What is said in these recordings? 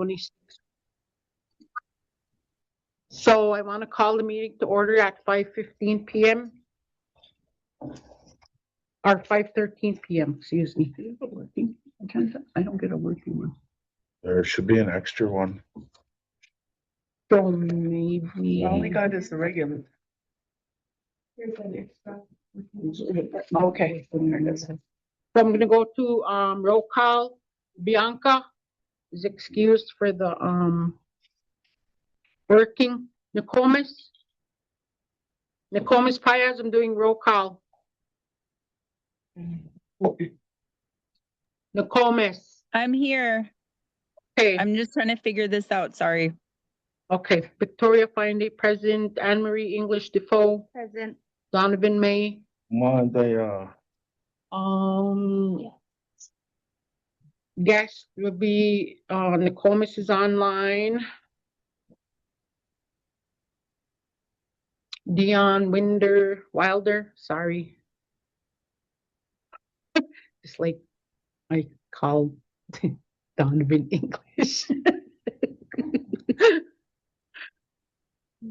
2026. So I want to call the meeting to order at 5:15 p.m. or 5:13 p.m. Excuse me. Do you have a working agenda? I don't get a working one. There should be an extra one. So maybe. All we got is the regular. Okay. So I'm gonna go to roll call. Bianca is excused for the working. Nicomas Payas, I'm doing roll call. Nicomas. I'm here. Okay. I'm just trying to figure this out. Sorry. Okay. Victoria Finday present. Anne Marie English Defoe Present. Donovan May. Guest will be Nicomas is online. Dion Wilder, sorry. It's like I called Donovan English.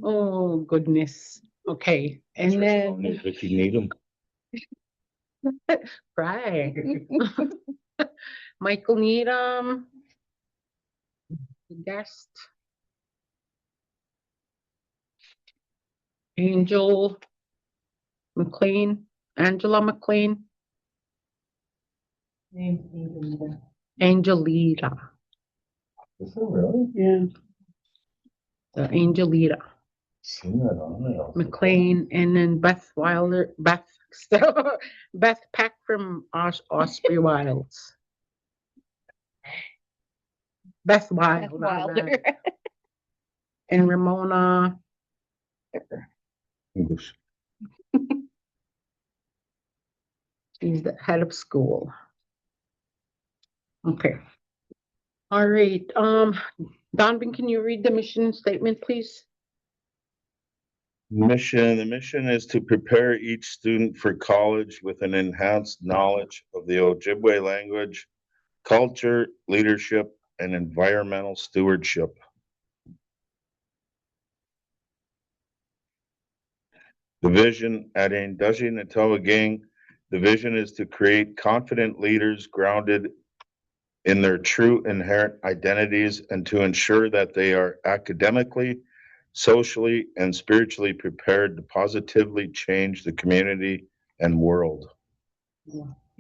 Oh goodness. Okay. And then If you need them. right. Michael Needham. Guest. Angela McLean. Angelita. Is it really? Yeah. The Angelita Seen that on there. McLean, and then Beth Peck from Osprey Wilds. Beth Wilder. And Ramona. English. She's the head of school. Okay. All right. Donovan, can you read the mission statement, please? The mission is to prepare each student for college with an enhanced knowledge of the Ojibwe language, culture, leadership, and environmental stewardship. The vision at Endazhi-Nitaawiging, the vision is to create confident leaders grounded in their true inherent identities and to ensure that they are academically, socially, and spiritually prepared to positively change the community and world.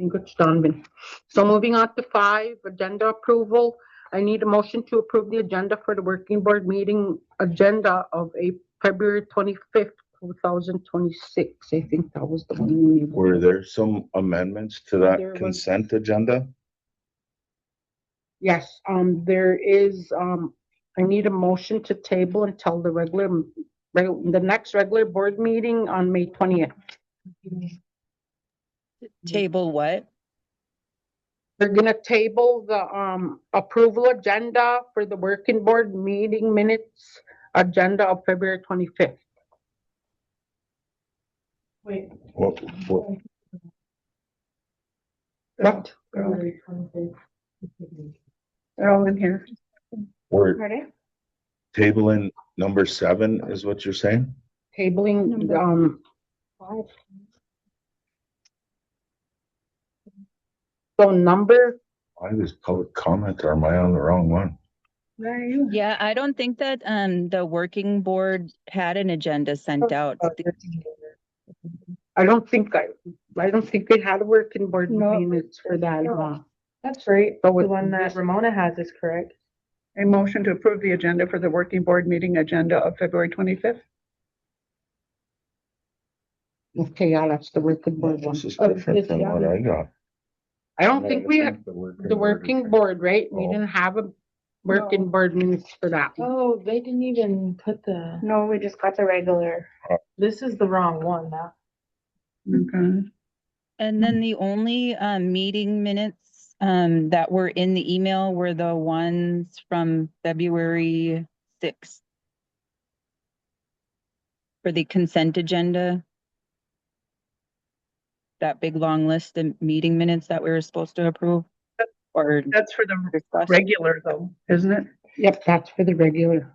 Good, Donovan. So moving on to 5, agenda approval. I need a motion to approve the agenda for the working board meeting agenda of February 25th, 2026. I think that was the one we Were there some amendments to There that was. consent agenda? Yes, there is, I need a motion to table until the next regular board meeting on May 20th. Table what? They're gonna table the, approval agenda for the working board meeting minutes agenda of February 25th. Wait. What, What? They're all in here. we're Pardon? tabling number 7 is what you're saying? Tabling, so number, Why was public comment, or am I on the wrong one? Where are you? Yeah, I don't think that the working board had an agenda sent out. I don't think they had a working board No. minutes for that, huh? That's right. So The with one that this- Ramona has is correct. A motion to approve the agenda for the working board meeting agenda of February 25th. Okay, yeah, that's the working board one. This is different than what I got. I don't think we had the working board, right? We Oh. didn't have a working board minutes for that. Oh, they didn't even put the. No, we just got the regular. This is the wrong one now. Okay. And then the only meeting minutes that were in the email were the ones from February 6th. For the consent agenda. That big long list of meeting minutes that we were supposed to approve or That's for the discuss. regular though, isn't it? Yep, that's for the regular.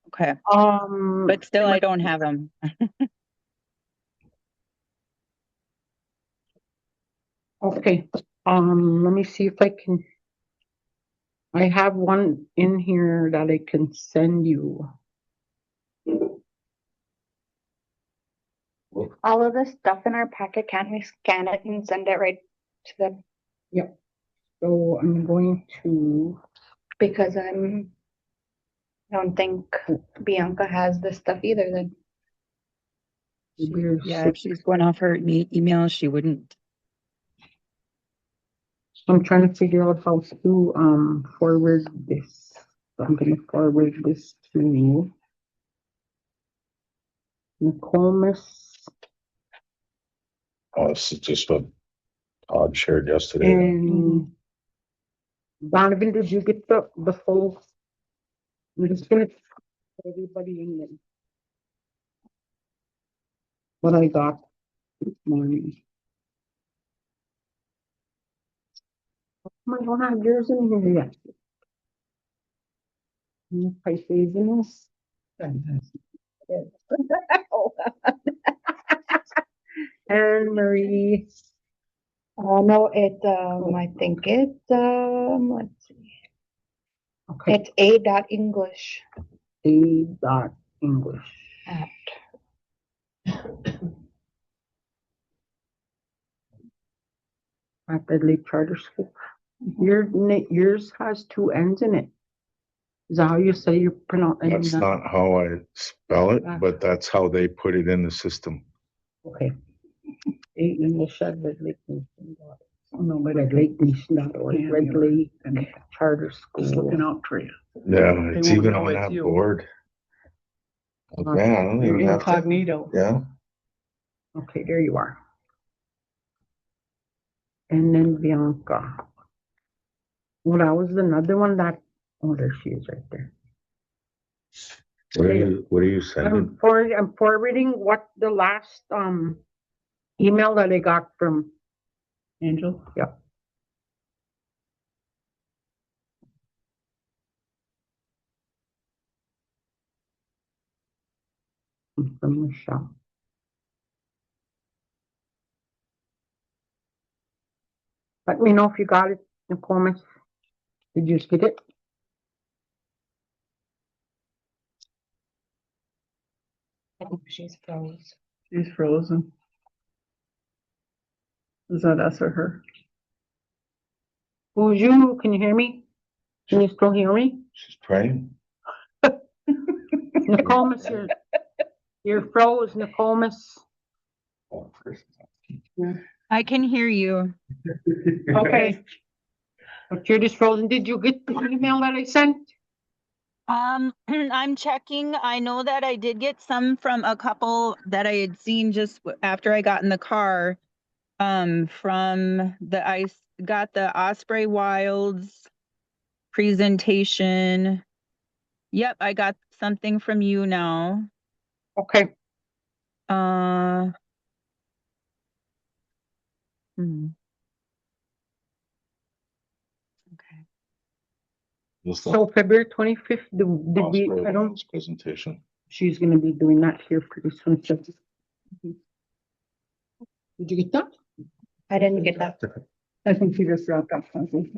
Okay, but still I don't have them. Okay, let me see if I can. I have one in here that I can send you. All of the stuff in our packet, can't we scan it and send it right to them? Yep. So I'm going to. Because I don't think Bianca has this stuff either then. Yeah, if she's going off her email, she wouldn't. I'm trying to figure out how to forward this. So I'm gonna forward this to Nicomas Oh, this is just what Todd shared yesterday. and Donovan. Did you get the full? I'm just gonna put everybody in there. What I got this morning. I don't have yours in here yet. Price in this. Anne Marie. No, I think let's see. Okay. It's A.English. A.English. At. Rapid Lake Charter School. Yours has two N's in it. Is that how you say you pronounce it? That's not how I spell it, but that's how they put it in the system. Okay. English at Red Lake Nation. Oh, no, but at Lake Nation.org. Yeah, Red you're Lake right. Charter Just School. looking out for you. Yeah, They it's won't even know on it's that you. board. Okay, I don't You're even have to. incognito. Yeah. Okay, there you are. And then Bianca. Well, that was another one that. Oh, there she is right there. What are you sending? I'm forwarding what the last email that I got from Angel? Yeah. From Michelle. Let me know if you got it in the comments. Did you get it? She's froze. She's frozen. Is that us or her? Who's you? Can you hear me? Can you still hear me? She's praying. Nicomas, you're froze, Nicomas. I can hear you. Okay. But you're just frozen. Did you get the email that I sent? I'm checking. I know that I did get some from a couple that I had seen just after I got in the car. I got the Osprey Wilds presentation. Yep, I got something from you now. Okay. Okay. So February 25th, did we, I don't, Presentation. she's gonna be doing that here pretty soon. So. Did you get that? I didn't get that. I think she just wrapped up something.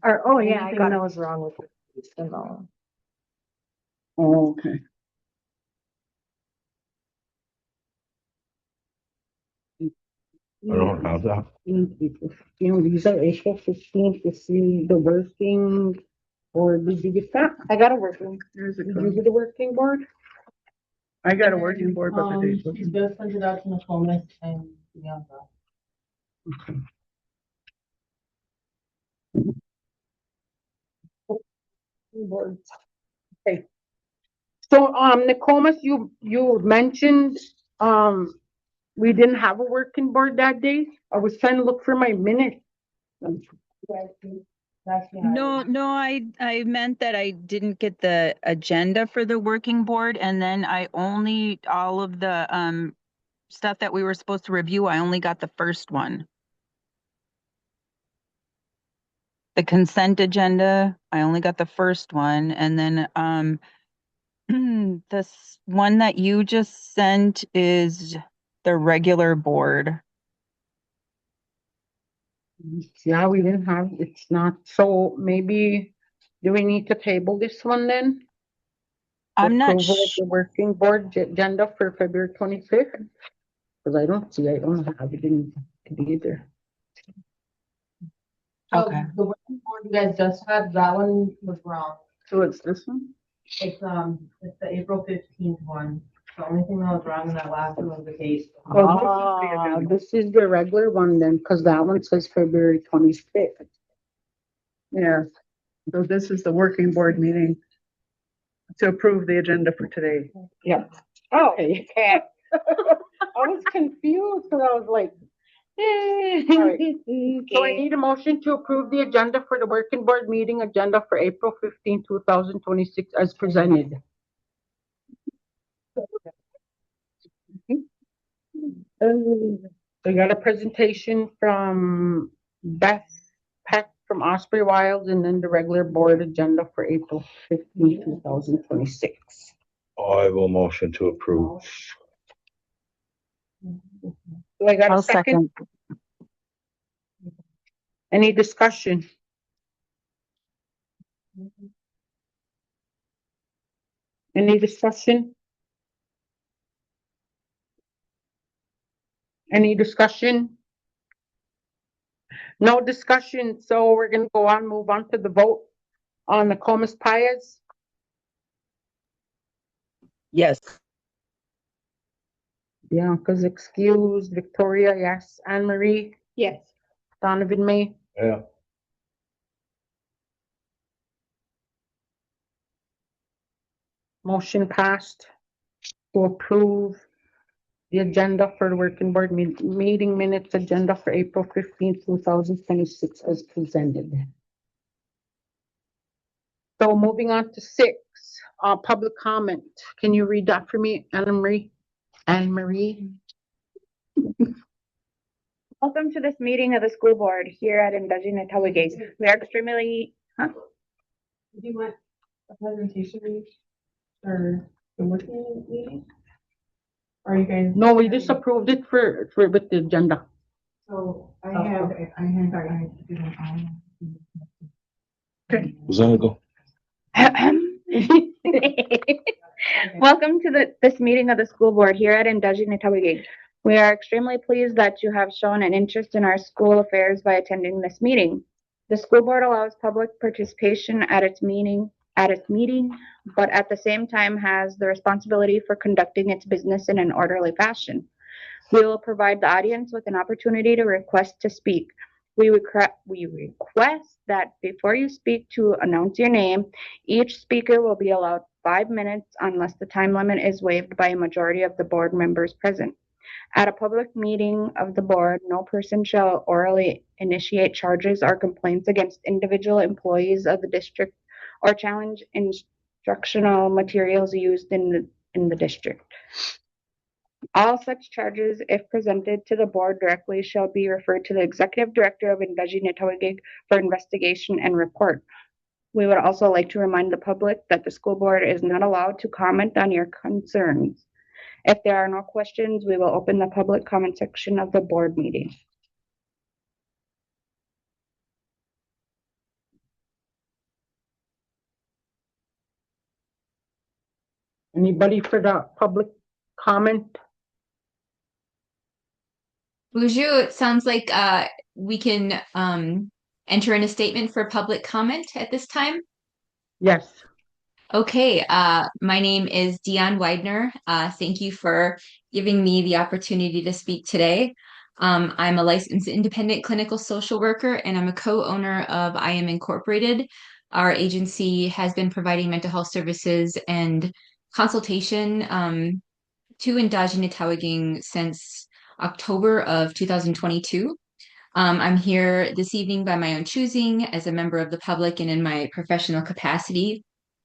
Or, oh yeah, I Anything got that it. was wrong with the email. Oh, okay. I don't have that. These are April 15th to see the working, or did you get that? I got a working. There's a Did you get a working board? I got a working board, but the date was. She's gonna send it out to Nicolas and Bianca. Okay. Boards. Okay. So, Nicomas, you mentioned, we didn't have a working board that day. I was trying to look for my minutes. No, I meant that I didn't get the agenda for the working board, and then I only all of the stuff that we were supposed to review, I only got the first one. the consent agenda. I only got the first one, and then this one that you just sent is the regular board. Yeah, we didn't have, it's not, so maybe, do we need to table this one then? I'm not Approval of the working board agenda for February 25th? Because I don't have it in it either. Okay. The working board you guys just had, that one was wrong. So it's this one? It's the April 15th one. The only thing that was wrong in that last one was the date. This is the regular one then, because that one says February 25th. Yeah. So this is the working board meeting to approve the agenda for today. Yeah. Oh, okay. I was confused because I was like, so I need a motion to approve the agenda for the working board meeting agenda for April 15, 2026 as presented. We got a presentation from Beth Peck from Osprey Wilds and then the regular board agenda for April 15, 2026. I will motion to approve. Do I got a I'll second? Any discussion? Any discussion? Any discussion? No discussion, so we're gonna go on, move on to the vote on the Comas Pias. Yes. Bianca's excused, Victoria, yes, Anne Marie, Yes. Donovan, May, Yeah. motion passed to approve the agenda for the working board meeting minutes agenda for April 15, 2026 as presented. So moving on to 6, public comment. Can you read that for me, Anne Marie? Anne Marie? Welcome to this meeting of the school board here at Endazhi-Nitaawiging. We are extremely, Do you want a presentation for the working meeting? Or you guys? No, we just approved it for with the agenda. So I have. Okay. Go. welcome to this meeting of the school board here at Endazhi-Nitaawiging. We are extremely pleased that you have shown an interest in our school affairs by attending this meeting. The school board allows public participation at its meeting, but at the same time has the responsibility for conducting its business in an orderly fashion. We will provide the audience with an opportunity to request to speak. We request that before you speak to announce your name. Each speaker will be allowed 5 minutes unless the time limit is waived by a majority of the board members present. At a public meeting of the board, no person shall orally initiate charges or complaints against individual employees of the district or challenge instructional materials used in the district. All such charges, if presented to the board directly, shall be referred to the executive director of Endazhi-Nitaawiging for investigation and report. We would also like to remind the public that the school board is not allowed to comment on your concerns. If there are no questions, we will open the public comment section of the board meeting. Anybody for the public comment? Bonjour, it sounds like we can enter in a statement for public comment at this time. Yes. Okay, my name is Dion Widener. Thank you for giving me the opportunity to speak today. I'm a licensed independent clinical social worker and I'm a co-owner of I Am Incorporated. Our agency has been providing mental health services and consultation to Endazhi-Nitaawiging since October of 2022. I'm here this evening by my own choosing as a member of the public and in my professional capacity.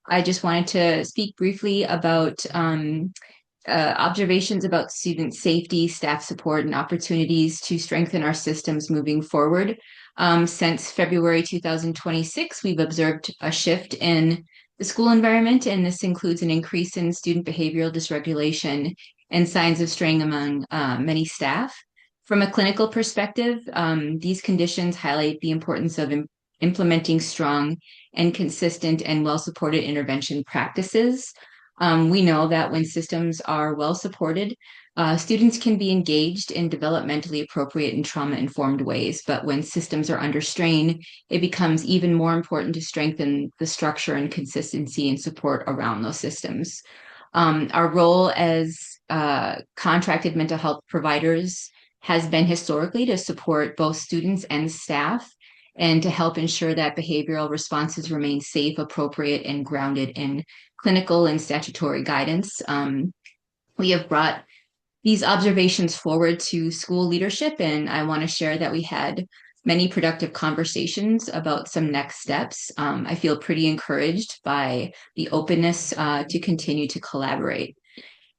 I just wanted to speak briefly about observations about student safety, staff support, and opportunities to strengthen our systems moving forward. Since February 2026, we've observed a shift in the school environment, and this includes an increase in student behavioral dysregulation and signs of straying among many staff. From a clinical perspective, these conditions highlight the importance of implementing strong and consistent and well-supported intervention practices. We know that when systems are well supported, students can be engaged in developmentally appropriate and trauma-informed ways, but when systems are under strain, it becomes even more important to strengthen the structure and consistency and support around those systems. Our role as contracted mental health providers has been historically to support both students and staff and to help ensure that behavioral responses remain safe, appropriate, and grounded in clinical and statutory guidance. We have brought these observations forward to school leadership, and I want to share that we had many productive conversations about some next steps. I feel pretty encouraged by the openness to continue to collaborate.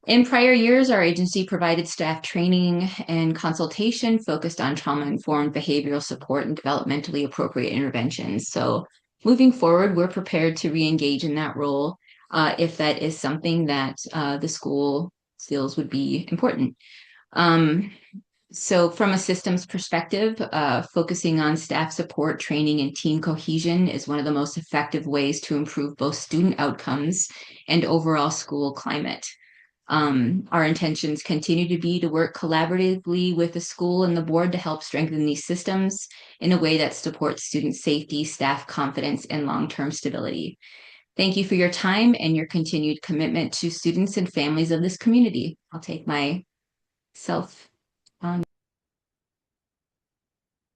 In prior years, our agency provided staff training and consultation focused on trauma-informed behavioral support and developmentally appropriate interventions. So moving forward, we're prepared to re-engage in that role if that is something that the school feels would be important. So from a systems perspective, focusing on staff support, training, and team cohesion is one of the most effective ways to improve both student outcomes and overall school climate. Our intentions continue to be to work collaboratively with the school and the board to help strengthen these systems in a way that supports student safety, staff confidence, and long-term stability. Thank you for your time and your continued commitment to students and families of this community. I'll take myself on.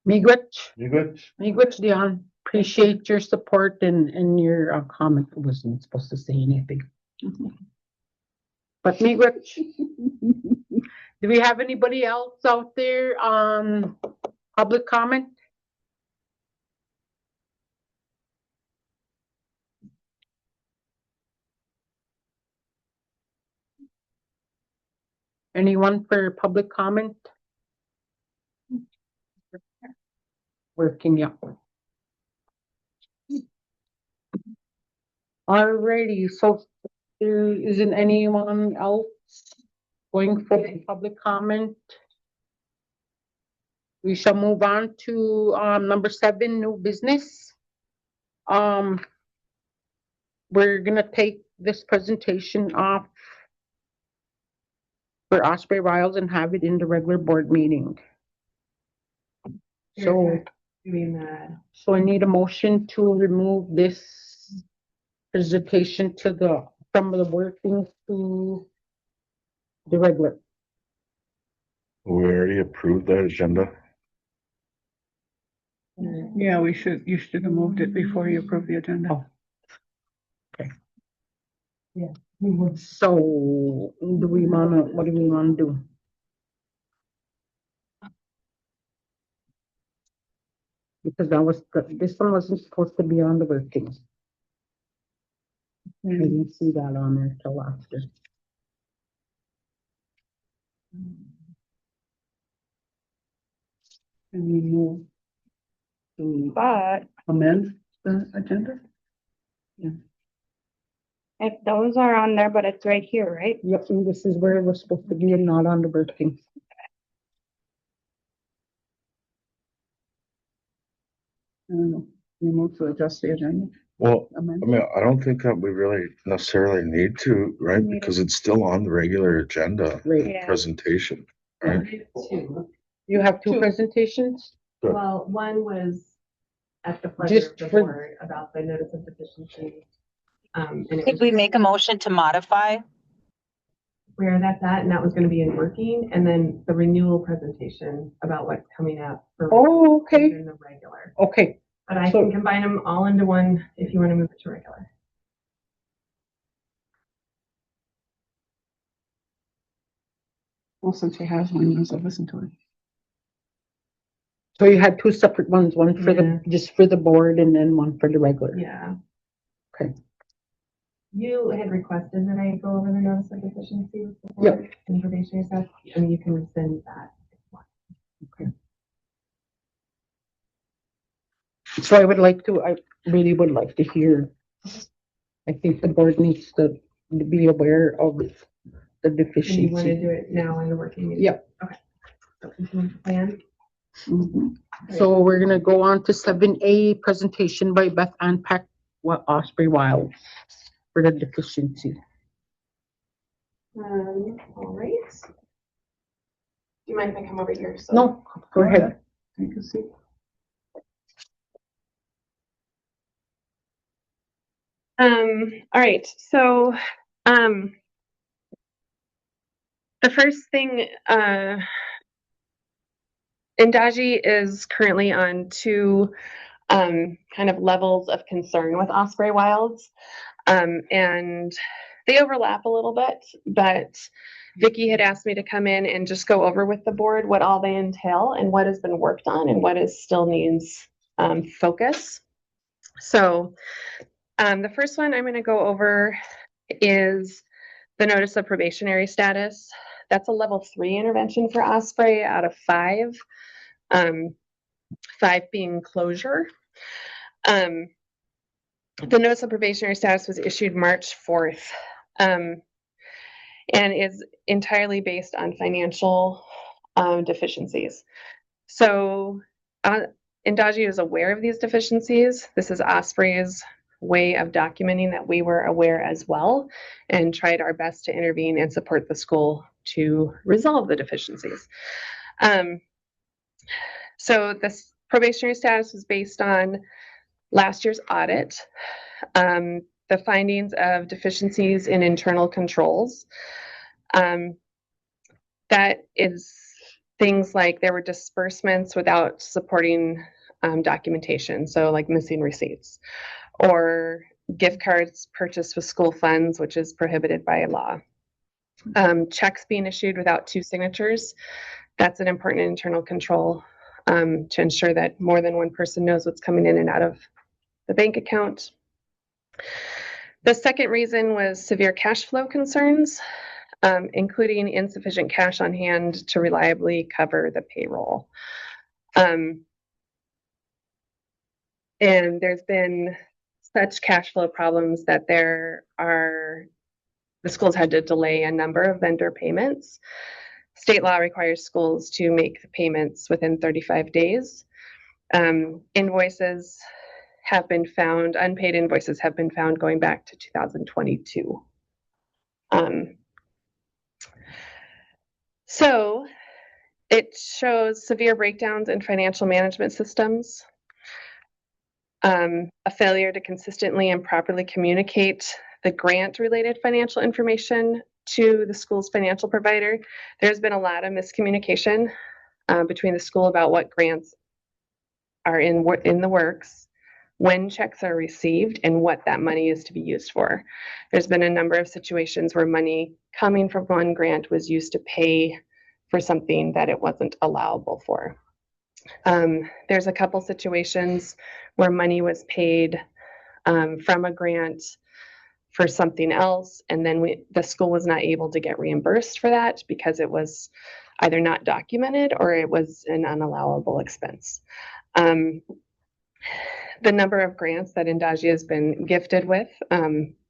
Miigwech, Dion. Appreciate your support and your comment. I wasn't supposed to say anything. But Miigwech, do we have anybody else out there on public comment? Anyone for public comment? Working, yeah. Alrighty, so there isn't anyone else going for public comment? We shall move on to number 7, new business. We're gonna take this presentation off for Osprey Riles and have it in the regular board meeting. So, Doing that. so I need a motion to remove this presentation from the working to the regular. We already approved that agenda. Yeah, you should have moved it before you approved the agenda. Oh. So, what do we wanna do? Because this one wasn't supposed to be on the workings. I didn't see that on there till after. And we move to But amend the agenda? if those are on there, but it's right here, right? Yep, and this is where it was supposed to be and not on the workings. I don't know. You move to adjust the agenda? Well, Amend? I mean, I don't think that we really necessarily need to, right? Need it. Because it's still on the regular agenda Right. Yeah. presentation, right? Two. You have two presentations? Good. Well, one was at the pleasure of Just the for- board about the notice of deficiency. And it Could was we make a motion to modify? where that's at, and that was gonna be in working, and then the renewal presentation about what's coming up. For Oh, okay, in the regular, okay. but I So- can combine them all into one if you wanna move it to regular. Well, since she has one, let's listen to it. So you had two separate ones, one for Yeah. just for the board and then one for the regular. Yeah. Okay. You had requested that I go over the notice of deficiency with the Yep. board and probation yourself, and you can rescind that. Okay. So I really would like to hear. I think the board needs to be aware of the And you want to deficiency. do it now in the working meeting? Yep. Okay. So continue to plan. Mhm. So we're gonna go on to 7A, presentation by Beth Ann Peck, Osprey Wild for the deficiency. All right. Do you mind if I come over here? So. No, go ahead. Take a seat. All right, so, the first thing, Endazhi is currently on two, kind of levels of concern with osprey wilds. And they overlap a little bit, but Vicky had asked me to come in and just go over with the board what all they entail and what has been worked on and what is still needs, focus. So, the first one I'm gonna go over is the notice of probationary status. That's a level 3 intervention for osprey out of 5, 5 being closure. The notice of probationary status was issued March 4th, and is entirely based on financial deficiencies. So Endazhi is aware of these deficiencies. This is Osprey's way of documenting that we were aware as well and tried our best to intervene and support the school to resolve the deficiencies. So this probationary status was based on last year's audit, the findings of deficiencies in internal controls. That is things like there were disbursements without supporting documentation, so like missing receipts, or gift cards purchased with school funds, which is prohibited by law. Checks being issued without 2 signatures. That's an important internal control to ensure that more than one person knows what's coming in and out of the bank account. The second reason was severe cash flow concerns, including insufficient cash on hand to reliably cover the payroll. And there's been such cash flow problems that the schools had to delay a number of vendor payments. State law requires schools to make the payments within 35 days. Invoices have been found, unpaid invoices have been found going back to 2022. So it shows severe breakdowns in financial management systems, a failure to consistently and properly communicate the grant-related financial information to the school's financial provider. There's been a lot of miscommunication between the school about what grants are in the works, when checks are received, and what that money is to be used for. There's been a number of situations where money coming from one grant was used to pay for something that it wasn't allowable for. There's a couple situations where money was paid from a grant for something else, and then the school was not able to get reimbursed for that because it was either not documented or it was an unallowable expense. The number of grants that Endazhi has been gifted with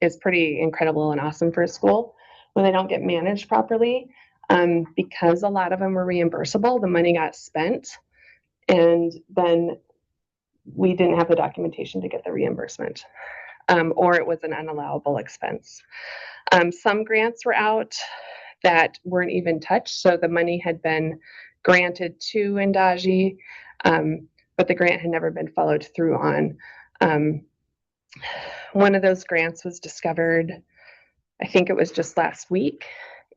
is pretty incredible and awesome for a school. When they don't get managed properly, because a lot of them were reimbursable, the money got spent, and then we didn't have the documentation to get the reimbursement, or it was an unallowable expense. Some grants were out that weren't even touched, so the money had been granted to Endazhi, but the grant had never been followed through on. One of those grants was discovered, I think it was just last week,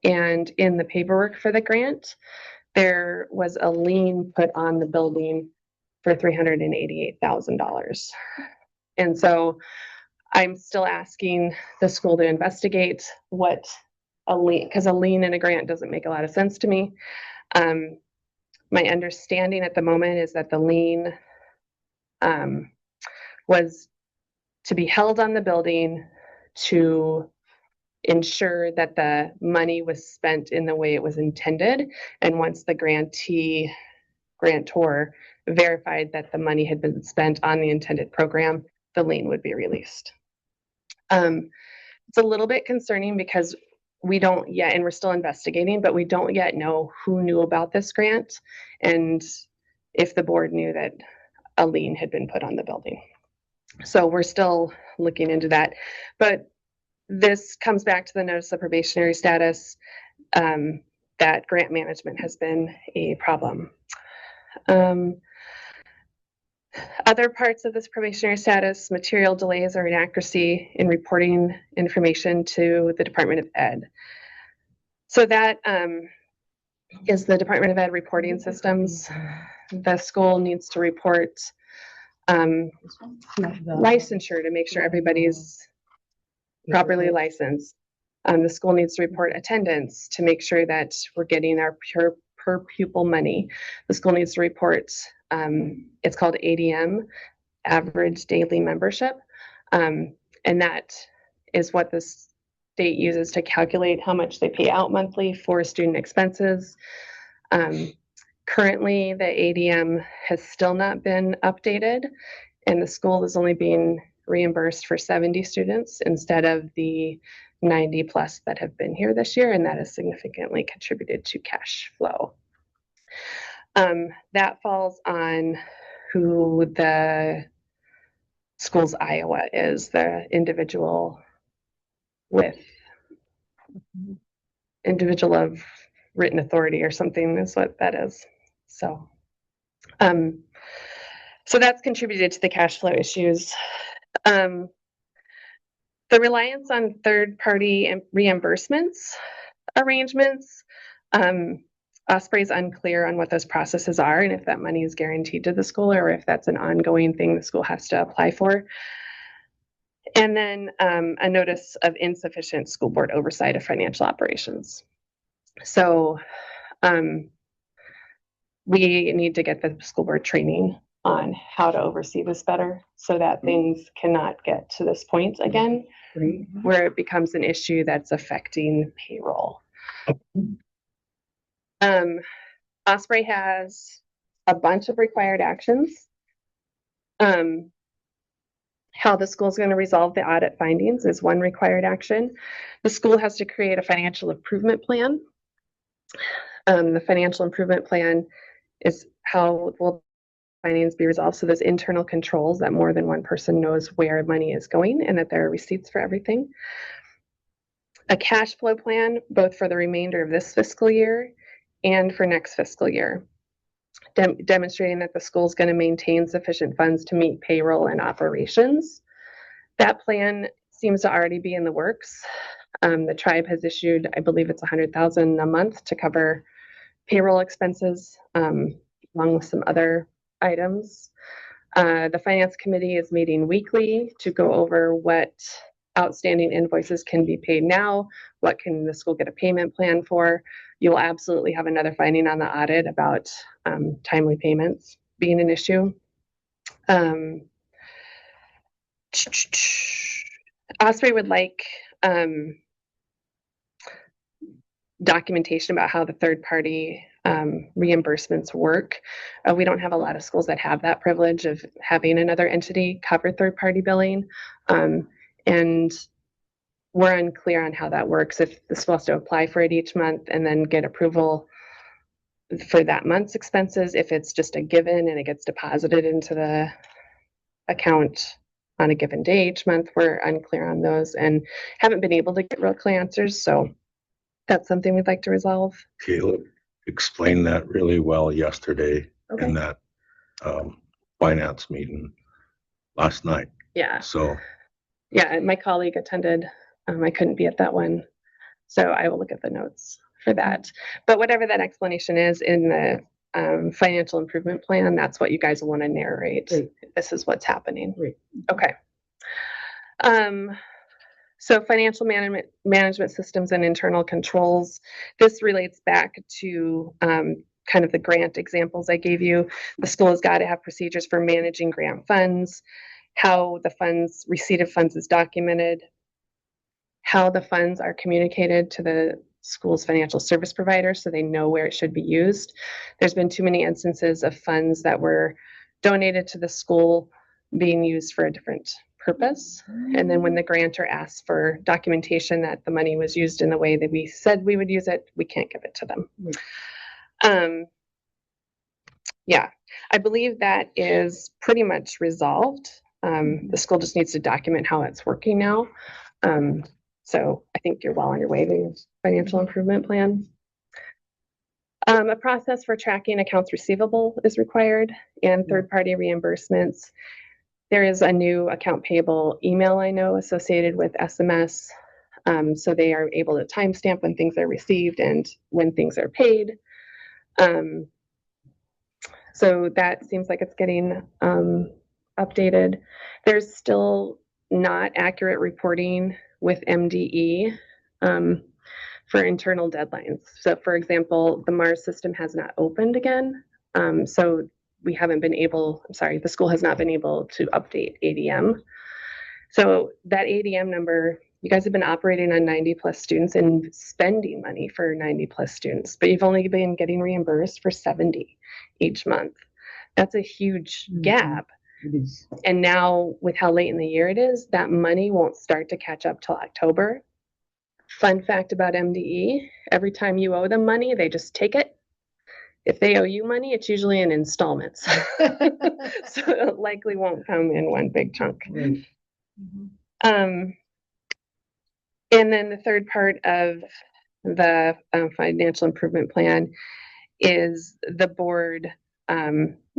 and in the paperwork for the grant, there was a lien put on the building for $388,000. And so I'm still asking the school to investigate what a lien, because a lien in a grant doesn't make a lot of sense to me. My understanding at the moment is that the lien was to be held on the building to ensure that the money was spent in the way it was intended. And once the grantor verified that the money had been spent on the intended program, the lien would be released. It's a little bit concerning because we don't yet, and we're still investigating, but we don't yet know who knew about this grant and if the board knew that a lien had been put on the building. So we're still looking into that. But this comes back to the notice of probationary status, that grant management has been a problem. Other parts of this probationary status, material delays or inaccuracy in reporting information to the Department of Ed. So that is the Department of Ed reporting systems. The school needs to report licensure to make sure everybody's properly licensed. The school needs to report attendance to make sure that we're getting our per pupil money. The school needs to report, it's called ADM, average daily membership. And that is what the state uses to calculate how much they pay out monthly for student expenses. Currently, the ADM has still not been updated, and the school is only being reimbursed for 70 students instead of the 90 plus that have been here this year, and that has significantly contributed to cash flow. That falls on who the school's Iowa is, the individual of written authority or something is what that is. So, so that's contributed to the cash flow issues. The reliance on third-party reimbursements arrangements, Osprey is unclear on what those processes are and if that money is guaranteed to the school or if that's an ongoing thing the school has to apply for. And then a notice of insufficient school board oversight of financial operations. So we need to get the school board training on how to oversee this better so that things cannot get to this point again, where it becomes an issue that's affecting payroll. Osprey has a bunch of required actions. How the school is going to resolve the audit findings is one required action. The school has to create a financial improvement plan. The financial improvement plan is how will findings be resolved. So there's internal controls that more than one person knows where money is going and that there are receipts for everything. A cash flow plan, both for the remainder of this fiscal year and for next fiscal year, demonstrating that the school is going to maintain sufficient funds to meet payroll and operations. That plan seems to already be in the works. The tribe has issued, I believe it's $100,000 a month to cover payroll expenses, along with some other items. The finance committee is meeting weekly to go over what outstanding invoices can be paid now, what can the school get a payment plan for. You'll absolutely have another finding on the audit about timely payments being an issue. Osprey would like documentation about how the third-party reimbursements work. We don't have a lot of schools that have that privilege of having another entity cover third-party billing. And we're unclear on how that works. If the school has to apply for it each month and then get approval for that month's expenses, if it's just a given and it gets deposited into the account on a given day each month, we're unclear on those and haven't been able to get real clear answers. So that's something we'd like to resolve. Caleb explained that really well yesterday in that finance meeting last night. Yeah. So yeah, my colleague attended. I couldn't be at that one, so I will look at the notes for that. But whatever that explanation is in the financial improvement plan, that's what you guys will want to narrate. Right. This is what's happening. Right. Okay. So financial management systems and internal controls. This relates back to kind of the grant examples I gave you. The school has got to have procedures for managing grant funds, how the receipt of funds is documented, how the funds are communicated to the school's financial service provider so they know where it should be used. There's been too many instances of funds that were donated to the school being used for a different purpose. And then when the grantor asks for documentation that the money was used in the way that we said we would use it, we can't give it to them. Yeah, I believe that is pretty much resolved. The school just needs to document how it's working now. So I think you're well on your way to your financial improvement plan. A process for tracking accounts receivable is required and third-party reimbursements. There is a new account payable email I know associated with SMS. So they are able to timestamp when things are received and when things are paid. So that seems like it's getting updated. There's still not accurate reporting with MDE for internal deadlines. So for example, the MARS system has not opened again. So we haven't been able, the school has not been able to update ADM. So that ADM number, you guys have been operating on 90 plus students and spending money for 90 plus students, but you've only been getting reimbursed for 70 each month. That's a huge gap. And now with how late in the year it is, that money won't start to catch up till October. Fun fact about MDE, every time you owe them money, they just take it. If they owe you money, it's usually in installments. So it likely won't come in one big chunk. Right. And then the third part of the financial improvement plan is the board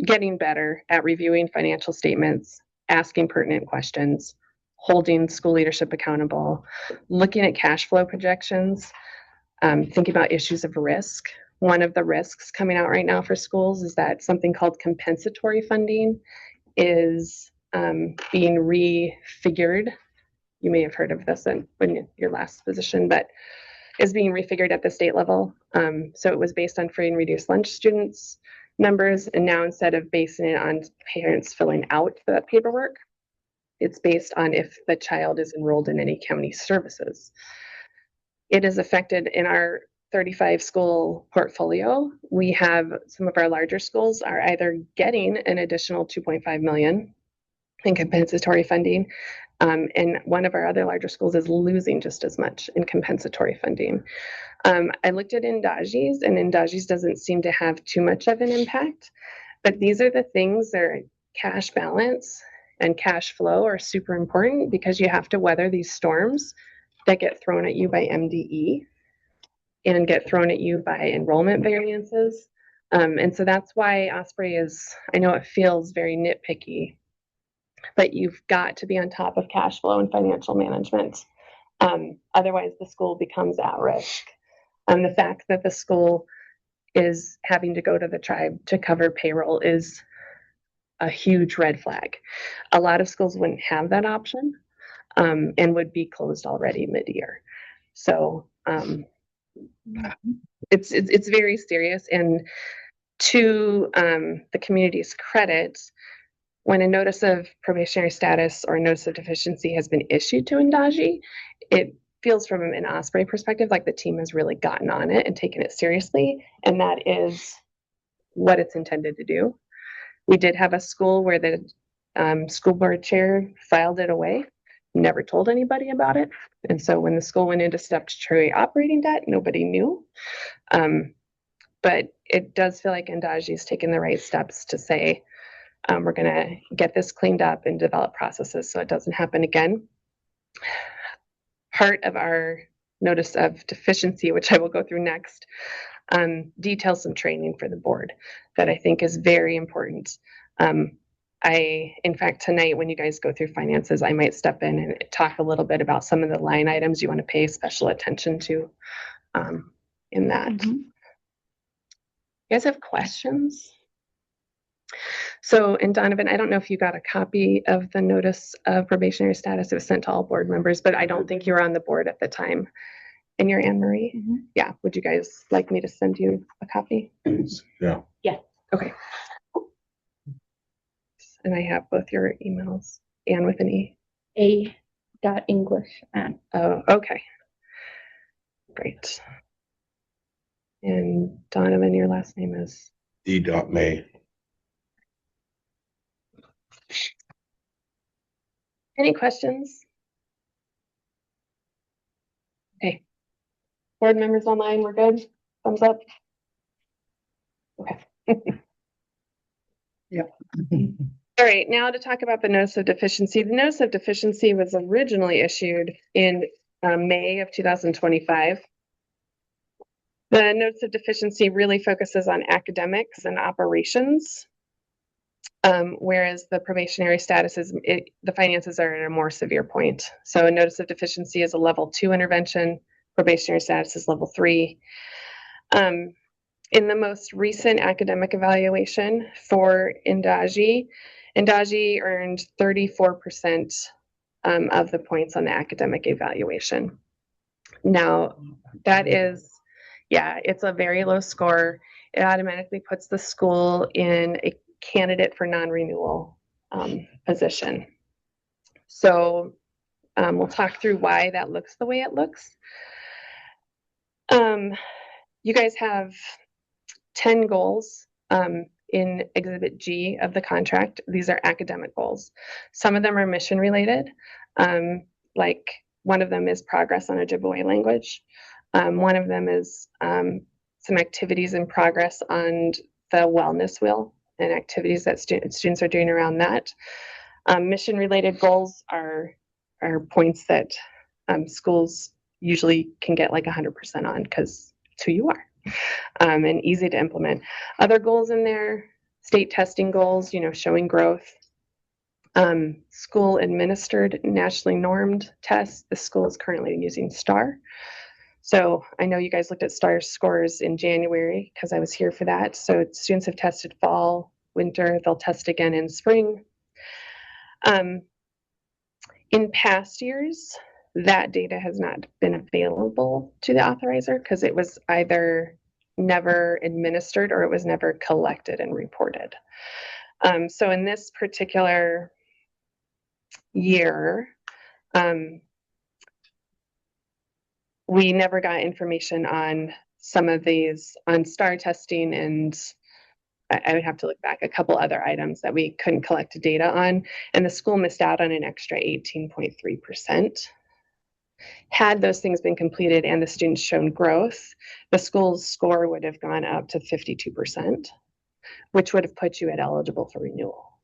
getting better at reviewing financial statements, asking pertinent questions, holding school leadership accountable, looking at cash flow projections, thinking about issues of risk. One of the risks coming out right now for schools is that something called compensatory funding is being refigured. You may have heard of this in your last position, but is being refigured at the state level. So it was based on free and reduced lunch students numbers, and now instead of basing it on parents filling out the paperwork, it's based on if the child is enrolled in any county services. It is affected in our 35 school portfolio. We have some of our larger schools are either getting an additional 2.5 million in compensatory funding, and one of our other larger schools is losing just as much in compensatory funding. I looked at Endazhi's, and Endazhi's doesn't seem to have too much of an impact, but these are the things that are cash balance and cash flow are super important because you have to weather these storms that get thrown at you by MDE and get thrown at you by enrollment variances. And so that's why Osprey is, I know it feels very nitpicky, but you've got to be on top of cash flow and financial management. Otherwise, the school becomes at risk. The fact that the school is having to go to the tribe to cover payroll is a huge red flag. A lot of schools wouldn't have that option and would be closed already mid-year. So it's very serious. And to the community's credit, when a notice of probationary status or a notice of deficiency has been issued to Endazhi, it feels from an Osprey perspective like the team has really gotten on it and taken it seriously, and that is what it's intended to do. We did have a school where the school board chair filed it away, never told anybody about it, and so when the school went into statutory operating debt, nobody knew. But it does feel like Endazhi is taking the right steps to say, we're going to get this cleaned up and develop processes so it doesn't happen again. Part of our notice of deficiency, which I will go through next, details some training for the board that I think is very important. In fact, tonight when you guys go through finances, I might step in and talk a little bit about some of the line items you want to pay special attention to in that. Mm-hmm. You guys have questions? So, and Donovan, I don't know if you got a copy of the notice of probationary status. It was sent to all board members, but I don't think you were on the board at the time. And you're Anne Marie? Mm-hmm. Yeah. Would you guys like me to send you a copy? Yeah. Yeah. Okay. And I have both your emails. Anne with an E. A.English. Oh, okay. Great. And Donovan, your last name is? D.May. Any questions? Okay. Board members online, we're good? Thumbs up? Okay. Yeah. All right, now to talk about the notice of deficiency. The notice of deficiency was originally issued in May of 2025. The notice of deficiency really focuses on academics and operations, whereas the probationary status is, the finances are at a more severe point. So a notice of deficiency is a level 2 intervention, probationary status is level 3. In the most recent academic evaluation for Endazhi, Endazhi earned 34% of the points on the academic evaluation. Now, that is, yeah, it's a very low score. It automatically puts the school in a candidate for non-renewal position. So we'll talk through why that looks the way it looks. You guys have 10 goals in Exhibit G of the contract. These are academic goals. Some of them are mission related, like one of them is progress on Ojibwe language. One of them is some activities in progress on the wellness wheel and activities that students are doing around that. Mission related goals are points that schools usually can get like 100% on because it's who you are. And easy to implement. Other goals in there, state testing goals, showing growth. School administered nationally normed tests. The school is currently using STAR. So I know you guys looked at STAR scores in January because I was here for that. So students have tested fall, winter, they'll test again in spring. In past years, that data has not been available to the authorizer because it was either never administered or it was never collected and reported. So in this particular year, we never got information on some of these, on STAR testing, and I would have to look back a couple other items that we couldn't collect data on, and the school missed out on an extra 18.3%. Had those things been completed and the students shown growth, the school's score would have gone up to 52%, which would have put you at eligible for renewal.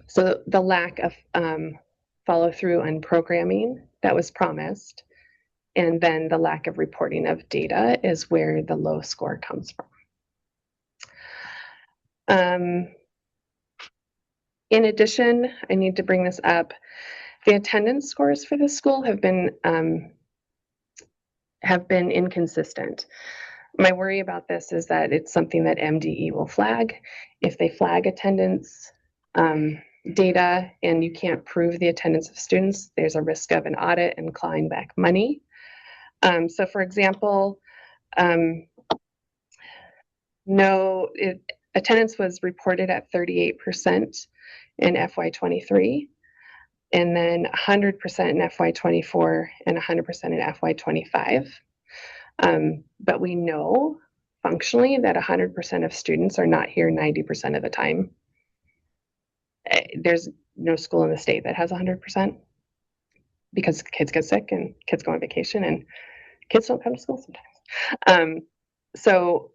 So the lack of follow through on programming that was promised, and then the lack of reporting of data is where the low score comes from. In addition, I need to bring this up. The attendance scores for the school have been inconsistent. My worry about this is that it's something that MDE will flag. If they flag attendance data and you can't prove the attendance of students, there's a risk of an audit and clawing back money. So for example, attendance was reported at 38% in FY23, and then 100% in FY24 and 100% in FY25. But we know functionally that 100% of students are not here 90% of the time. There's no school in the state that has 100% because kids get sick and kids go on vacation and kids don't come to school sometimes. So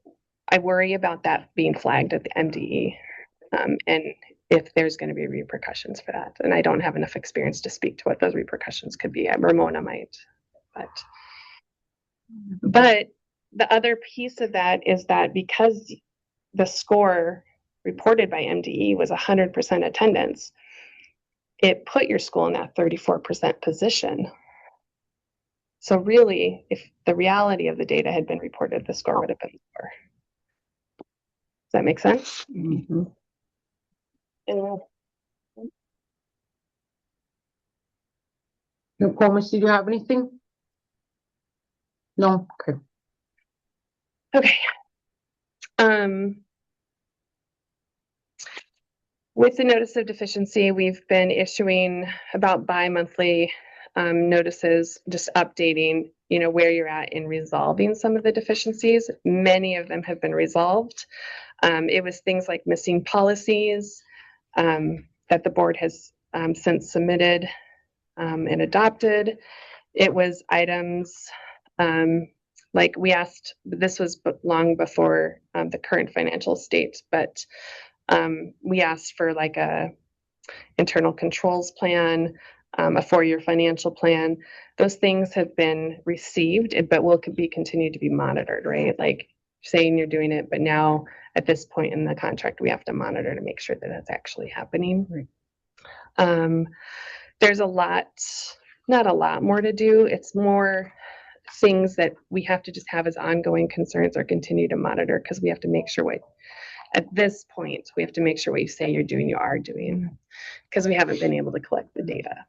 I worry about that being flagged at the MDE and if there's going to be repercussions for that. And I don't have enough experience to speak to what those repercussions could be. Ramona might, but the other piece of that is that because the score reported by MDE was 100% attendance, it put your school in that 34% position. So really, if the reality of the data had been reported, the score would have been lower. Does that make sense? Mm-hmm. No, Comus, do you have anything? No, okay. Okay. With the notice of deficiency, we've been issuing about bi-monthly notices, just updating where you're at in resolving some of the deficiencies. Many of them have been resolved. It was things like missing policies that the board has since submitted and adopted. It was items like we asked, this was long before the current financial state, but we asked for like a internal controls plan, a 4-year financial plan. Those things have been received, but will be continued to be monitored, right? Like saying you're doing it, but now at this point in the contract, we have to monitor to make sure that it's actually happening. Right. There's not a lot more to do. It's more things that we have to just have as ongoing concerns or continue to monitor, because we have to make sure at this point, we have to make sure what you say you're doing, you are doing, because we haven't been able to collect the data.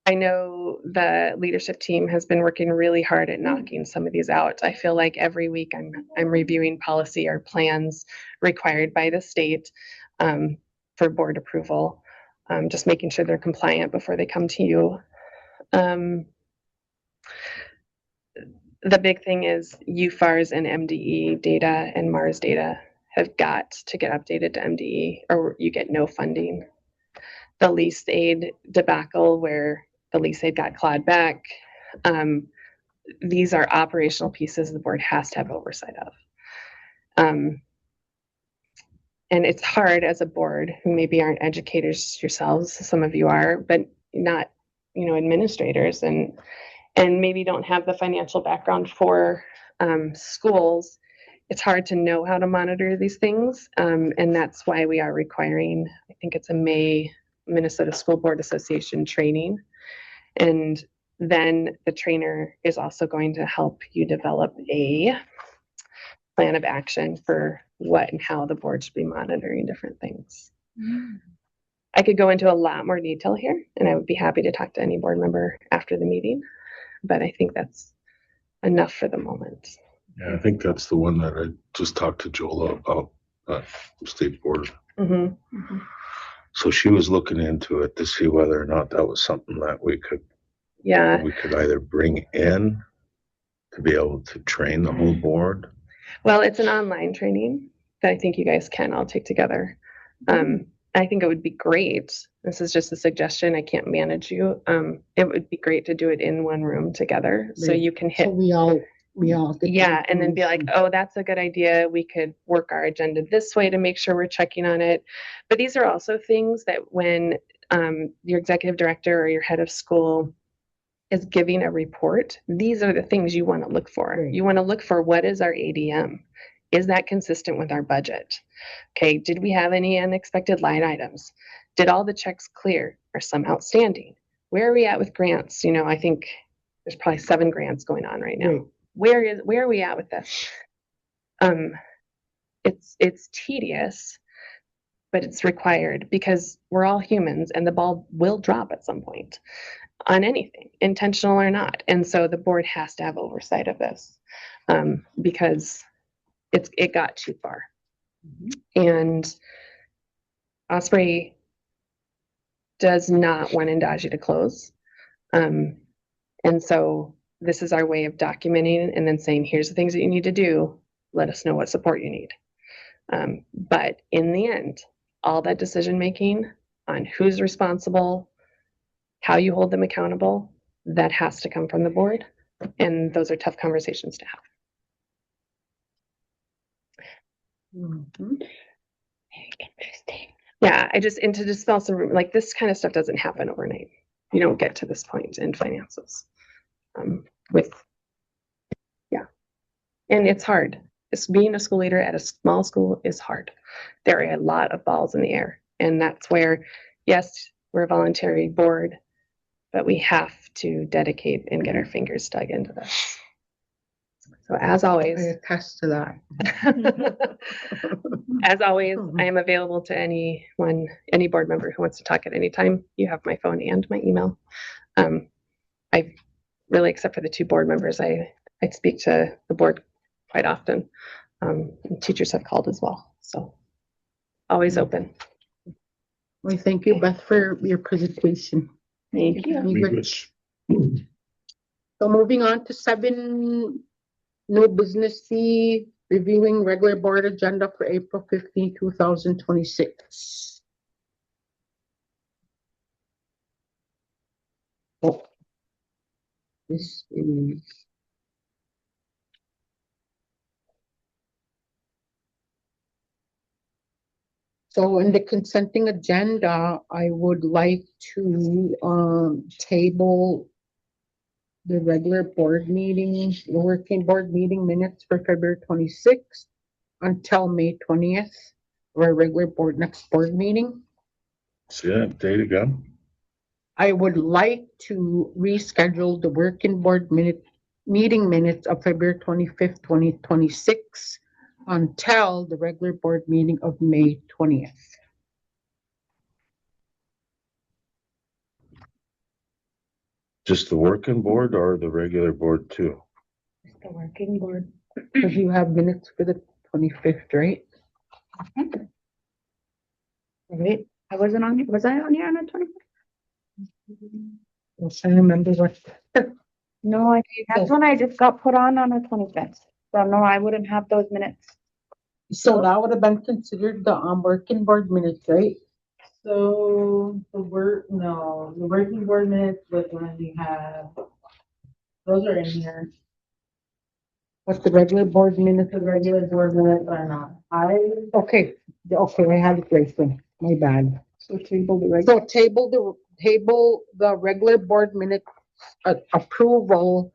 I know the leadership team has been working really hard at knocking some of these out. I feel like every week I'm reviewing policy or plans required by the state for board approval, just making sure they're compliant before they come to you. The big thing is UFARS and MDE data and MARS data have got to get updated to MDE, or you get no funding. The lease aid debacle, where the lease aid got clawed back, these are operational pieces the board has to have oversight of. And it's hard as a board who maybe aren't educators yourselves, some of you are, but not, administrators, and maybe don't have the financial background for schools. It's hard to know how to monitor these things. And that's why we are requiring, I think it's a May Minnesota School Board Association training. And then the trainer is also going to help you develop a plan of action for what and how the board should be monitoring different things. I could go into a lot more detail here, and I would be happy to talk to any board member after the meeting, but I think that's enough for the moment. Yeah, I think that's the one that I just talked to Jola about, state board. Mm-hmm. Mm-hmm. So she was looking into it to see whether or not that was something that we could either bring in to be able to train the whole board. Well, it's an online training that I think you guys can all take together. I think it would be great. This is just a suggestion. I can't manage you. It would be great to do it in one room together, so you can hit. So we all get And then be like, oh, that's a good idea. We could work our agenda this way to make sure we're checking on it. But these are also things that when your executive director or your head of school is giving a report, these are the things you want to look for. Right. You want to look for, what is our ADM? Is that consistent with our budget? Okay, did we have any unexpected line items? Did all the checks clear? Are some outstanding? Where are we at with grants? I think there's probably 7 grants going on right now. Right. Where are we at with this? It's tedious, but it's required, because we're all humans and the ball will drop at some point on anything, intentional or not. And so the board has to have oversight of this because it got too far. Mm-hmm. And Osprey does not want Endazhi to close. And so this is our way of documenting and then saying, here's the things that you need to do. Let us know what support you need. But in the end, all that decision making on who's responsible, how you hold them accountable, that has to come from the board. And those are tough conversations to have. Mm-hmm. Very interesting. Yeah, and to dispel some, like, this kind of stuff doesn't happen overnight. You don't get to this point in finances. And it's hard. Being a school leader at a small school is hard. There are a lot of balls in the air. And that's where, yes, we're a voluntary board, but we have to dedicate and get our fingers dug into this. So as always, I attest to that. as always, I am available to any board member who wants to talk at any time. You have my phone and my email. I really, except for the 2 board members, I speak to the board quite often. Teachers have called as well. So always open. Well, thank you, Beth, for your presentation. Thank you. Any good So moving on to 7, new business C, reviewing regular board agenda for April 15, 2026. Oh. This is. So in the consenting agenda, I would like to table the regular board meeting, the working board meeting minutes for February 26th until May 20th, our regular board next board meeting. See that date again? I would like to reschedule the working board meeting minutes of February 25th, 2026 until the regular board meeting of May 20th. Just the working board or the regular board too? It's the working board. Because you have minutes for the 25th, right? Right? I wasn't on, was I on here on the 25th? I'm trying to remember what. No, that's when I just got put on the 25th. So no, I wouldn't have those minutes. So that would have been considered the working board minutes, right? So the working board minutes was when we have, those are in here. But the regular board minutes, The regular board minutes are not. okay, I had it right then. My bad. So table the regular. So table the regular board minute approval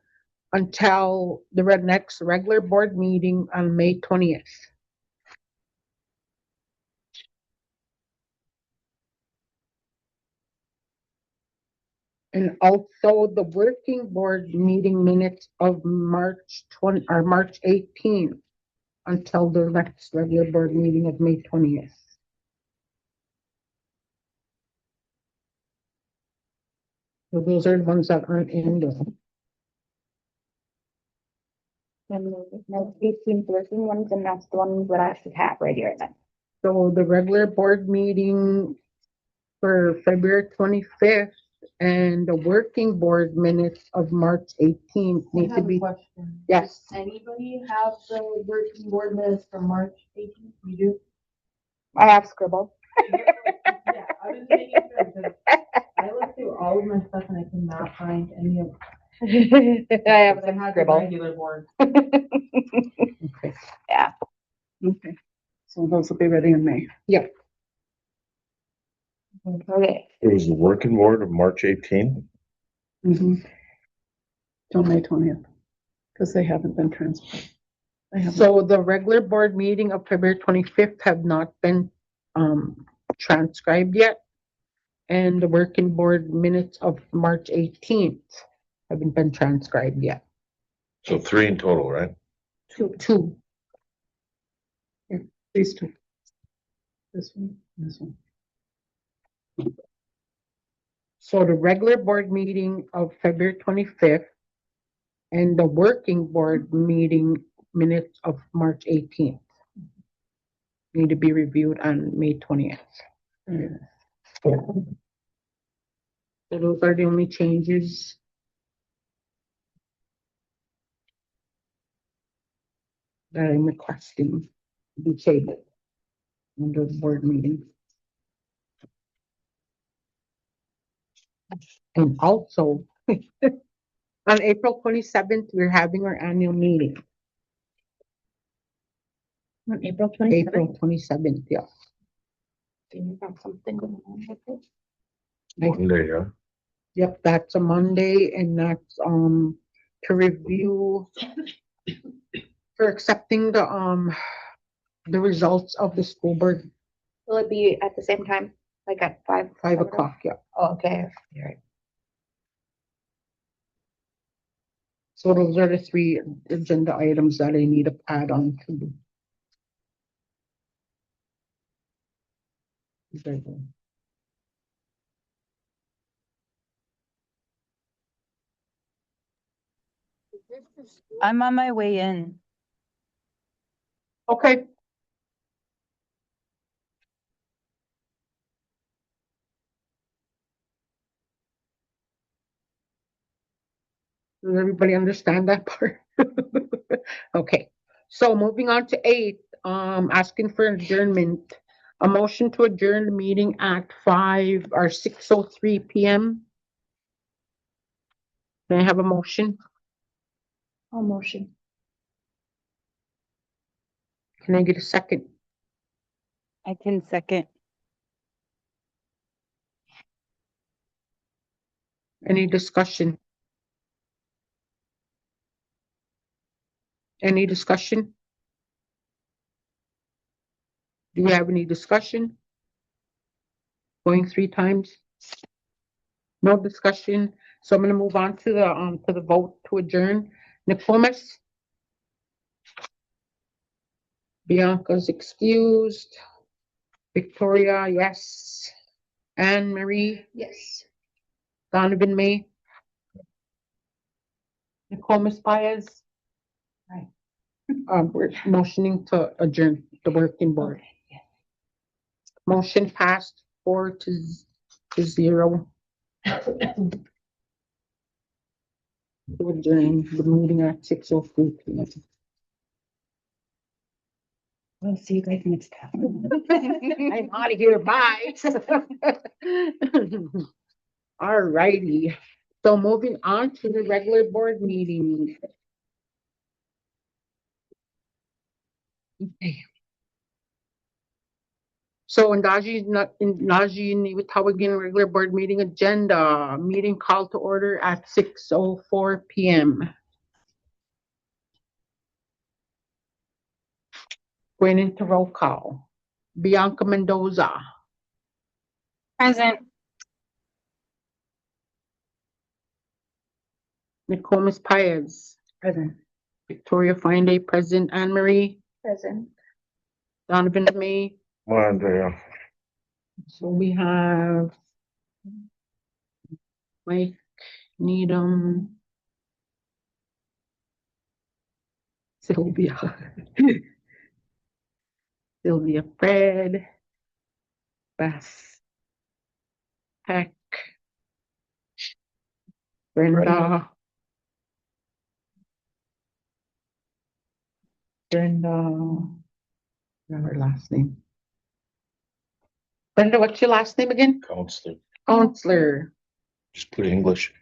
until the next regular board meeting on May 20th. And also the working board meeting minutes of March 20 or March 18th until the next regular board meeting of May 20th. So those are the ones that aren't in there. And the 18th working ones, and that's the ones that I should have right here then. So the regular board meeting for February 25th and the working board minutes of March 18th I need to have a be, question. yes. Does anybody have the working board minutes from March 18th? You do? I have scribbled. Yeah, I was making sure because I looked through all of my stuff and I could not find any of. I have But I some had the scribbled. regular board. Okay. Yeah. Okay. So those will be ready in May. Yep. Okay. It was the working board of March 18th. Mm-hmm. Till May 20th, because they haven't been transferred. They haven't. So the regular board meeting of February 25th have not been transcribed yet. And the working board minutes of March 18th haven't been transcribed yet. So 3 in total, right? Two. These two. This one, this one. So the regular board meeting of February 25th and the working board meeting minutes of March 18th need to be reviewed on May 20th. So those are the only changes. That I'm requesting to be tabled under the board meeting. And also, on April 27th, we're having our annual meeting. On April 27th. April 27th, yeah. You got something going on with it? Monday, yeah. Yep, that's a Monday and that's to review for accepting the results of the school board, Will it be at the same time, like at 5? 5 o'clock, yeah. Oh, okay. All right. So those are the 3 agenda items that I need to add on to. I'm on my way in. Okay. Does everybody understand that part? Okay, so moving on to 8, asking for adjournment. A motion to adjourn the meeting at 6:03 PM. May I have a motion? All motion. Can I get a second? I can second. Any discussion? Any discussion? Do we have any discussion? Going 3 times? No discussion, so I'm gonna move on to the vote to adjourn. Nicomas? Bianca's excused. Victoria, yes. Anne Marie? Yes. Donovan May? Nicomas Paez? Aye. We're motioning to adjourn the working board. Motion passed 4-0. To adjourn the meeting at 6:03 PM. We'll see you guys next time. I'm out of here, bye. All righty, so moving on to the regular board meeting. Okay. So Endazhi-Nitaawiging regular board meeting agenda, meeting call to order at 6:04 PM. Going into roll call. Bianca Mendoza, Present. Nicomas Paez, Present. Victoria Fine present, Anne Marie, Present. Donovan May. Well, there. So we have Mike Needham, Sylvia, Sylvia Fred, Beth, Peck, Brenda, what's her last name? Brenda, what's your last name again? Counselor, Counselor. just put English.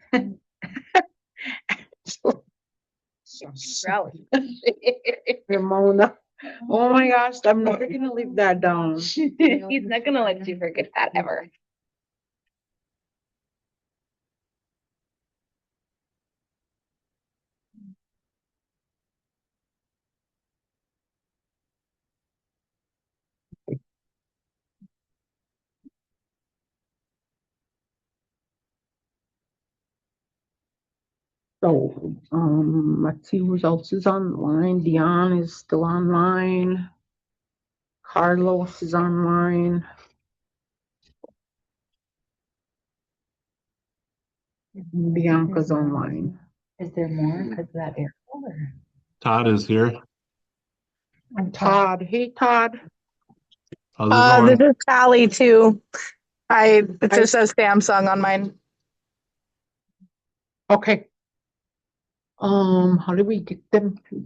Ramona. Oh my gosh, I'm never gonna leave that down. He's not gonna let you forget that ever. So, let's see who else is online. Dion is still online. Carlos is online. Bianca's online. Is there more because of that air or? Todd is here. Todd, hey Todd. How's it This going? is Tally too. It just says Samsung on mine. Okay. How do we get them to,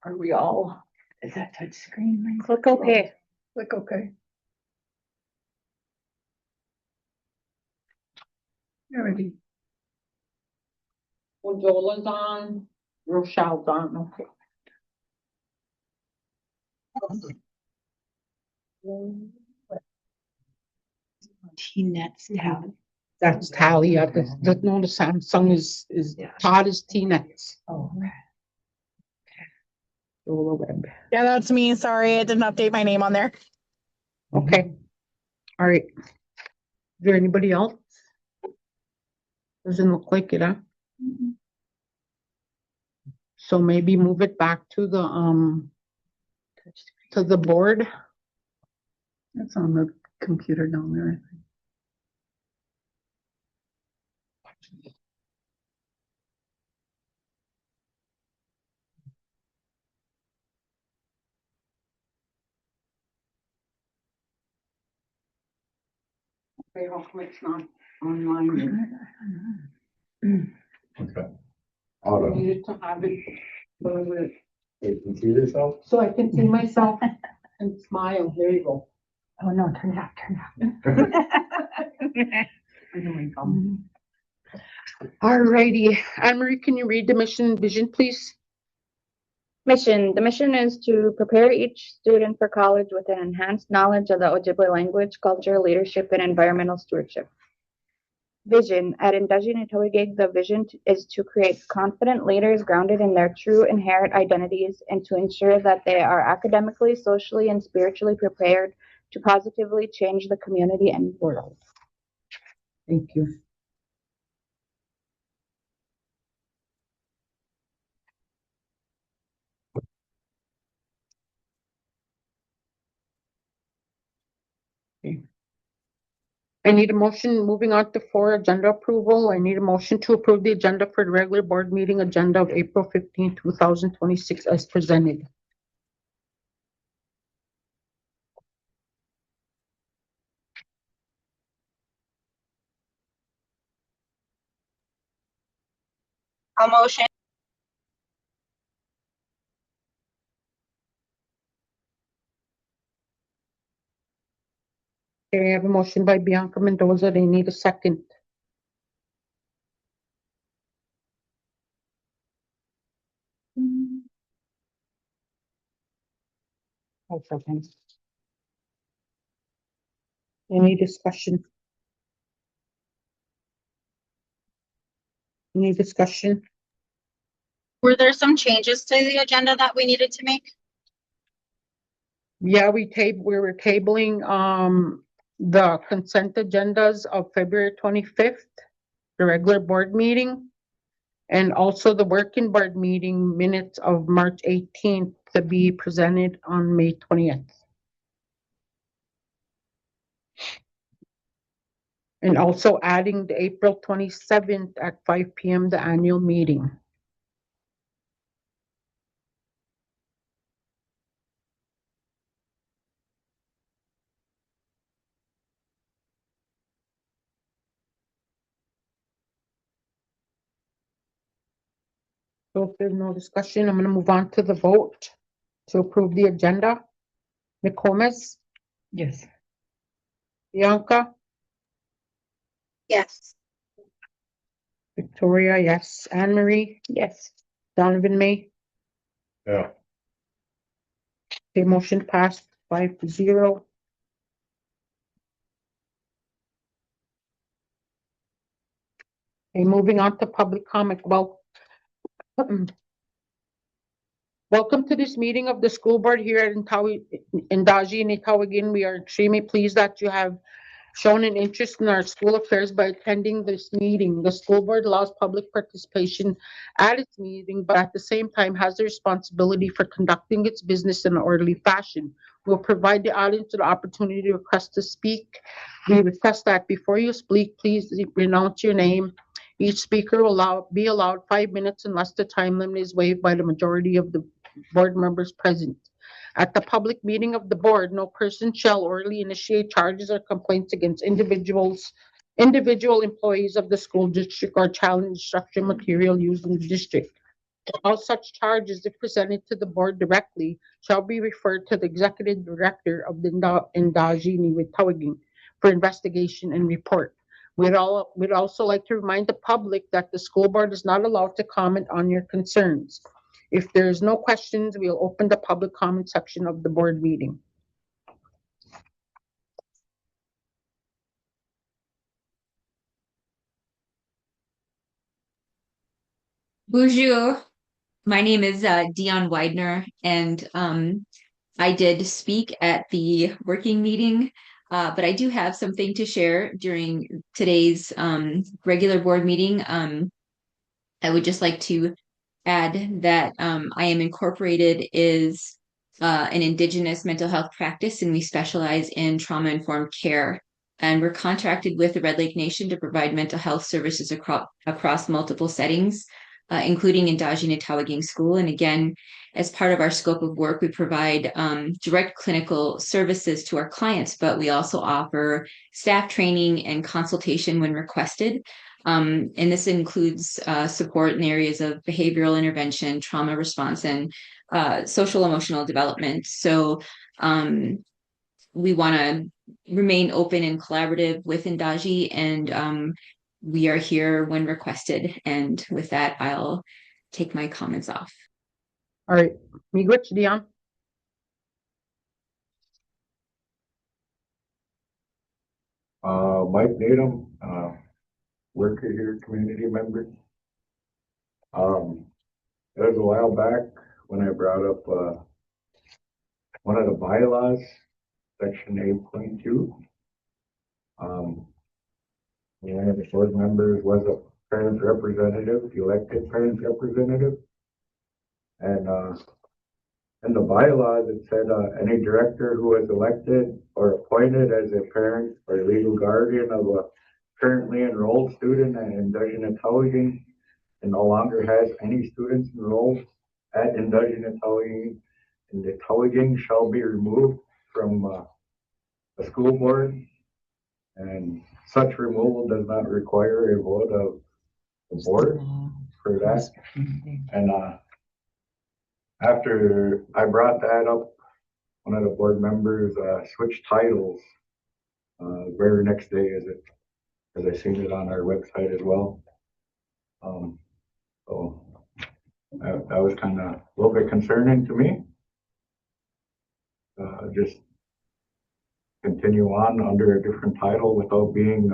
are we all? Is that touch screen? Click OK. Click OK. Alrighty. Well, Joel is on, Rochelle's on, okay. T-Nets tab. That's Tally, the Samsung is Yeah. Todd is T-Nets. Oh, okay. Joel Web, Yeah, that's me. Sorry, I didn't update my name on there. okay. All right. Is there anybody else? Doesn't look like it, huh? So maybe move it back to the board. That's on the computer down there. Okay, how come it's not online? Okay. I needed to have it for You can see yourself? so I can see myself and smile. There you go. Oh, no, turn it up, turn it up. Alrighty, Anne Marie, can you read the mission and vision, please? Mission. The mission is to prepare each student for college with an enhanced knowledge of the Ojibwe language, culture, leadership, and environmental stewardship. Vision. At Endazhi-Nitaawiging, the vision is to create confident leaders grounded in their true inherent identities and to ensure that they are academically, socially, and spiritually prepared to positively change the community and world. Thank you. Okay. I need a motion, moving on to 4, agenda approval. I need a motion to approve the agenda for the regular board meeting agenda of April 15, 2026 as presented. A motion. Okay, I have a motion by Bianca Mendoza. They need a second. I'll second. Any discussion? Any discussion? Were there some changes to the agenda that we needed to make? Yeah, we were tabling the consent agendas of February 25th, the regular board meeting, and also the working board meeting minutes of March 18th to be presented on May 20th. And also adding the April 27th at 5 p.m. the annual meeting. So if there's no discussion, I'm gonna move on to the vote to approve the agenda. McComas, Yes. Bianca, Yes. Victoria, yes. Anne Marie, Yes. Donovan, May. Yeah. Okay, motion passed 5-0. Okay, moving on to public comment. Well, welcome to this meeting of the school board here at Endazhi-Nitaawiging. We are extremely pleased that you have shown an interest in our school affairs by attending this meeting. The school board allows public participation at its meeting, but at the same time has the responsibility for conducting its business in an orderly fashion. We'll provide the audience with the opportunity to request to speak. We request that before you speak, please pronounce your name. Each speaker will be allowed 5 minutes unless the time limit is waived by the majority of the board members present. At the public meeting of the board, no person shall orally initiate charges or complaints against individual employees of the school district or challenge instructional material used in the district. All such charges, if presented to the board directly, shall be referred to the executive director of the Endazhi-Nitaawiging for investigation and report. We'd also like to remind the public that the school board is not allowed to comment on your concerns. If there's no questions, we'll open the public comment section of the board meeting. Bonjour. My name is Dion Widener, and I did speak at the working meeting, but I do have something to share during today's regular board meeting. I would just like to add that I am incorporated is an Indigenous mental health practice, and we specialize in trauma-informed care. And we're contracted with the Red Lake Nation to provide mental health services across multiple settings, including Endazhi-Nitaawiging School. And again, as part of our scope of work, we provide direct clinical services to our clients, but we also offer staff training and consultation when requested. And this includes support in areas of behavioral intervention, trauma response, and social emotional development. So we want to remain open and collaborative with Endazhi, and we are here when requested. And with that, I'll take my comments off. All right, Miigwech, Dion. Mike Natum, worker here, community member. It was a while back when I brought up, one of the bylaws, section 8.2. One of the board members was a parent representative, elected parent representative. And in the bylaws, it said any director who is elected or appointed as a parent or legal guardian of a currently enrolled student at Endazhi-Nitaawiging and no longer has any students enrolled at Endazhi-Nitaawiging shall be removed from the school board. And such removal does not require a vote of the board for that. And after I brought that up, one of the board members switched titles very next day as I seen it on our website as well. So that was kind of a little bit concerning to me. Just continue on under a different title without being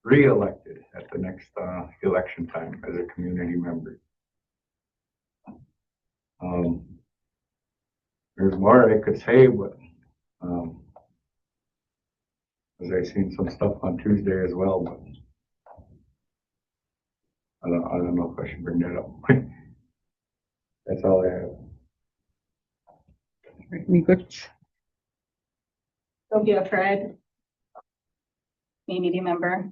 re-elected at the next election time as a community member. There's more I could say, but as I seen some stuff on Tuesday as well, but I don't know if I should bring that up. That's all I have. Miigwech. Sophia Fred, community member.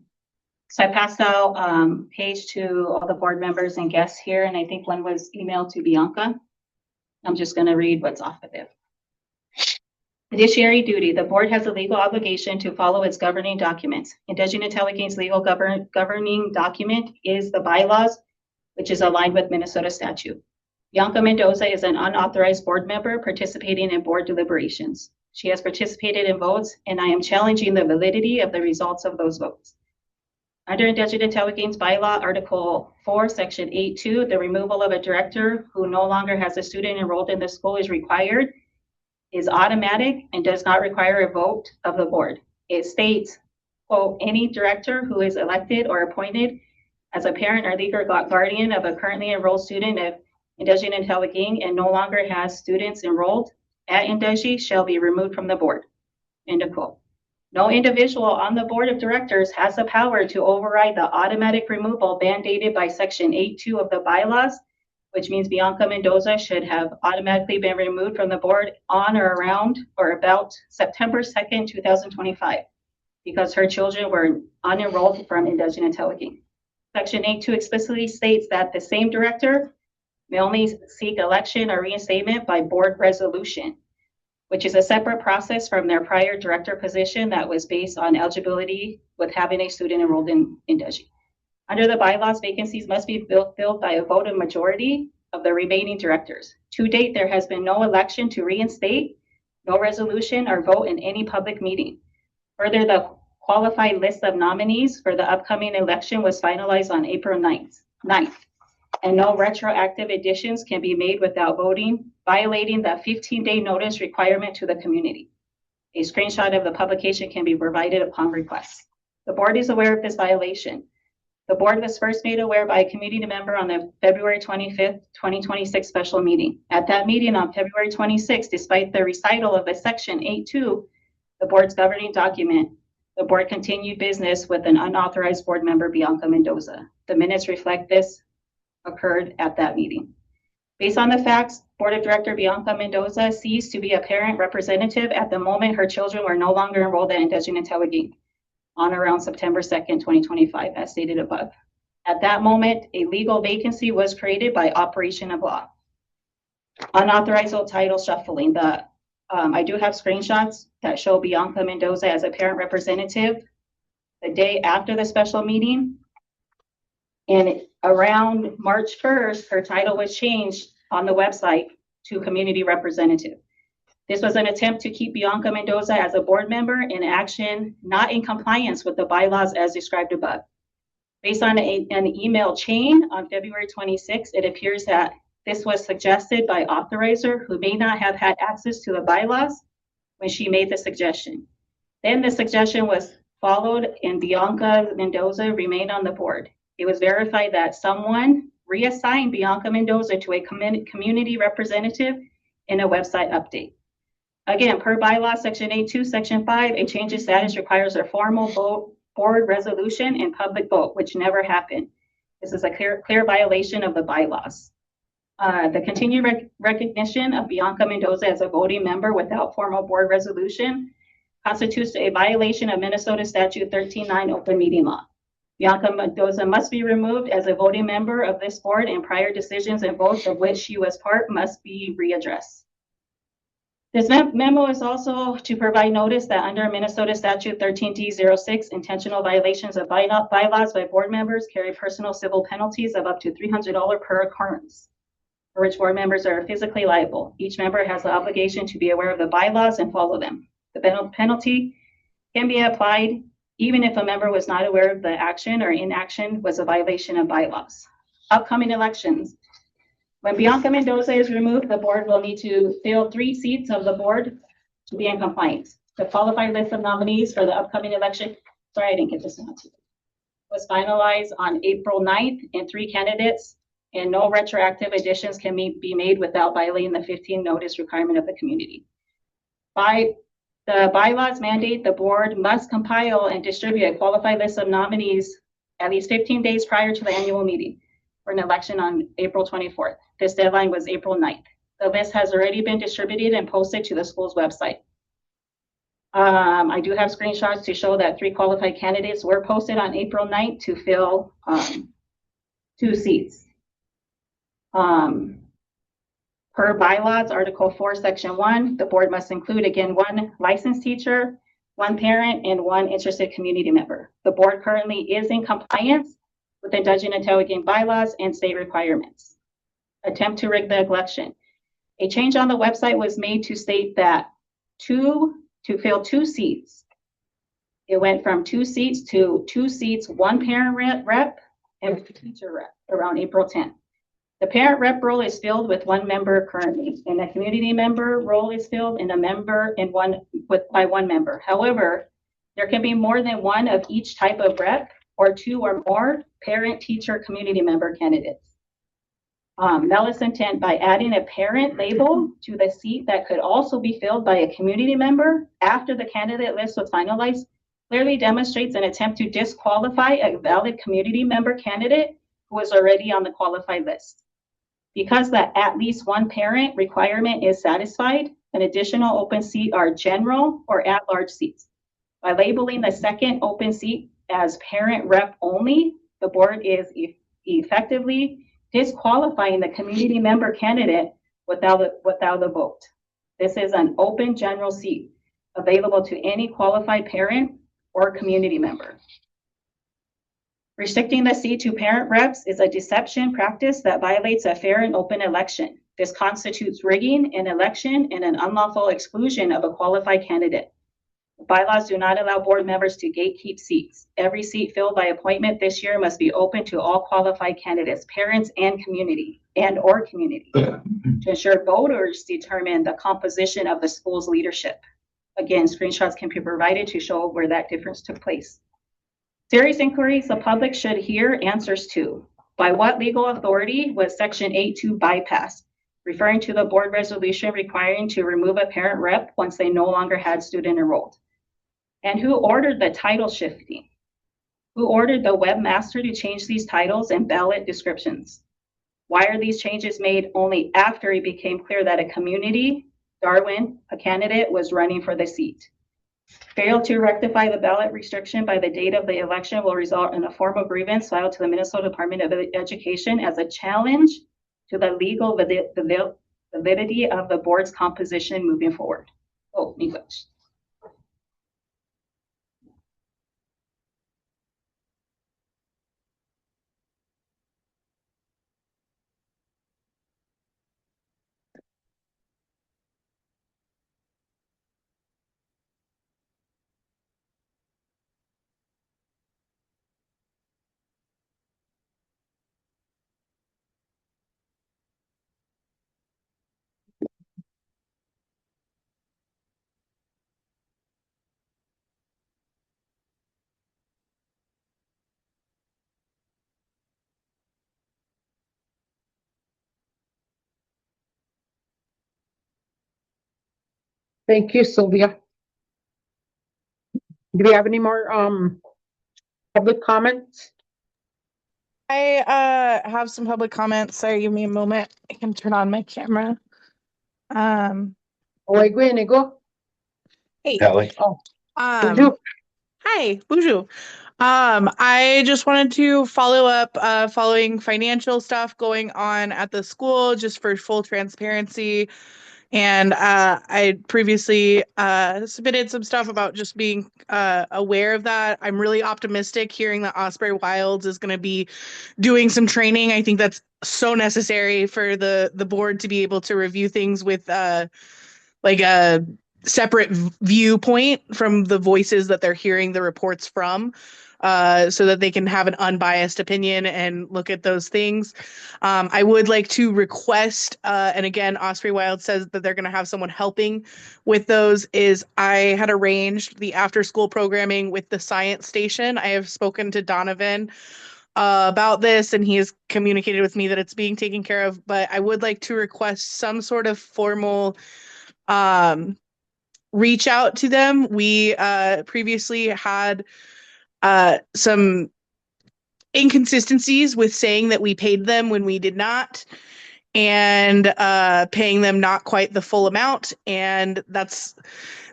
So I passed out page to all the board members and guests here, and I think one was emailed to Bianca. I'm just going to read what's off of it. Fiduciary duty. The board has a legal obligation to follow its governing documents. Endazhi-Nitaawiging's legal governing document is the bylaws, which is aligned with Minnesota statute. Bianca Mendoza is an unauthorized board member participating in board deliberations. She has participated in votes, and I am challenging the validity of the results of those votes. Under Endazhi-Nitaawiging's bylaw, Article 4, Section 8.2, the removal of a director who no longer has a student enrolled in the school is automatic and does not require a vote of the board. It states, quote, any director who is elected or appointed as a parent or legal guardian of a currently enrolled student of Endazhi-Nitaawiging and no longer has students enrolled at Endazhi shall be removed from the board, end of quote. No individual on the board of directors has the power to override the automatic removal mandated by Section 8.2 of the bylaws, which means Bianca Mendoza should have automatically been removed from the board on or around or about September 2nd, 2025, because her children were unenrolled from Endazhi-Nitaawiging. Section 8.2 explicitly states that the same director may only seek election or reinstatement by board resolution, which is a separate process from their prior director position that was based on eligibility with having a student enrolled in Endazhi. Under the bylaws, vacancies must be filled by a vote of majority of the remaining directors. To date, there has been no election to reinstate, no resolution or vote in any public meeting. Further, the qualified list of nominees for the upcoming election was finalized on April 9th, and no retroactive additions can be made without voting, violating the 15-day notice requirement to the community. A screenshot of the publication can be provided upon request. The board is aware of this violation. The board was first made aware by a community member on the February 25th, 2026 special meeting. At that meeting on February 26th, despite the recital of the Section 8.2, the board's governing document, the board continued business with an unauthorized board member, Bianca Mendoza. The minutes reflect this occurred at that meeting. Based on the facts, Board of Director Bianca Mendoza ceased to be a parent representative at the moment her children were no longer enrolled at Endazhi-Nitaawiging on around September 2nd, 2025, as stated above. At that moment, a legal vacancy was created by operation of law. Unauthorized title shuffling. I do have screenshots that show Bianca Mendoza as a parent representative the day after the special meeting. And around March 1st, her title was changed on the website to community representative. This was an attempt to keep Bianca Mendoza as a board member in action, not in compliance with the bylaws as described above. Based on an email chain on February 26th, it appears that this was suggested by authorizer who may not have had access to the bylaws when she made the suggestion. Then the suggestion was followed and Bianca Mendoza remained on the board. It was verified that someone reassigned Bianca Mendoza to a community representative in a website update. Again, per bylaw section 8.2, section 5, a change in status requires a formal board resolution and public vote, which never happened. This is a clear violation of the bylaws. The continued recognition of Bianca Mendoza as a voting member without formal board resolution constitutes a violation of Minnesota Statute 13.9 open meeting law. Bianca Mendoza must be removed as a voting member of this board, and prior decisions and votes of which she was part must be readdressed. This memo is also to provide notice that under Minnesota Statute 13D06, intentional violations of bylaws by board members carry personal civil penalties of up to $300 per occurrence, for which board members are physically liable. Each member has the obligation to be aware of the bylaws and follow them. The penalty can be applied even if a member was not aware of the action or inaction was a violation of bylaws. Upcoming elections. When Bianca Mendoza is removed, the board will need to fill 3 seats of the board to be in compliance. The qualified list of nominees for the upcoming election, sorry, I didn't get this one, was finalized on April 9th, and 3 candidates, and no retroactive additions can be made without violating the 15 notice requirement of the community. The bylaws mandate the board must compile and distribute a qualified list of nominees at least 15 days prior to the annual meeting for an election on April 24th. This deadline was April 9th. The list has already been distributed and posted to the school's website. I do have screenshots to show that 3 qualified candidates were posted on April 9th to fill 2 seats. Per bylaws, Article 4, Section 1, the board must include, again, 1 licensed teacher, 1 parent, and 1 interested community member. The board currently is in compliance with the Endazhi-Nitaawiging bylaws and state requirements. Attempt to rig the election. A change on the website was made to state that to fill 2 seats. It went from 2 seats to 2 seats, 1 parent rep and 1 teacher rep around April 10th. The parent rep role is filled with 1 member currently, and the community member role is filled in by 1 member. However, there can be more than 1 of each type of rep or 2 or more parent, teacher, community member candidates. Malice intent by adding a parent label to the seat that could also be filled by a community member after the candidate list was finalized clearly demonstrates an attempt to disqualify a valid community member candidate who was already on the qualified list. Because the at least 1 parent requirement is satisfied, an additional open seat are general or at-large seats. By labeling the second open seat as parent rep only, the board is effectively disqualifying the community member candidate without a vote. This is an open general seat available to any qualified parent or community member. Restricting the seat to parent reps is a deception practice that violates a fair and open election. This constitutes rigging an election and an unlawful exclusion of a qualified candidate. Bylaws do not allow board members to gatekeep seats. Every seat filled by appointment this year must be open to all qualified candidates, parents, and community, to ensure voters determine the composition of the school's leadership. Again, screenshots can be provided to show where that difference took place. Serious inquiries the public should hear answers to. By what legal authority was Section 8.2 bypassed, referring to the board resolution requiring to remove a parent rep once they no longer had student enrolled? And who ordered the title shifting? Who ordered the webmaster to change these titles and ballot descriptions? Why are these changes made only after it became clear that a community, Darwin, a candidate, was running for the seat? Fail to rectify the ballot restriction by the date of the election will result in a formal grievance filed to the Minnesota Department of Education as a challenge to the legal validity of the board's composition moving forward. Oh, English. Thank you, Sylvia. Do we have any more public comments? I have some public comments. Sorry, give me a moment. I can turn on my camera. Nego. Hey. Kelly? Hi, bonjour. I just wanted to follow up following financial stuff going on at the school, just for full transparency. And I previously submitted some stuff about just being aware of that. I'm really optimistic hearing that Osprey Wilds is going to be doing some training. I think that's so necessary for the board to be able to review things with like a separate viewpoint from the voices that they're hearing the reports from, so that they can have an unbiased opinion and look at those things. I would like to request, and again, Osprey Wild says that they're going to have someone helping with those, is I had arranged the after school programming with the science station. I have spoken to Donovan about this, and he has communicated with me that it's being taken care of, but I would like to request some sort of formal reach out to them. We previously had some inconsistencies with saying that we paid them when we did not, and paying them not quite the full amount. And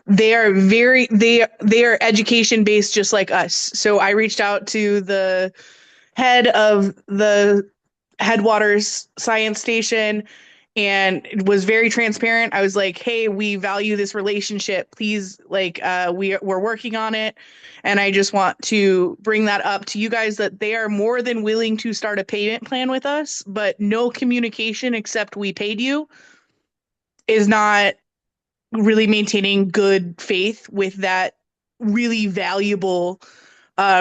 they are education based just like us. So I reached out to the head of the Headwaters Science Station and it was very transparent. I was like, hey, we value this relationship. Please, like, we're working on it. And I just want to bring that up to you guys that they are more than willing to start a payment plan with us, but no communication except we paid you is not really maintaining good faith with that really valuable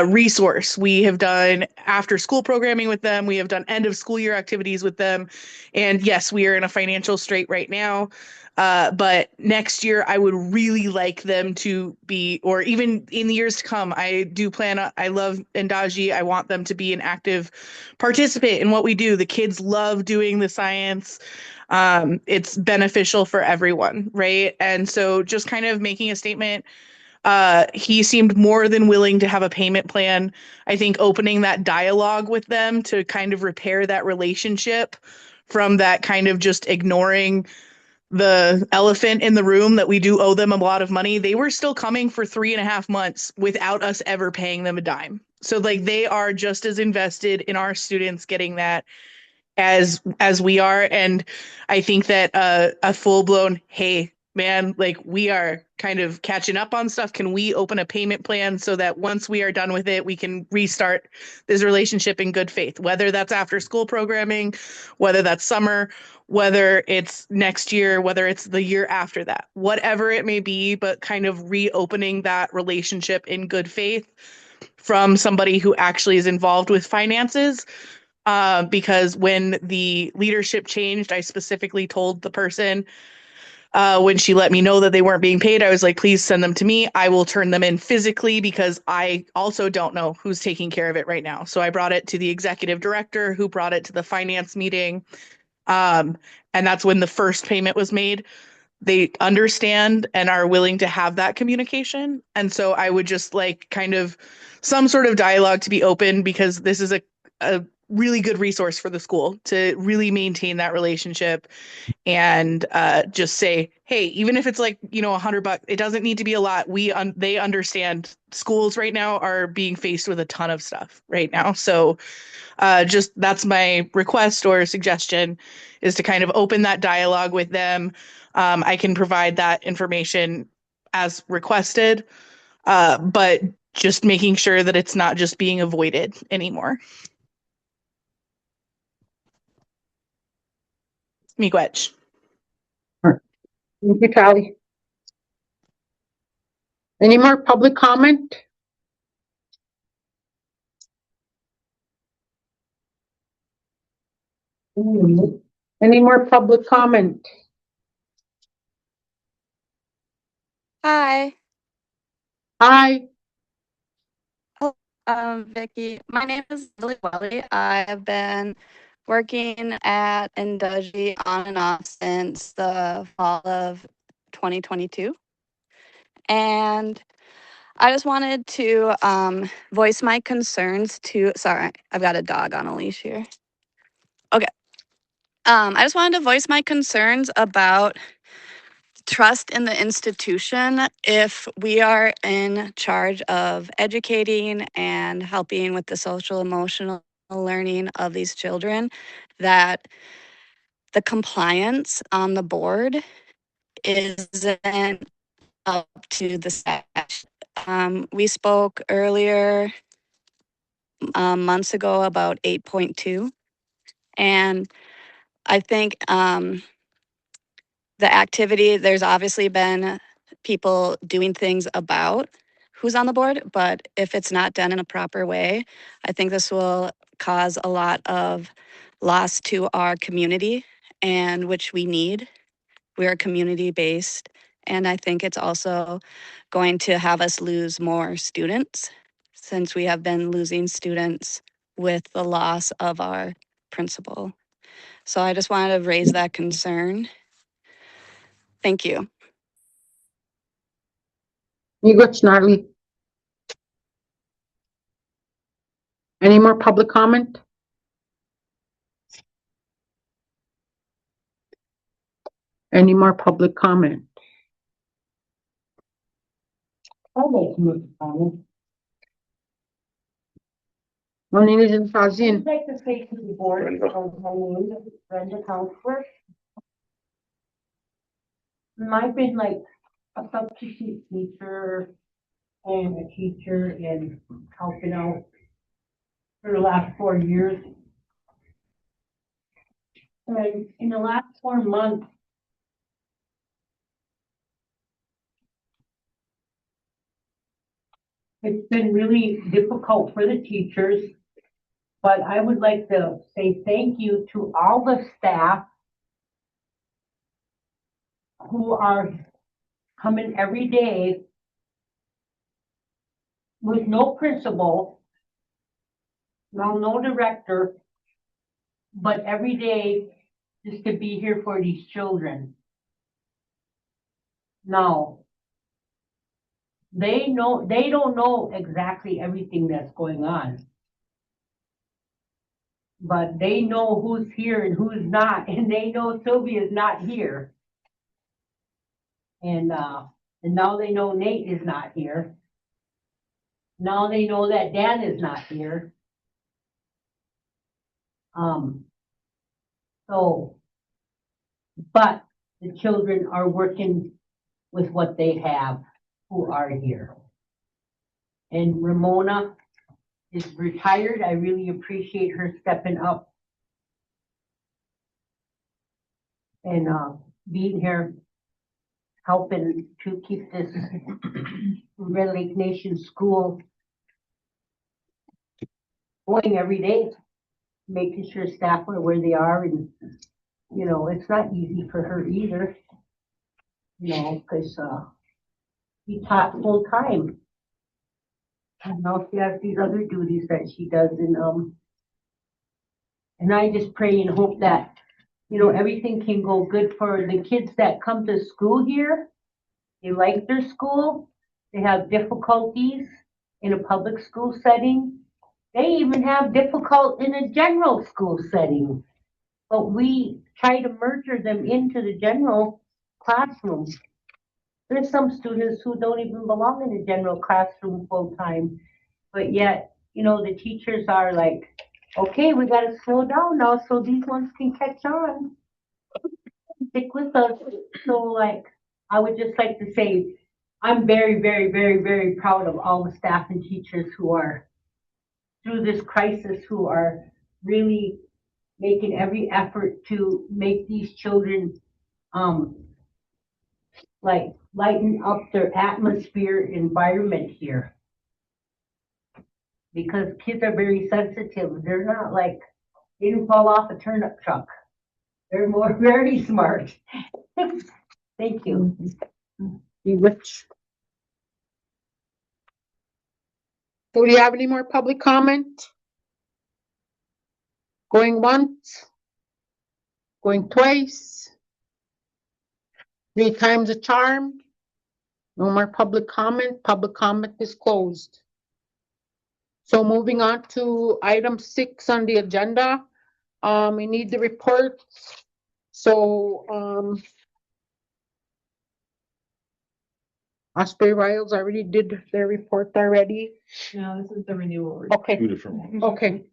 resource. We have done after school programming with them. We have done end of school year activities with them. And yes, we are in a financial strait right now. But next year, I would really like them to be, or even in the years to come, I do plan, I love Endazhi. I want them to be an active participant in what we do. The kids love doing the science. It's beneficial for everyone, right? And so just kind of making a statement. He seemed more than willing to have a payment plan. I think opening that dialogue with them to kind of repair that relationship from that kind of just ignoring the elephant in the room that we do owe them a lot of money. They were still coming for 3.5 months without us ever paying them a dime. So like they are just as invested in our students getting that as we are. And I think that a full-blown, hey, man, like we are kind of catching up on stuff. Can we open a payment plan so that once we are done with it, we can restart this relationship in good faith, whether that's after school programming, whether that's summer, whether it's next year, whether it's the year after that, whatever it may be, but kind of reopening that relationship in good faith from somebody who actually is involved with finances. Because when the leadership changed, I specifically told the person when she let me know that they weren't being paid, I was like, please send them to me. I will turn them in physically because I also don't know who's taking care of it right now. So I brought it to the executive director who brought it to the finance meeting. And that's when the first payment was made. They understand and are willing to have that communication. And so I would just like kind of some sort of dialogue to be open because this is a really good resource for the school to really maintain that relationship and just say, hey, even if it's like, $100, it doesn't need to be a lot. They understand schools right now are being faced with a ton of stuff right now. So just that's my request or suggestion is to kind of open that dialogue with them. I can provide that information as requested, but just making sure that it's not just being avoided anymore. Miigwech. Thank you, Callie. Any more public comment? Any more public comment? Hi. Hi. Vicky. My name is Lily Welly. I have been working at Endazhi on and off since the fall of 2022. And I just wanted to voice my concerns to, sorry, I've got a dog on a leash here. Okay. I just wanted to voice my concerns about trust in the institution. If we are in charge of educating and helping with the social emotional learning of these children, that the compliance on the board isn't up to the statute. We spoke earlier months ago about 8.2, and I think the activity, there's obviously been people doing things about who's on the board, but if it's not done in a proper way, I think this will cause a lot of loss to our community, and which we need. We're community based, and I think it's also going to have us lose more students, since we have been losing students with the loss of our principal. So I just wanted to raise that concern. Thank you. Miigwech, Narli. Any more public comment? Any more public comment? I'll make some comment. My name is Endazhi. I'd like to say to the board, my name is Brenda Counselor. I've been like a substitute teacher and a teacher and helping out for the last 4 years. And in the last 4 months, it's been really difficult for the teachers, but I would like to say thank you to all the staff who are coming every day with no principal, no director, but every day just to be here for these children. Now, they don't know exactly everything that's going on, but they know who's here and who's not, and they know Sylvia's not here. And now they know Nate is not here. Now they know that Dan is not here. But the children are working with what they have who are here. And Ramona is retired. I really appreciate her stepping up and being here, helping to keep this Red Lake Nation school going every day, making sure staff are where they are. And, you know, it's not easy for her either, you know, because she taught full time. And now she has these other duties that she does. And I just pray and hope that, you know, everything can go good for the kids that come to school here. They like their school. They have difficulties in a public school setting. They even have difficult in a general school setting. But we try to merge them into the general classroom. There's some students who don't even belong in the general classroom full time. But yet, you know, the teachers are like, okay, we got to slow down now so these ones can catch on. Stick with us. So, like, I would just like to say, I'm very, very, very, very proud of all the staff and teachers who are through this crisis, who are really making every effort to make these children, like, lighten up their atmosphere environment here. Because kids are very sensitive. They're not like, they didn't fall off a turnip truck. They're more very smart. Thank you. Miigwech. So do you have any more public comment? Going once? Going twice? 3 times a charm? No more public comment. Public comment is closed. So moving on to item 6 on the agenda, we need the reports. So, Osprey Riles already did their report already. No, this is the renewal. Okay, Two different ones. okay.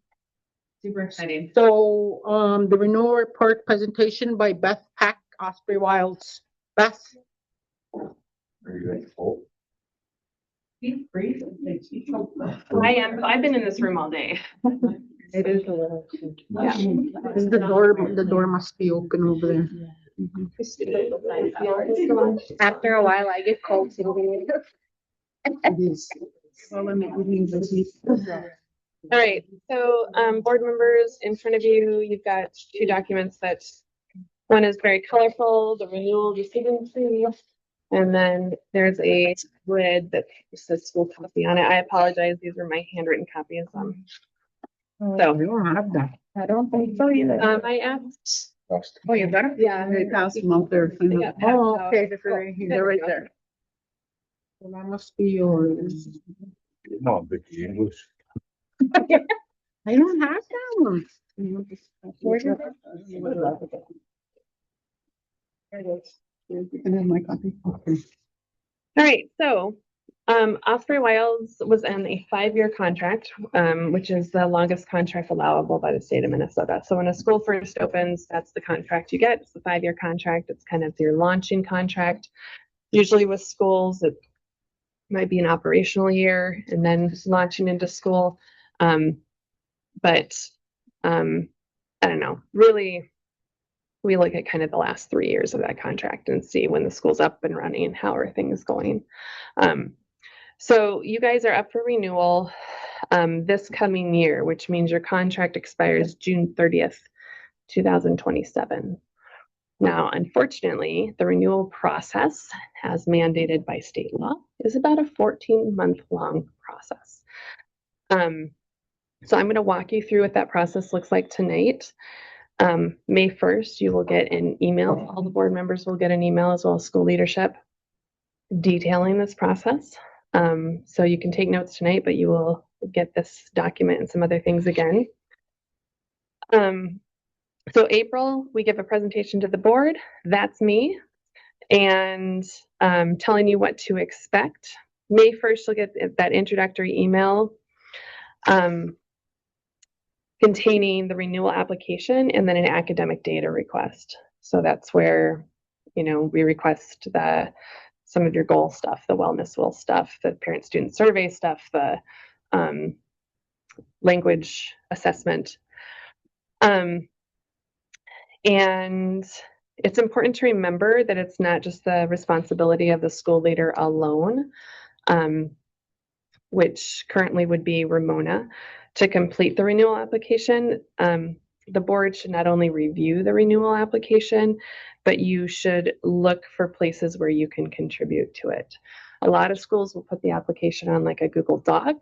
Super exciting. So, the renewal report presentation by Beth Pack, Osprey Wilds. Beth? Are you ready? Oh, I am. I've been in this room all day. It is a little. Yeah. The door must be open over there. After a while, I get cold too. All right, so board members, in front of you, you've got 2 documents that one is very colorful, the renewal decision tree, and then there's a grid that says school copy on it. I apologize, these are my handwritten copies. So We don't have that. I don't think so either. I asked. Oh, you got it? Yeah. They passed them out there. Oh, okay, they're right there. Well, that must be yours. no, Vicky English. I don't have that one. Where did You can have my copy. Okay. All right, so Osprey Wilds was in a 5-year contract, which is the longest contract allowable by the state of Minnesota. So when a school first opens, that's the contract you get. It's the 5-year contract. It's kind of your launching contract. Usually with schools, it might be an operational year and then launching into school. But I don't know, really, we look at kind of the last 3 years of that contract and see when the school's up and running, how are things going. So you guys are up for renewal this coming year, which means your contract expires June 30th, 2027. Now, unfortunately, the renewal process, as mandated by state law, is about a 14-month-long process. So I'm going to walk you through what that process looks like tonight. May 1st, you will get an email. All the board members will get an email, as well as school leadership, detailing this process. So you can take notes tonight, but you will get this document and some other things again. So April, we give a presentation to the board. That's me. And telling you what to expect. May 1st, you'll get that introductory email containing the renewal application and then an academic data request. So that's where, we request some of your goal stuff, the wellness will stuff, the parent student survey stuff, the language assessment. And it's important to remember that it's not just the responsibility of the school leader alone, which currently would be Ramona, to complete the renewal application. The board should not only review the renewal application, but you should look for places where you can contribute to it. A lot of schools will put the application on like a Google Doc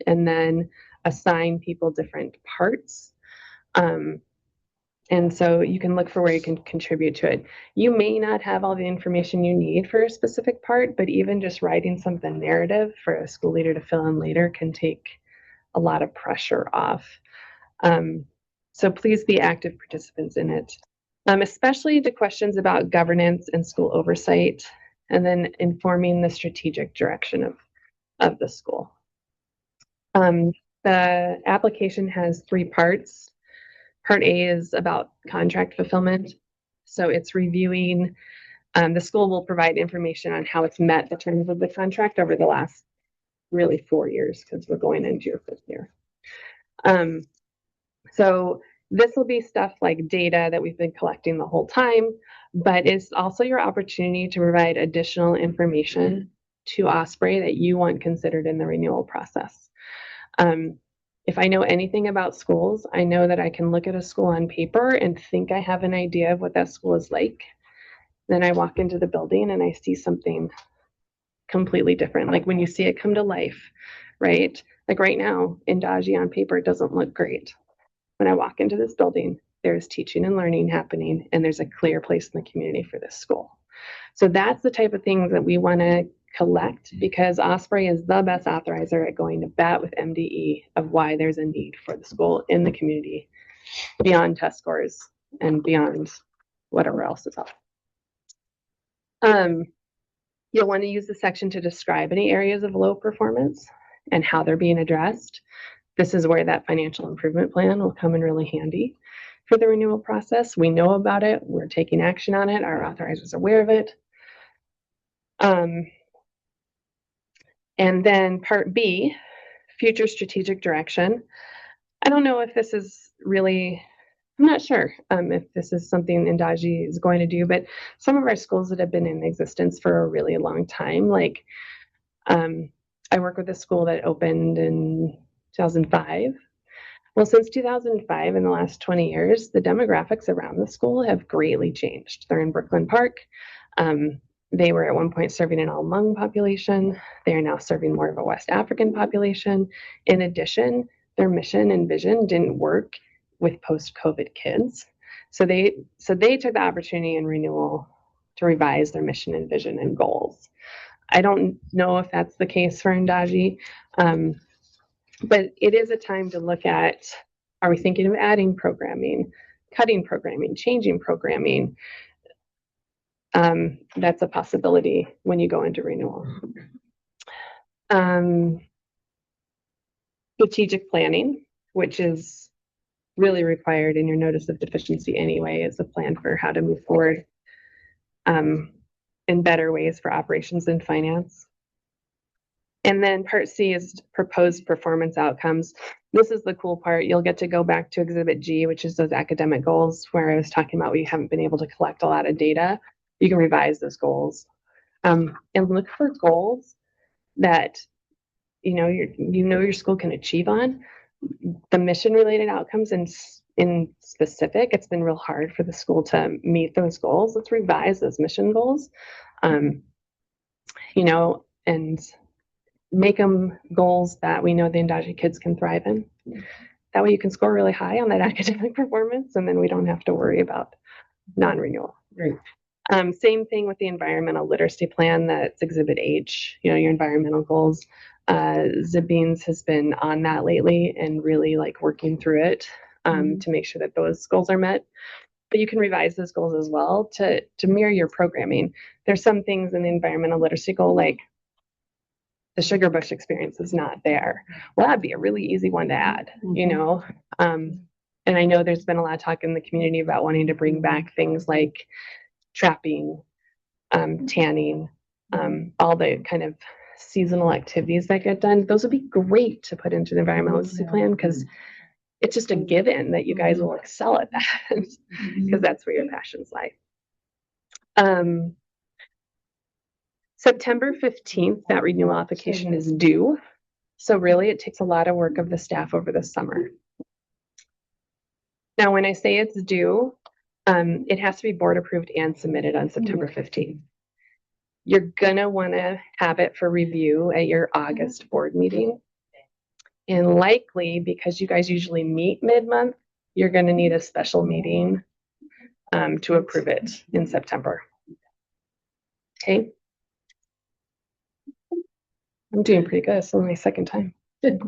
and then assign people different parts. And so you can look for where you can contribute to it. You may not have all the information you need for a specific part, but even just writing something narrative for a school leader to fill in later can take a lot of pressure off. So please be active participants in it, especially the questions about governance and school oversight, and then informing the strategic direction of the school. The application has 3 parts. Part A is about contract fulfillment. So it's reviewing, the school will provide information on how it's met the terms of the contract over the last really 4 years, because we're going into your 5th year. So this will be stuff like data that we've been collecting the whole time, but it's also your opportunity to provide additional information to Osprey that you want considered in the renewal process. If I know anything about schools, I know that I can look at a school on paper and think I have an idea of what that school is like. Then I walk into the building and I see something completely different. Like when you see it come to life, right? Like right now, Endazhi on paper doesn't look great. When I walk into this building, there's teaching and learning happening, and there's a clear place in the community for this school. So that's the type of things that we want to collect, because Osprey is the best authorizer at going to bat with MDE of why there's a need for the school in the community beyond test scores and beyond whatever else is up. You'll want to use the section to describe any areas of low performance and how they're being addressed. This is where that financial improvement plan will come in really handy for the renewal process. We know about it. We're taking action on it. Our authorizers are aware of it. And then part B, future strategic direction. I don't know if this is really, I'm not sure if this is something Endazhi is going to do, but some of our schools that have been in existence for a really long time, like I work with a school that opened in 2005. Well, since 2005, in the last 20 years, the demographics around the school have greatly changed. They're in Brooklyn Park. They were at one point serving an all-Hmong population. They are now serving more of a West African population. In addition, their mission and vision didn't work with post-COVID kids. So they took the opportunity in renewal to revise their mission and vision and goals. I don't know if that's the case for Endazhi, but it is a time to look at, are we thinking of adding programming, cutting programming, changing programming? That's a possibility when you go into renewal. Strategic planning, which is really required in your notice of deficiency anyway, is a plan for how to move forward in better ways for operations and finance. And then part C is proposed performance outcomes. This is the cool part. You'll get to go back to Exhibit G, which is those academic goals where I was talking about we haven't been able to collect a lot of data. You can revise those goals and look for goals that your school can achieve on. The mission related outcomes in specific, it's been real hard for the school to meet those goals. Let's revise those mission goals, and make them goals that we know the Endazhi kids can thrive in. That way you can score really high on that academic performance, and then we don't have to worry about non-renewal. Right. Same thing with the environmental literacy plan, that's Exhibit H, your environmental goals. Zabines has been on that lately and really working through it to make sure that those goals are met. But you can revise those goals as well to mirror your programming. There's some things in the environmental literacy goal, like the Sugar Bush experience is not there. Well, that'd be a really easy one to add, and I know there's been a lot of talk in the community about wanting to bring back things like trapping, tanning, all the kind of seasonal activities that get done. Those would be great to put into the environmental literacy plan, because it's just a given that you guys will excel at that because that's where your passions lie. September 15th, that renewal application is due. So really it takes a lot of work of the staff over the summer. Now, when I say it's due, it has to be board approved and submitted on September 15th. You're gonna wanna have it for review at your August board meeting. And likely, because you guys usually meet mid-month, you're gonna need a special meeting to approve it in September. Okay. I'm doing pretty good. It's only my second time. The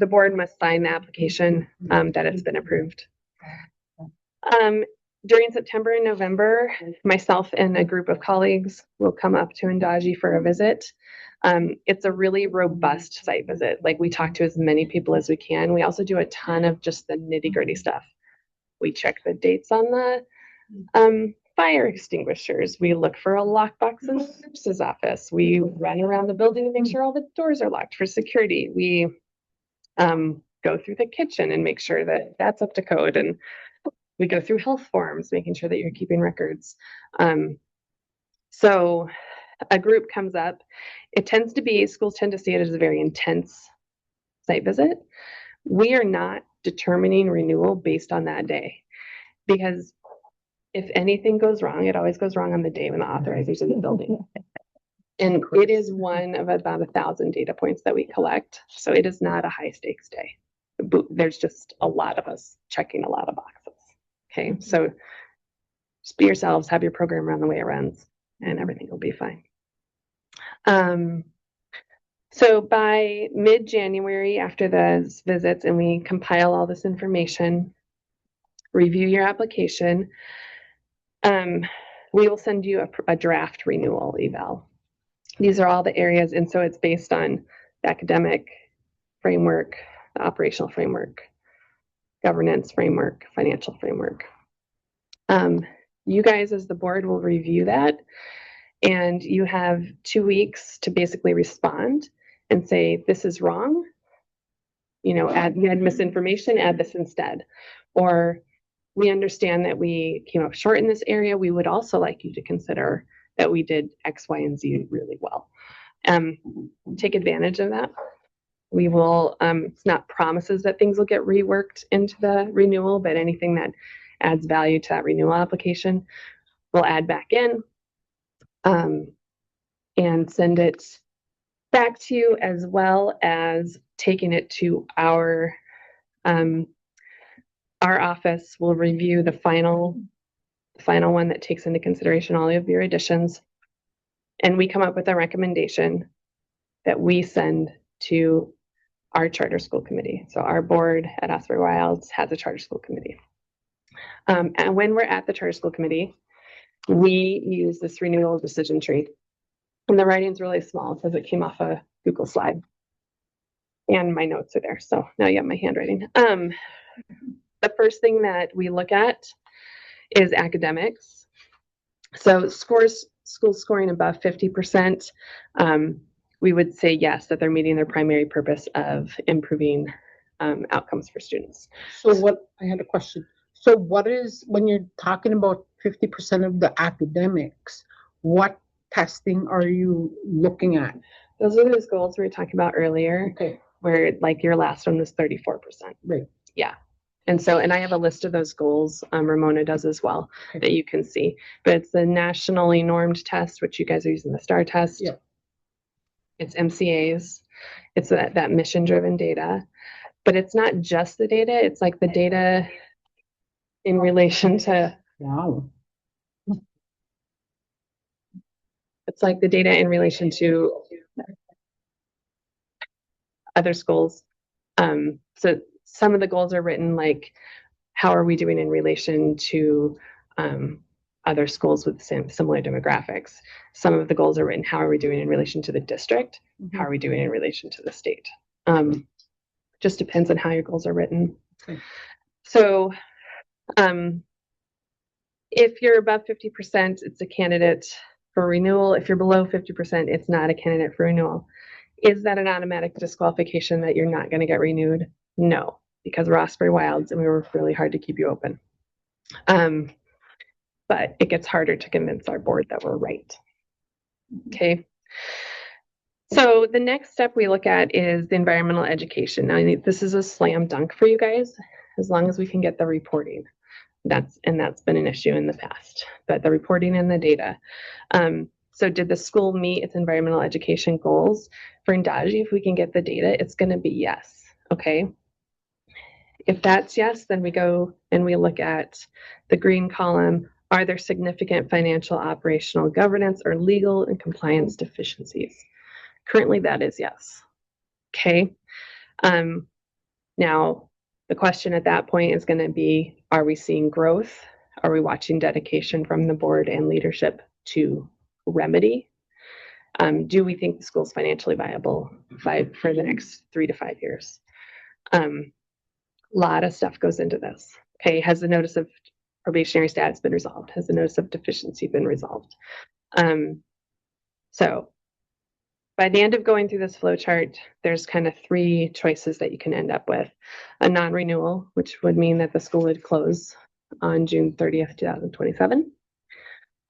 board must sign the application that it's been approved. During September and November, myself and a group of colleagues will come up to Endazhi for a visit. It's a really robust site visit. We talk to as many people as we can. We also do a ton of just the nitty-gritty stuff. We check the dates on the fire extinguishers. We look for a lockbox in the nurse's office. We run around the building to make sure all the doors are locked for security. We go through the kitchen and make sure that that's up to code. And we go through health forms, making sure that you're keeping records. So a group comes up. It tends to be, schools tend to see it as a very intense site visit. We are not determining renewal based on that day, because if anything goes wrong, it always goes wrong on the day when the authorizer's in the building. And it is one of about 1,000 data points that we collect. So it is not a high stakes day. There's just a lot of us checking a lot of boxes. Okay, so just be yourselves, have your program run the way it runs. and everything will be fine. So by mid-January, after those visits, and we compile all this information, review your application, we will send you a draft renewal eval. These are all the areas, and so it's based on the academic framework, the operational framework, governance framework, financial framework. You guys as the board will review that, and you have 2 weeks to basically respond and say, this is wrong. You know, you had misinformation, add this instead. Or we understand that we came up short in this area. We would also like you to consider that we did X, Y, and Z really well. Take advantage of that. We will, it's not promises that things will get reworked into the renewal, but anything that adds value to that renewal application, we'll add back in and send it back to you, as well as taking it to our office. Will review the final one that takes into consideration all of your additions, and we come up with a recommendation that we send to our charter school committee. So our board at Osprey Wilds has a charter school committee. And when we're at the charter school committee, we use this renewal decision tree. And the writing's really small because it came off a Google slide. And my notes are there. So now you have my handwriting. The first thing that we look at is academics. So schools scoring above 50%, we would say yes, that they're meeting their primary purpose of improving outcomes for students. So I had a question. So what is, when you're talking about 50% of the academics, what testing are you looking at? Those are those goals we were talking about earlier. Okay. Where like your last one was 34%. Right. Yeah. And I have a list of those goals, Ramona does as well, that you can see. But it's the nationally normed test, which you guys are using the STAR test. Yeah. It's MCAs. It's that mission-driven data. But it's not just the data. It's like the data in relation to... Wow. It's like the data in relation to other schools. So some of the goals are written like, how are we doing in relation to other schools with similar demographics? Some of the goals are written, how are we doing in relation to the district? Mm-hmm. How are we doing in relation to the state? Just depends on how your goals are written. Okay. So if you're above 50%, it's a candidate for renewal. If you're below 50%, it's not a candidate for renewal. Is that an automatic disqualification that you're not going to get renewed? No, because we're Osprey Wilds and we work really hard to keep you open. But it gets harder to convince our board that we're right. Okay. So the next step we look at is the environmental education. Now, this is a slam dunk for you guys, as long as we can get the reporting. That's been an issue in the past, but the reporting and the data. So did the school meet its environmental education goals? For Endazhi, if we can get the data, it's going to be yes. Okay. If that's yes, then we go and we look at the green column. Are there significant financial, operational, governance, or legal and compliance deficiencies? Currently, that is yes. Okay. Now, the question at that point is going to be, are we seeing growth? Are we watching dedication from the board and leadership to remedy? Do we think the school's financially viable for the next 3 to 5 years? A lot of stuff goes into this. Okay, has the notice of probationary status been resolved? Has the notice of deficiency been resolved? So by the end of going through this flow chart, there's kind of 3 choices that you can end up with. A non-renewal, which would mean that the school would close on June 30th, 2027.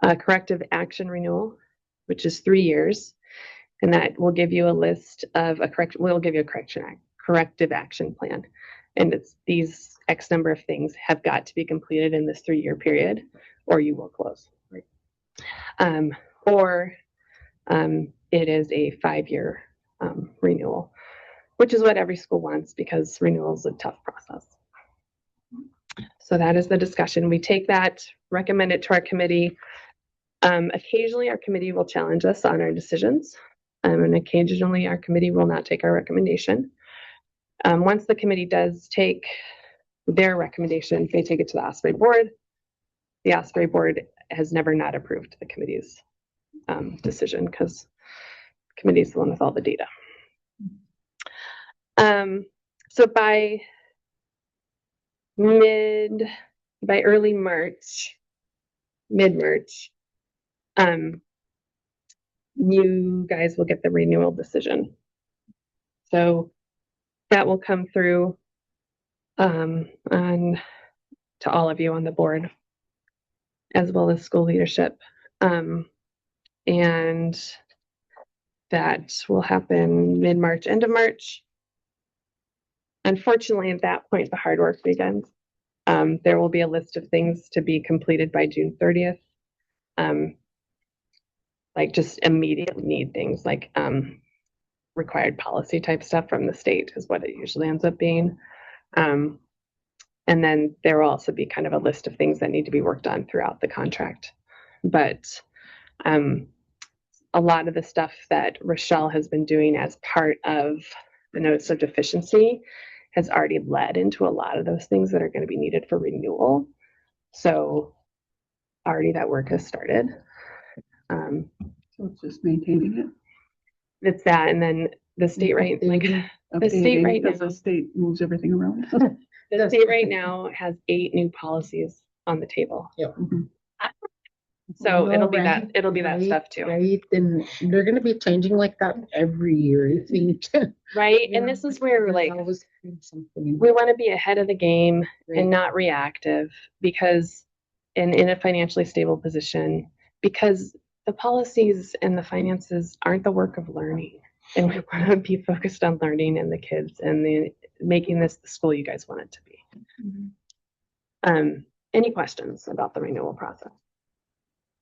A corrective action renewal, which is 3 years. And that will give you a list of we'll give you a corrective action plan. And it's these X number of things have got to be completed in this 3-year period, or you will close. Right. Or it is a 5-year renewal, which is what every school wants because renewal is a tough process. So that is the discussion. We take that, recommend it to our committee. Occasionally, our committee will challenge us on our decisions, and occasionally our committee will not take our recommendation. Once the committee does take their recommendation, they take it to the Osprey board. The Osprey board has never not approved the committee's decision because the committee is the one with all the data. So by early March, mid-March, you guys will get the renewal decision. So that will come through to all of you on the board, as well as school leadership. And that will happen mid-March, end of March. Unfortunately, at that point, the hard work begins. There will be a list of things to be completed by June 30th. Like just immediate need things like required policy type stuff from the state is what it usually ends up being. And then there will also be kind of a list of things that need to be worked on throughout the contract. But a lot of the stuff that Rochelle has been doing as part of the notice of deficiency has already led into a lot of those things that are going to be needed for renewal. So already that work has started. So it's just maintaining it. It's that, and then the state right, like the state right now, the state moves everything around. the state right now has 8 new policies on the table. Yep. So it'll be right, that stuff too. Right, and they're going to be changing like that every year, I think. Right, and this is where like we want to be ahead of the game and not reactive, because in a financially stable position, because the policies and the finances aren't the work of learning, and we want to be focused on learning and the kids and making this the school you guys want it to be. Any questions about the renewal process?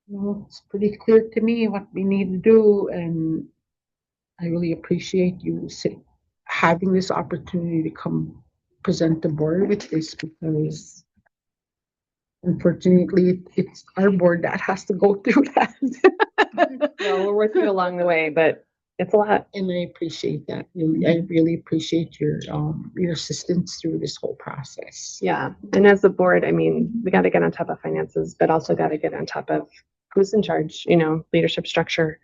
Well, it's pretty clear to me what we need to do, and I really appreciate you having this opportunity to come present the board with this, because unfortunately it's our board that has to go through that. Well, we're with you along the way, but it's a lot. And I appreciate that. I really appreciate your assistance through this whole process. Yeah, and as the board, I mean, we got to get on top of finances, but also got to get on top of who's in charge, leadership structure,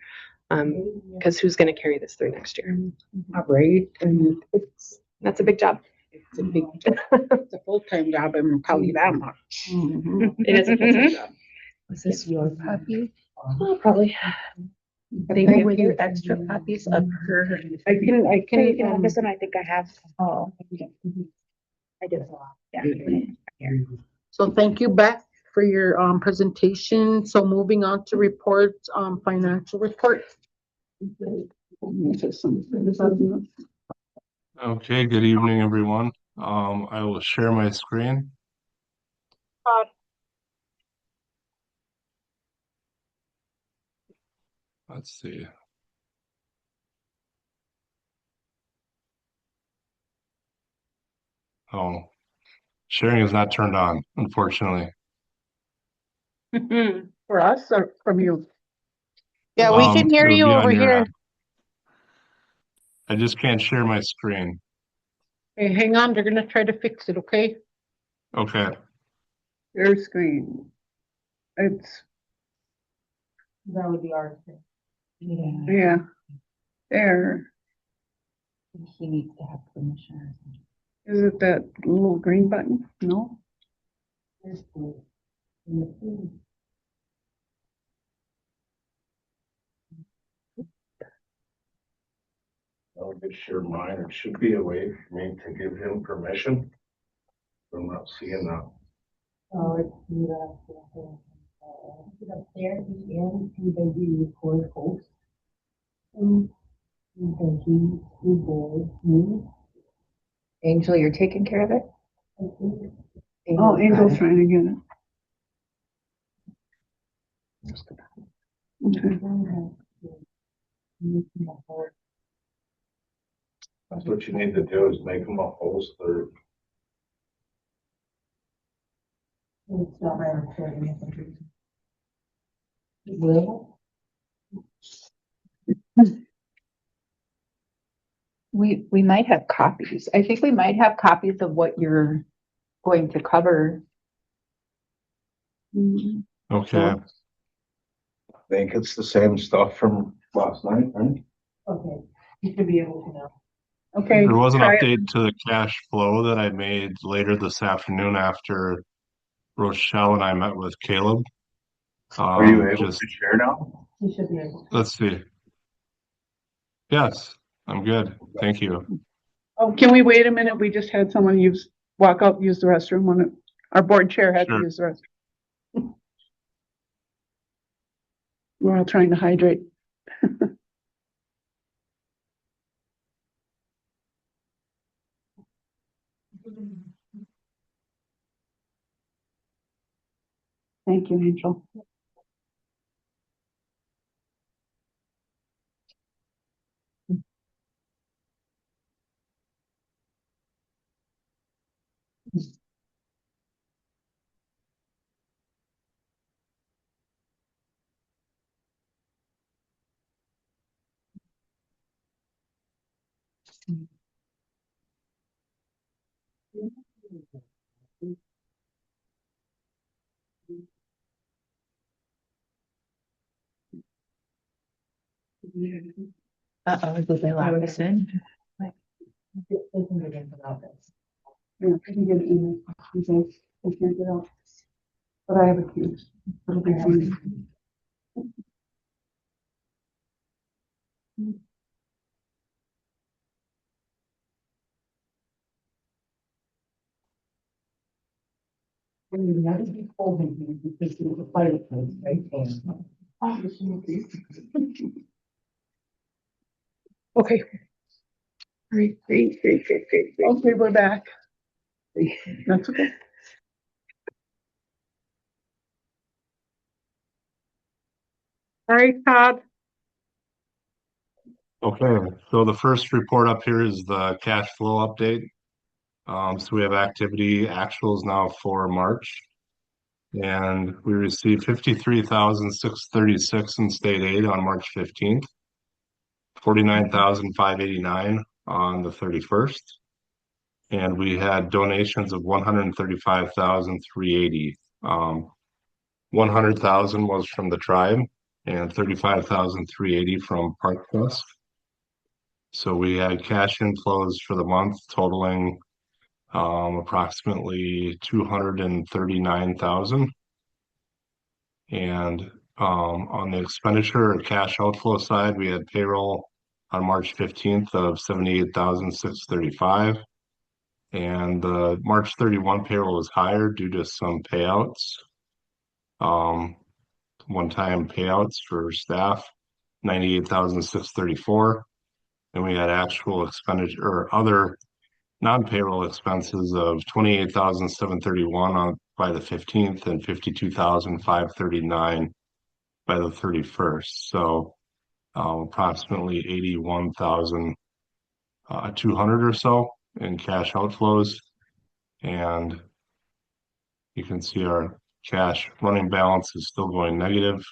because who's going to carry this through next year? Right, and That's a big job. it's a full-time job, and tell you that much. It is a full-time job. Is this your copy? Oh, probably. Thank you. With your extra copies of her. I can. You can have this one. I think I have. Oh, I did. Yeah. So thank you, Beth, for your presentation. So moving on to reports, financial report. Okay, good evening, everyone. I will share my screen. Let's see. Oh, sharing is not turned on, unfortunately. For us or from you? Yeah, we can hear it'll you be on over your here. end. I just can't share my screen. Hey, hang on, they're gonna try to fix it, okay? Okay. Your screen. It's, That would be ours. yeah, there. He needs to have permission. Is it that little green button? No? There's the, in the food. I'll just share mine. It should be a way for me to give him permission. I'm not seeing that. Oh, it's up there at the end, see the record host. Endazhi, school board, me. Angel, you're taking care of it? Oh, Angel's trying to get it. Okay. That's what you need to do, is make him a host or. It's not my recording. We might have copies. I think we might have copies of what you're going to cover. Okay. I think it's the same stuff from last night, right? Okay, you should be able to know. Okay. There was an try it. update to the cash flow that I made later this afternoon after Rochelle and I met with Caleb. Are you able Just to share now? You should be able to. let's see. Yes, I'm good. Thank you. Oh, can we wait a minute? We just had someone walk out, use the restroom. Our board chair had to Sure. use the restroom. We're all trying to hydrate. Thank you, Angel. Did they lock us in? Yeah, I can get it in. He says, I can't get out. But I have a key. It'll be fine. Okay. Great. Okay, we're back. That's okay. All right, Todd. Okay, so the first report up here is the cash flow update. So we have activity actuals now for March. And we received 53,636 in state aid on March 15th, 49,589 on the 31st. And we had donations of 135,380. 100,000 was from the tribe and 35,380 from Park Trust. So we had cash inflows for the month totaling approximately 239,000. And on the expenditure or cash outflow side, we had payroll on March 15th of 78,635. And the March 31 payroll was higher due to some payouts, one-time payouts for staff, 98,634. And we had actual expenditure or other non-payroll expenses of 28,731 by the 15th and 52,539 by the 31st. So approximately 81,200 or so in cash outflows. And you can see our cash running balance is still going negative.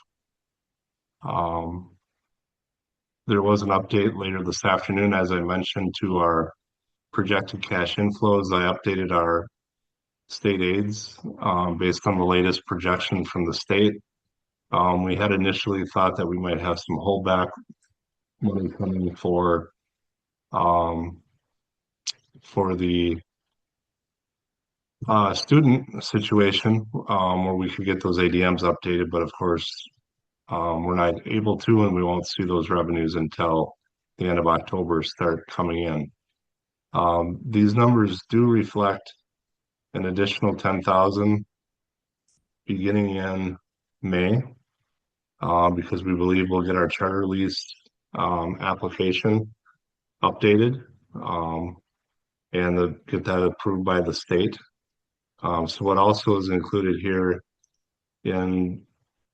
There was an update later this afternoon, as I mentioned, to our projected cash inflows. I updated our state aids based on the latest projection from the state. We had initially thought that we might have some holdback money coming for the student situation where we could get those ADMs updated, but of course we're not able to, and we won't see those revenues until the end of October start coming in. These numbers do reflect an additional 10,000 beginning in May because we believe we'll get our charter lease application updated and get that approved by the state. So what also is included here on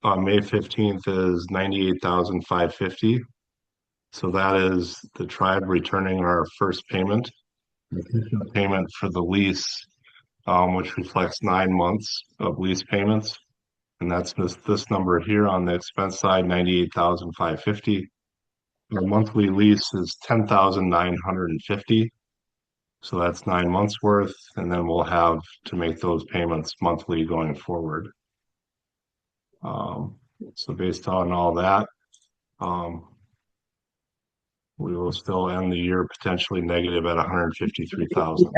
May 15th is 98,550. So that is the tribe returning our first payment for the lease, which reflects 9 months of lease payments. And that's this number here on the expense side, 98,550. Our monthly lease is 10,950. So that's 9 months worth, and then we'll have to make those payments monthly going forward. So based on all that, we will still end the year potentially negative at 153,000.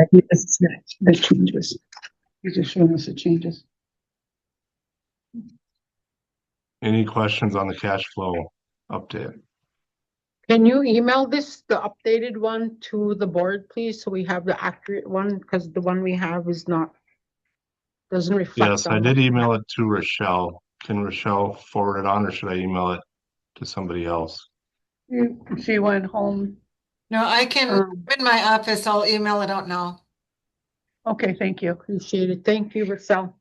The changes. You're just showing us the changes. Any questions on the cash flow update? Can you email this, the updated one, to the board, please, so we have the accurate one, because the one we have is not, doesn't reflect. Yes, I on did the- email it to Rochelle. Can Rochelle forward it on, or should I email it to somebody else? She went home. No, I can, in my office, I'll email it out now. Okay, thank you. Appreciate it. Thank you, Rochelle.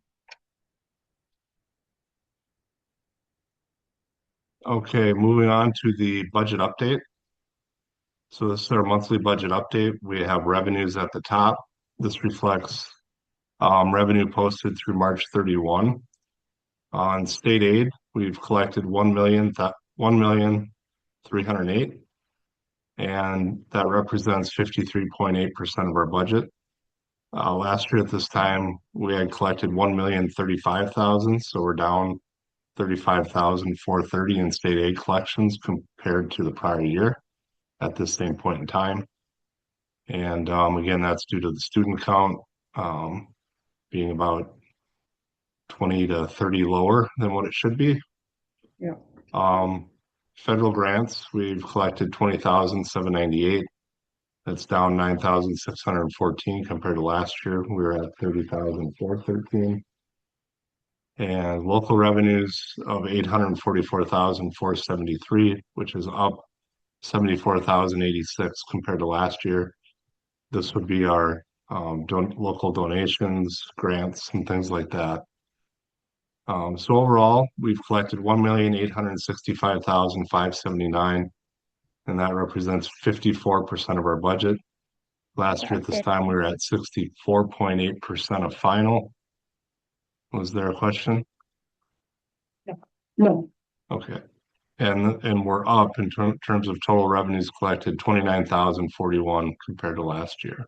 Okay, moving on to the budget update. So this is our monthly budget update. We have revenues at the top. This reflects revenue posted through March 31. On state aid, we've collected 1,308,000, and that represents 53.8% of our budget. Last year at this time, we had collected 1,035,000, so we're down 35,430 in state aid collections compared to the prior year at this same point in time. And again, that's due to the student count being about 20 to 30 lower than what it should be. Yeah. Federal grants, we've collected 20,798. That's down 9,614 compared to last year. We were at 30,413. And local revenues of 844,473, which is up 74,086 compared to last year. This would be our local donations, grants, and things like that. So overall, we've collected 1,865,579, and that represents 54% of our budget. Last year at this time, we were at 64.8% of final. Was there a question? No. Okay. And we're up in terms of total revenues collected, 29,041 compared to last year.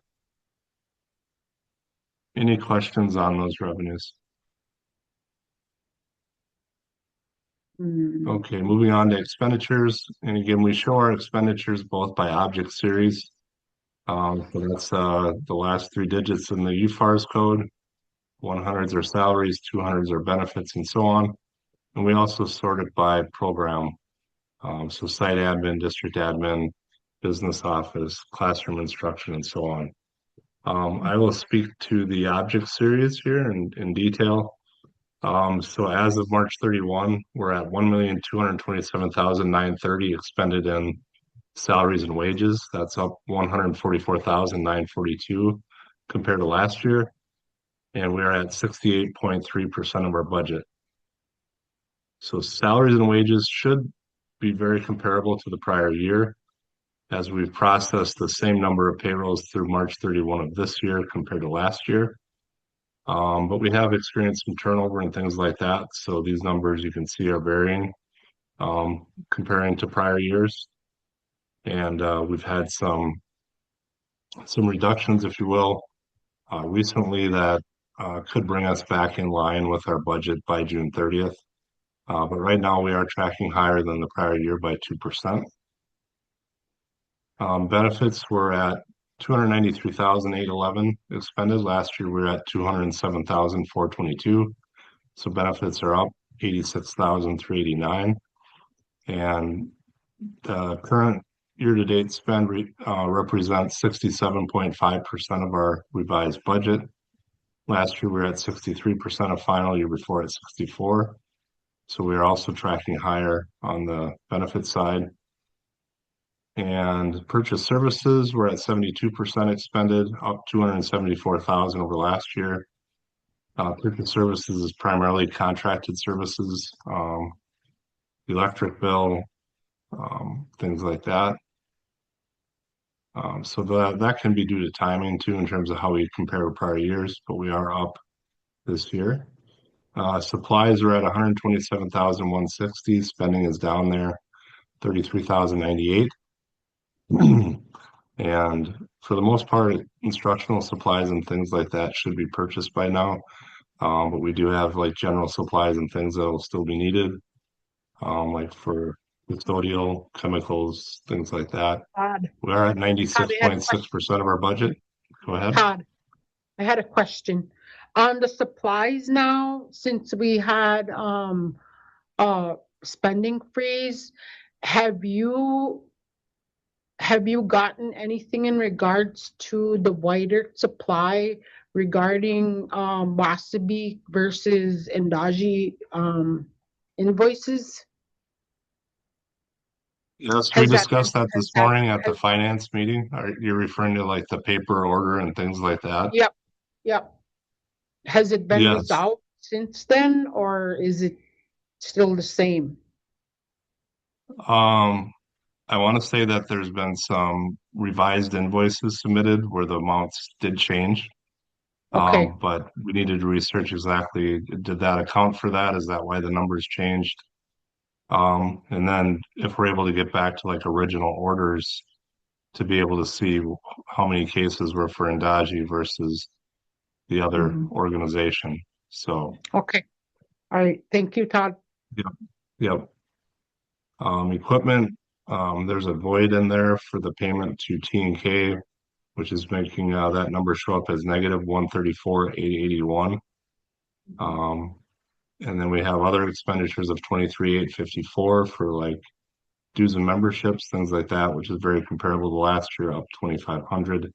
Any questions on those revenues? Okay, moving on to expenditures. And again, we show our expenditures both by object series. So that's the last three digits in the UFARS code. 100s are salaries, 200s are benefits, and so on. And we also sort it by program. So site admin, district admin, business office, classroom instruction, and so on. I will speak to the object series here in detail. So as of March 31, we're at 1,227,930 expended in salaries and wages. That's up 144,942 compared to last year. And we're at 68.3% of our budget. So salaries and wages should be very comparable to the prior year, as we've processed the same number of payrolls through March 31 of this year compared to last year. But we have experienced some turnover and things like that. So these numbers you can see are varying comparing to prior years. And we've had some reductions, if you will, recently that could bring us back in line with our budget by June 30th. But right now we are tracking higher than the prior year by 2%. Benefits were at 293,811 expended. Last year we were at 207,422. So benefits are up 86,389. And the current year-to-date spend represents 67.5% of our revised budget. Last year we were at 63% of final, year before at 64%. So we are also tracking higher on the benefit side. And purchase services, we're at 72% expended, up 274,000 over last year. Purchase services is primarily contracted services, electric bill, things like that. So that can be due to timing too, in terms of how we compare with prior years, but we are up this year. Supplies are at 127,160. Spending is down there, 33,098. And for the most part, instructional supplies and things like that should be purchased by now. But we do have like general supplies and things that will still be needed, like for custodial, chemicals, things like that. Todd, We are at 96.6% of our budget. Go ahead. Todd, I had a question. On the supplies now, since we had spending freeze, have you gotten anything in regards to the wider supply regarding Wasabi versus Endazhi invoices? Yes, we Has that discussed been- that this morning at the finance meeting. Are you referring to like the paper order and things like that? Yep, yep. Has it been Yes. resolved since then, or is it still the same? I want to say that there's been some revised invoices submitted where the amounts did change. Okay. But we needed to research exactly, did that account for that? Is that why the numbers changed? And then if we're able to get back to like original orders to be able to see how many cases were for Endazhi versus the other organization. So, Okay. All right. Thank you, Todd. yep. Equipment, there's a void in there for the payment to T&K, which is making that number show up as negative 134,881. And then we have other expenditures of 23,854 for like dues and memberships, things like that, which is very comparable to last year, up 2,500.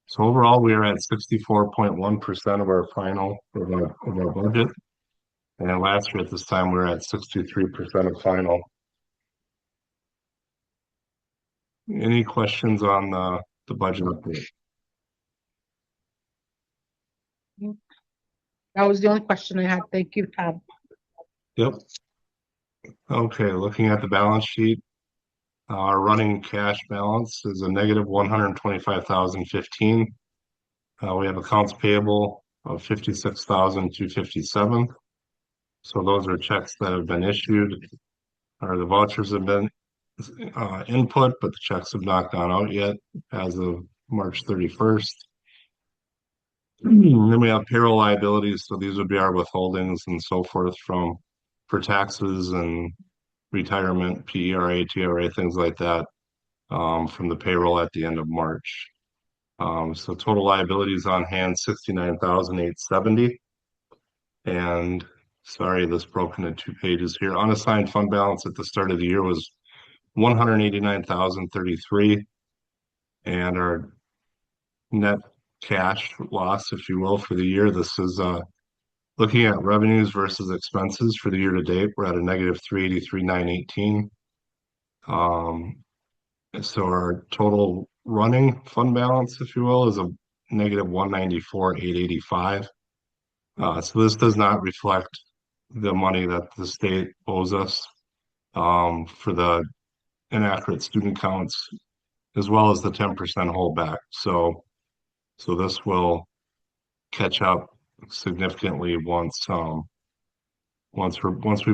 So overall, we are at 64.1% of our final of our budget. And last year at this time, we were at 63% of final. Any questions on the budget update? That was the only question I had. Thank you, Todd. Yep. Okay, looking at the balance sheet, our running cash balance is a negative 125,015. We have accounts payable of 56,257. So those are checks that have been issued, or the vouchers have been input, but the checks have not gone out yet as of March 31st. And then we have payroll liabilities. So these would be our withholdings and so forth for taxes and retirement, PERA, TRA, things like that, from the payroll at the end of March. So total liabilities on hand, 69,870. And sorry, this broken into 2 pages here. Unassigned fund balance at the start of the year was 189,033. And our net cash loss, if you will, for the year, this is looking at revenues versus expenses for the year to date. We're at a negative 383,918. So our total running fund balance, if you will, is a negative 194,885. So this does not reflect the money that the state owes us for the inaccurate student counts, as well as the 10% holdback. So this will catch up significantly once we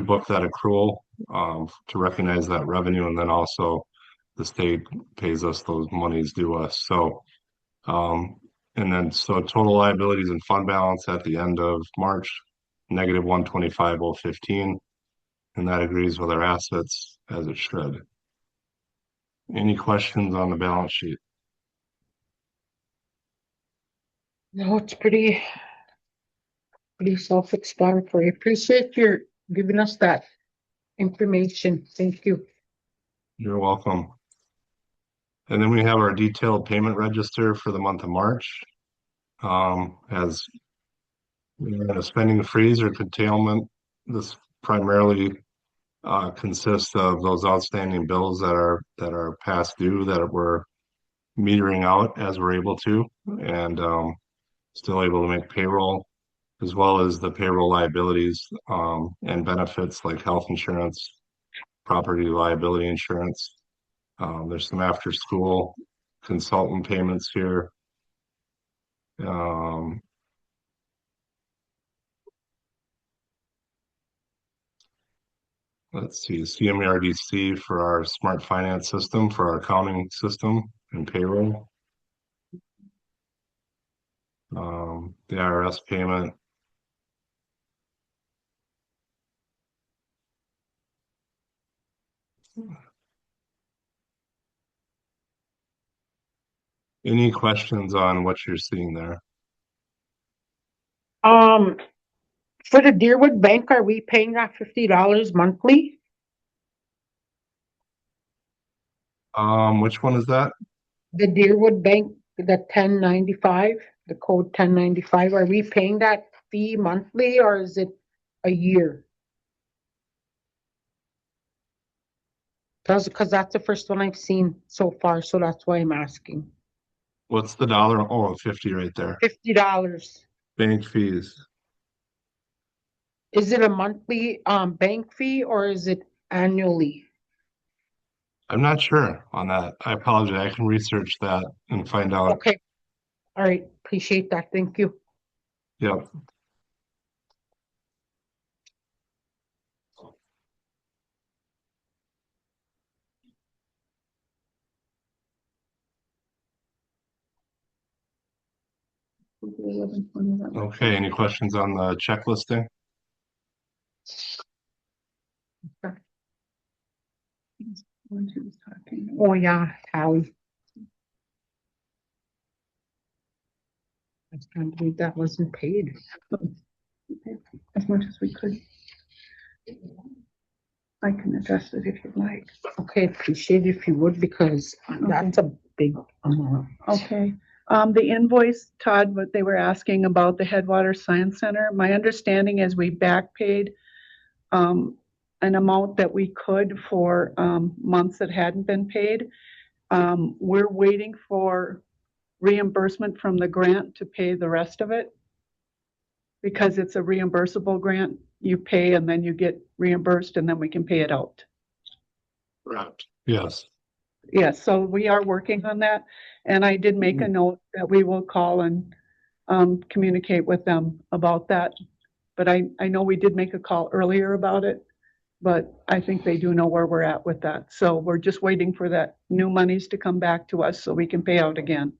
book that accrual to recognize that revenue, and then also the state pays us those monies due us. So total liabilities and fund balance at the end of March, negative 125,015, and that agrees with our assets as it should. Any questions on the balance sheet? No, it's pretty self-explanatory. Appreciate your giving us that information. Thank you. You're welcome. And then we have our detailed payment register for the month of March. As we're in a spending freeze or curtailment, this primarily consists of those outstanding bills that are past due that we're metering out as we're able to, and still able to make payroll, as well as the payroll liabilities and benefits like health insurance, property liability insurance. There's some after school consultant payments here. let's see, CMERDC for our smart finance system, for our accounting system and payroll. The IRS payment. Any questions on what you're seeing there? For the Deerwood Bank, are we paying that $50 monthly? Which one is that? The Deerwood Bank, the 1095, the code 1095, are we paying that fee monthly or is it a year? Because that's the first one I've seen so far, so that's why I'm asking. What's the dollar? Oh, 50 right there. $50. Bank fees. Is it a monthly bank fee or is it annually? I'm not sure on that. I apologize. I can research that and find out. Okay. All right. Appreciate that. Thank you. Yep. Okay, any questions on the checklisting? Oh, yeah, Howie. I can't believe that wasn't paid. As much as we could. I can adjust it if you'd like. Okay, appreciate it if you would, because that's a big amount. Okay. The invoice, Todd, what they were asking about the Headwater Science Center, my understanding is we back paid an amount that we could for months that hadn't been paid. We're waiting for reimbursement from the grant to pay the rest of it. Because it's a reimbursable grant, you pay and then you get reimbursed and then we can pay it out. Right. Yes. Yes, so we are working on that. And I did make a note that we will call and communicate with them about that. But I know we did make a call earlier about it, but I think they do know where we're at with that. So we're just waiting for that new monies to come back to us so we can pay out again.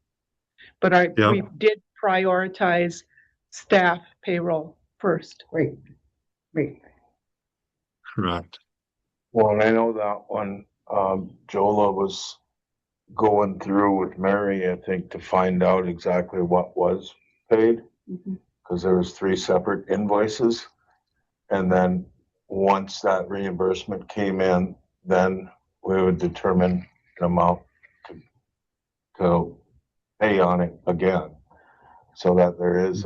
But we did prioritize staff payroll first. Great. Correct. Well, and I know that one, Jola was going through with Mary, I think, to find out exactly what was paid. Because there was 3 separate invoices. And then once that reimbursement came in, then we would determine an amount to pay on it again. So that there is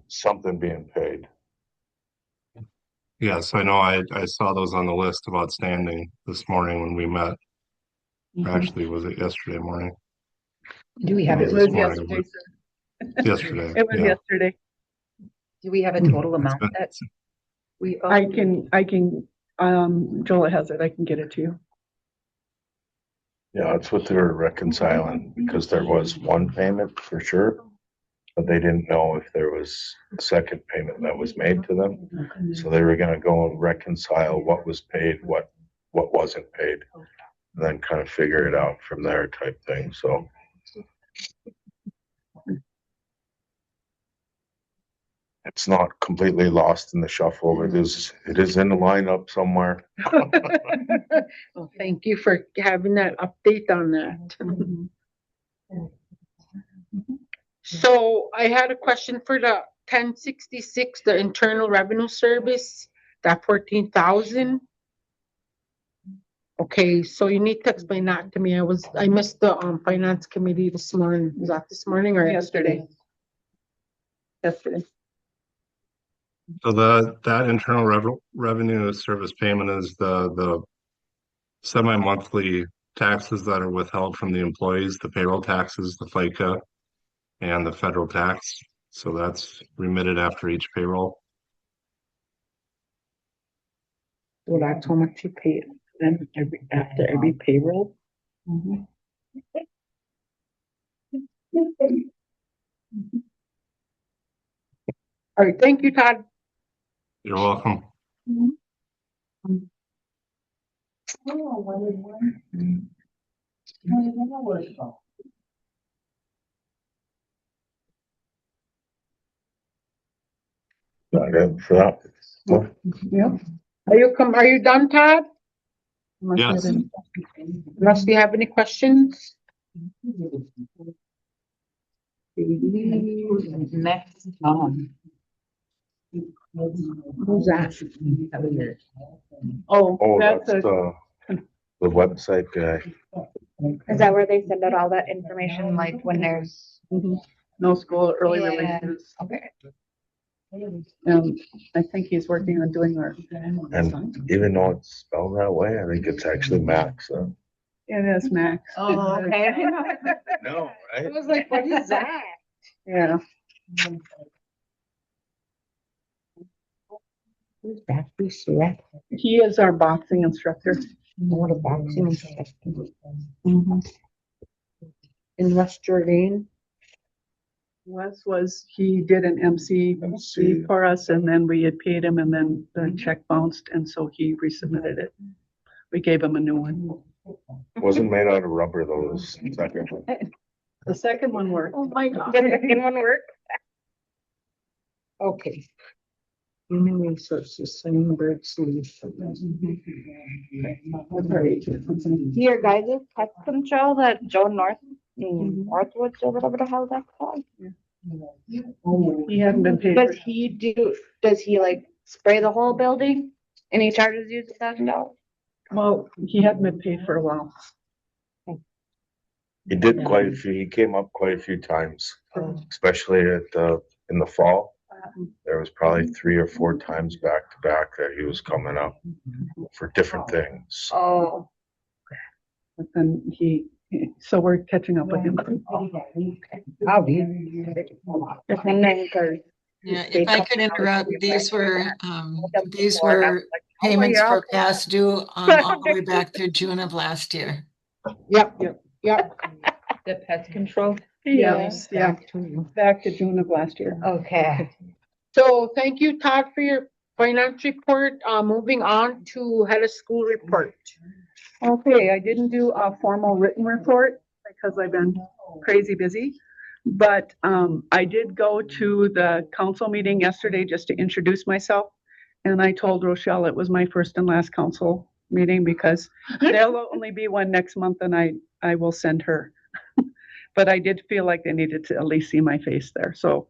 something being paid. Yes, I know. I saw those on the list of outstanding this morning when we met. Actually, was it yesterday morning? Do we have It was yesterday, sir. Yesterday. It was yesterday. Do we have a total amount that we owe? I can, Jola has it. I can get it to you. Yeah, that's what they were reconciling, because there was one payment for sure, but they didn't know if there was a second payment that was made to them. So they were gonna go and reconcile what was paid, what wasn't paid, and then kind of figure it out from there type thing, so. It's not completely lost in the shuffle. It is in the lineup somewhere. Well, thank you for having that update on that. So I had a question for the 1066, the Internal Revenue Service, that 14,000. Okay, so you need to explain that to me. I missed the finance committee this morning. Was that this morning or yesterday? Yesterday. So that internal revenue service payment is the semi-monthly taxes that are withheld from the employees, the payroll taxes, the FICA, and the federal tax. So that's remitted after each payroll. So that's how much you pay then after every payroll? All right, thank you, Todd. You're welcome. Not it for that. Yep. Are you done, Todd? Yes. Unless you have any questions? Next, Who's that? Oh, Oh, that's that's a, the website guy. Is that where they send out all that information, like when there's? no school early Yeah. releases. Okay. I think he's working on doing our. And even though it's spelled that way, I think it's actually Max. It is Max. Oh, okay. No, I right? was like, what is that? Yeah. Who's that? Who's that? He is our boxing instructor. What a boxing instructor. In West Jordan. He did an MC for us and then we had paid him and then the check bounced and so he resubmitted it. We gave him a new one. Wasn't made out of rubber though. It was second. The second one worked. Oh my God. Did the second one work? Okay. Human resources, Sandberg Solutions. Your guys' pest control that Joe Northwoods or whatever the hell that's called. He hadn't been paid. Does he like spray the whole building and he charges you $1,000? Well, he hadn't been paid for a while. He did quite a few. He came up quite a few times, especially in the fall. There was probably 3 or 4 times back to back that he was coming up for different things. Oh. But then so we're catching up with him. Just wondering, 'cause Yeah, if I could interrupt, these were payments for past due, all the way back through June of last year. Yep. the pest control. Yes, yeah, Back to you. back to June of last year. Okay. So thank you, Todd, for your finance report. Moving on to head of school report. Okay, I didn't do a formal written report because I've been crazy busy. But I did go to the council meeting yesterday just to introduce myself. And I told Rochelle it was my first and last council meeting because there'll only be one next month and I will send her. But I did feel like they needed to at least see my face there. So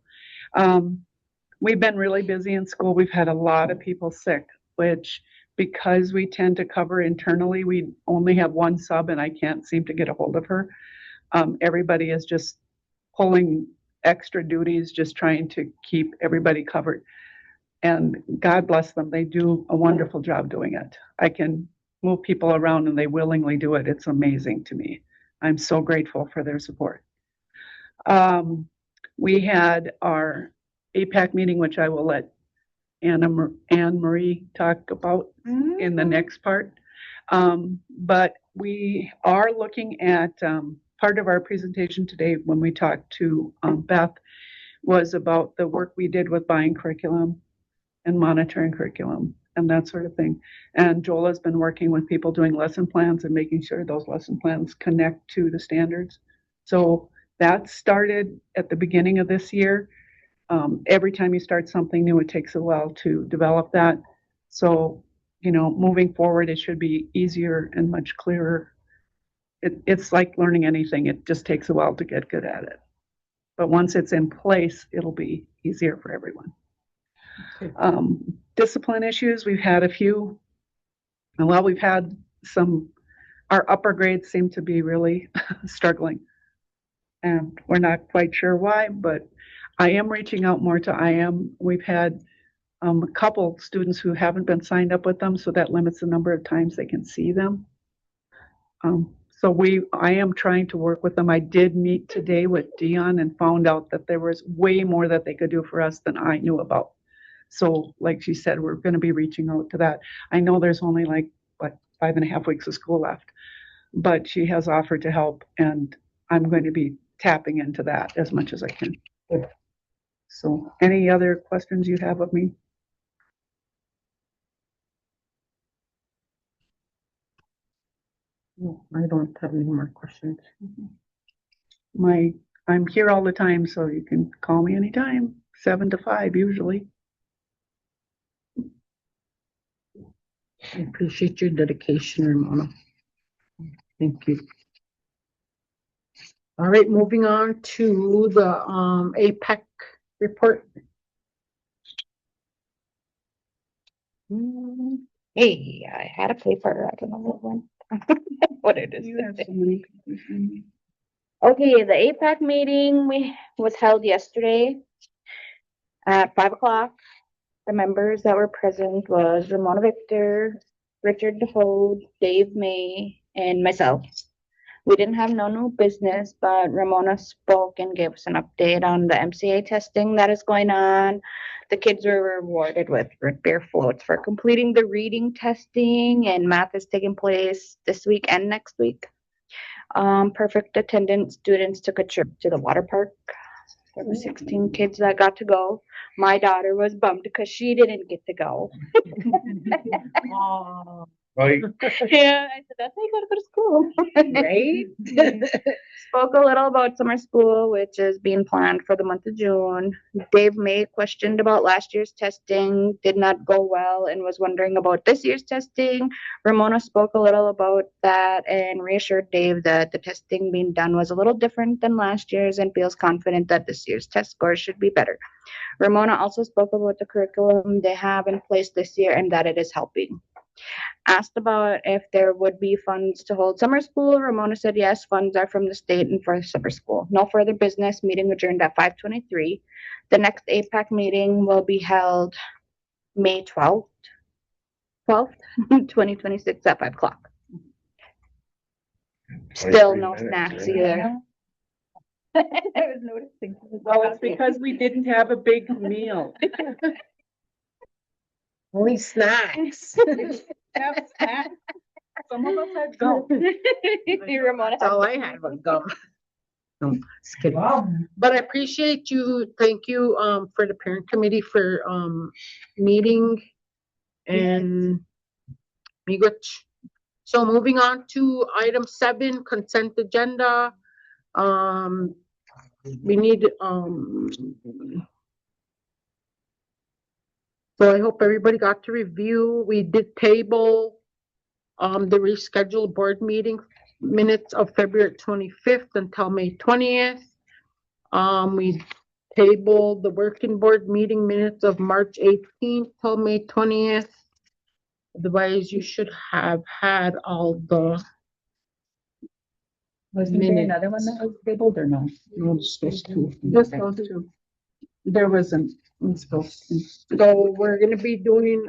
we've been really busy in school. We've had a lot of people sick, which because we tend to cover internally, we only have one sub and I can't seem to get a hold of her. Everybody is just pulling extra duties, just trying to keep everybody covered. And God bless them. They do a wonderful job doing it. I can move people around and they willingly do it. It's amazing to me. I'm so grateful for their support. We had our APAC meeting, which I will let Anne Marie talk about in the next part. But we are looking at part of our presentation today when we talked to Beth was about the work we did with buying curriculum and monitoring curriculum and that sort of thing. And Joel has been working with people doing lesson plans and making sure those lesson plans connect to the standards. So that started at the beginning of this year. Every time you start something new, it takes a while to develop that. So, moving forward, it should be easier and much clearer. It's like learning anything. It just takes a while to get good at it. But once it's in place, it'll be easier for everyone. Discipline issues, we've had a few. Well, we've had some, our upper grades seem to be really struggling. And we're not quite sure why, but I am reaching out more to IM. We've had a couple students who haven't been signed up with them, so that limits the number of times they can see them. I am trying to work with them. I did meet today with Dion and found out that there was way more that they could do for us than I knew about. So like she said, we're going to be reaching out to that. I know there's only like 5.5 weeks of school left, but she has offered to help and I'm going to be tapping into that as much as I can. So any other questions you have of me? No, I don't have any more questions. I'm here all the time, so you can call me anytime, 7 to 5 usually. I appreciate your dedication, Ramona. Thank you. All right, moving on to the APEC report. Hey, I had a paper. I don't know what one. What it is. You have so many people. Okay, the APAC meeting was held yesterday at 5 o'clock. The members that were present was Ramona Victor, Richard DeHode, Dave May, and myself. We didn't have no new business, but Ramona spoke and gave us an update on the MCA testing that is going on. The kids were rewarded with root beer floats for completing the reading testing, and math is taking place this week and next week. Perfect attendance. Students took a trip to the water park. There were 16 kids that got to go. My daughter was bummed because she didn't get to go. Right. Yeah, I said, that's how you gotta go to school. Right? Spoke a little about summer school, which is being planned for the month of June. Dave May questioned about last year's testing, did not go well, and was wondering about this year's testing. Ramona spoke a little about that and reassured Dave that the testing being done was a little different than last year's and feels confident that this year's test scores should be better. Ramona also spoke about the curriculum they have in place this year and that it is helping. Asked about if there would be funds to hold summer school, Ramona said yes, funds are from the state and for summer school. No further business. Meeting adjourned at 5:23. The next APAC meeting will be held May 12th, 2026 at 5 o'clock. Still no snacks either. I was noticing. Well, it's because we didn't have a big meal. Only snacks. Have snacks. Some of us had gum. Ramona That's all I had was gum. No, just kidding. But I appreciate you. Thank you for the parent committee for meeting and Miigwech. So moving on to item 7, consent agenda. We need so I hope everybody got to review. We did table the rescheduled board meeting minutes of February 25th until May 20th. We tabled the working board meeting minutes of March 18th till May 20th. Otherwise, you should have had all the Wasn't there another one that was tabled or no? No, just those two. Just those two. There wasn't. So we're gonna be doing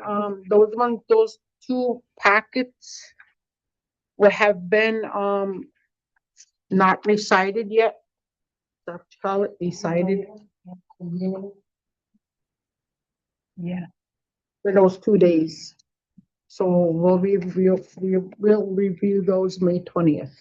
those 2 packets will have been not recited yet. That's what you call it, recited. Yeah. For those 2 days. So we'll review those May 20th.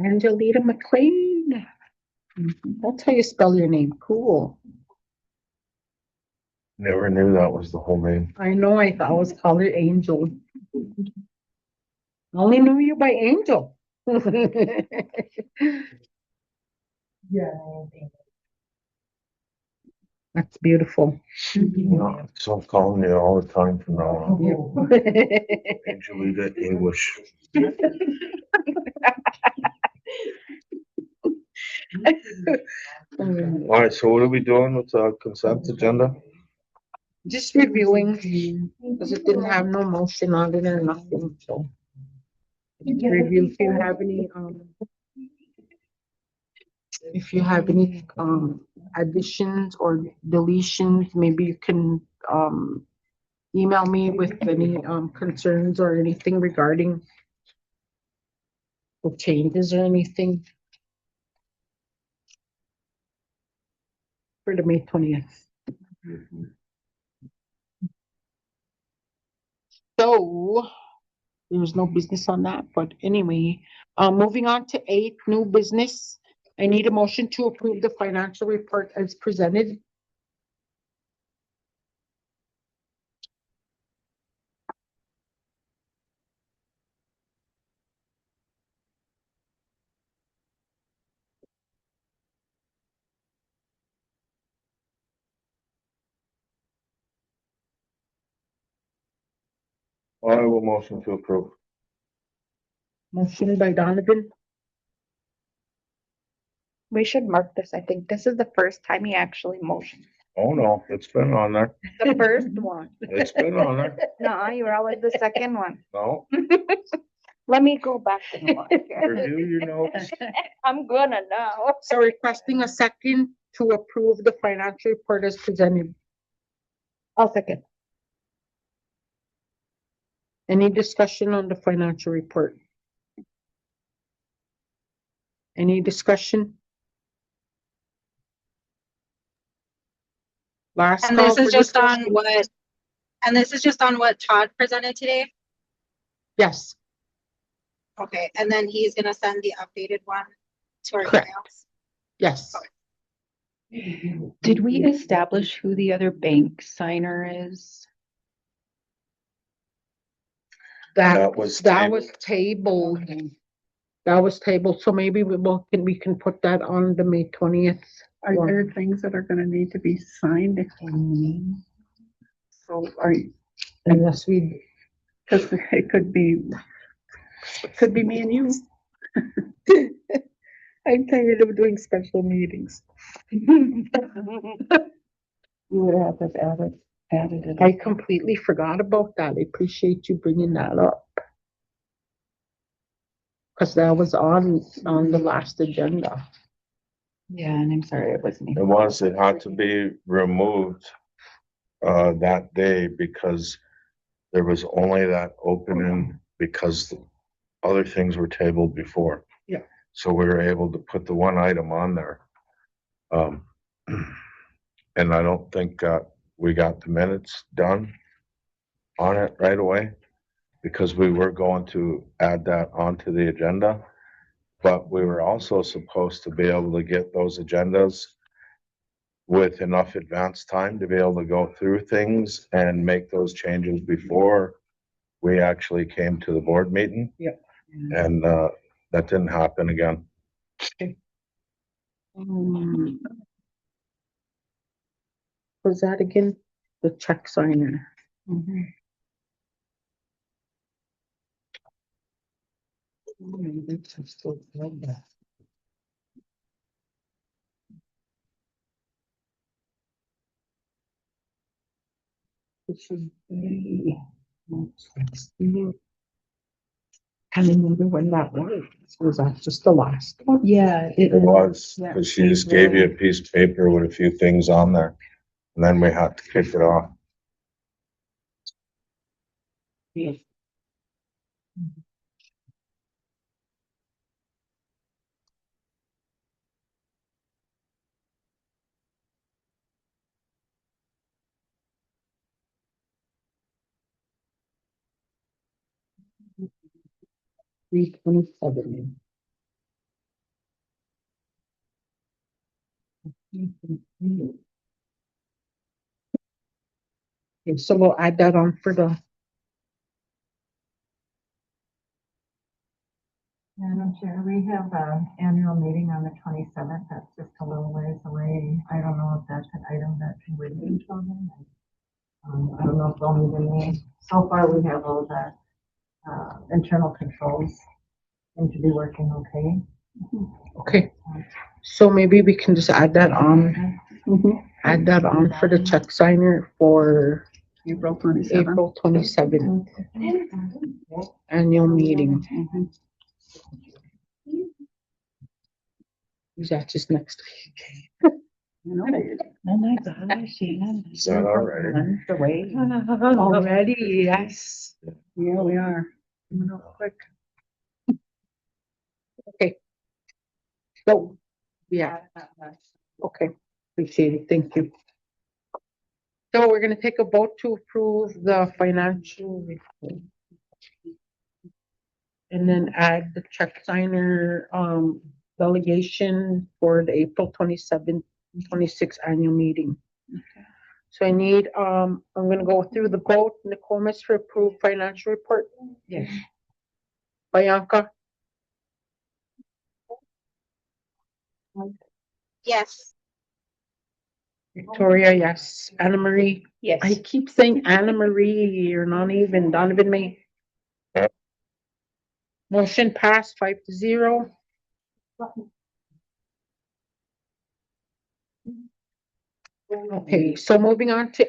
Angelita McLean. That's how you spell your name. Cool. Never knew that was the whole name. I know, I thought I was called Angel. I only knew you by Angel. Yeah. That's beautiful. Yeah, so I'm calling you all the time from now on. Angelita English. All right, so what are we doing with the consent agenda? Just reviewing, because it didn't have no motion on it or nothing, so. Review if you have any additions or deletions, maybe you can email me with any concerns or anything regarding the changes or anything for the May 20th. So there's no business on that, but anyway, moving on to 8, new business. I need a motion to approve the financial report as presented. I will motion to approve. Motion by Donovan, We should mark this. I think this is the first time he actually motioned. Oh, no, it's been on there. The first one. It's been on there. No, you were always the second one. No, Let me go back and look. review your notes. I'm gonna now. so requesting a second to approve the financial report as presented. I'll second. Any discussion on the financial report? Any discussion? Last And call this is for just on discussion. what, and this is just on what Todd presented today? Yes, Okay, and then he's gonna send the updated one to our Correct. emails. yes. Did we establish who the other bank signer is? That was That was tabled. That was tabled, so maybe we can put that on the May 20th. Are there things that are gonna need to be signed? So are you, Unless we, because it could be me and you. I'm tired of doing special meetings. You would have to added it. I completely forgot about that. I appreciate you bringing that up. Because that was on the last agenda. Yeah, and I'm sorry, it wasn't. It had to be removed that day because there was only that opening because the other things were tabled before. Yeah. So we were able to put the one item on there. And I don't think we got the minutes done on it right away because we were going to add that onto the agenda. But we were also supposed to be able to get those agendas with enough advance time to be able to go through things and make those changes before we actually came to the board meeting. Yeah. And that didn't happen again. Was that again? The check signer. It should be. Can't remember when that was. Was that just the last one? Yeah. It was, Yeah. because she just gave you a piece of paper with a few things on there. And then we had to kick it off. Yes. $327. Okay, so we'll add that on for the. Madam Chair, we have an annual meeting on the 27th. That's just a little ways away. I don't know if that's an item that can be moved on them. I don't know if they'll need any. So far, we have all the internal controls seem to be working okay. Okay, so maybe we can just add that on. Add that on for the check signer for April 27th. April 27th annual meeting. Is that just next week? Oh my gosh, yeah. Is that all right? Away. Already, yes. Yeah, we are. Real quick. Okay. So, yeah. Okay, appreciate it. Thank you. So we're gonna take a vote to approve the financial report. And then add the check signer, delegation for the April 27th, 26th annual meeting. So I need, I'm gonna go through the vote. Nicole, Mr. Approved financial report. Yes. Bianca, Yes. Victoria, yes. Anna Marie. Yes. I keep saying Anna Marie, you're not even, Donovan May. Motion passed 5-0. Okay, so moving on to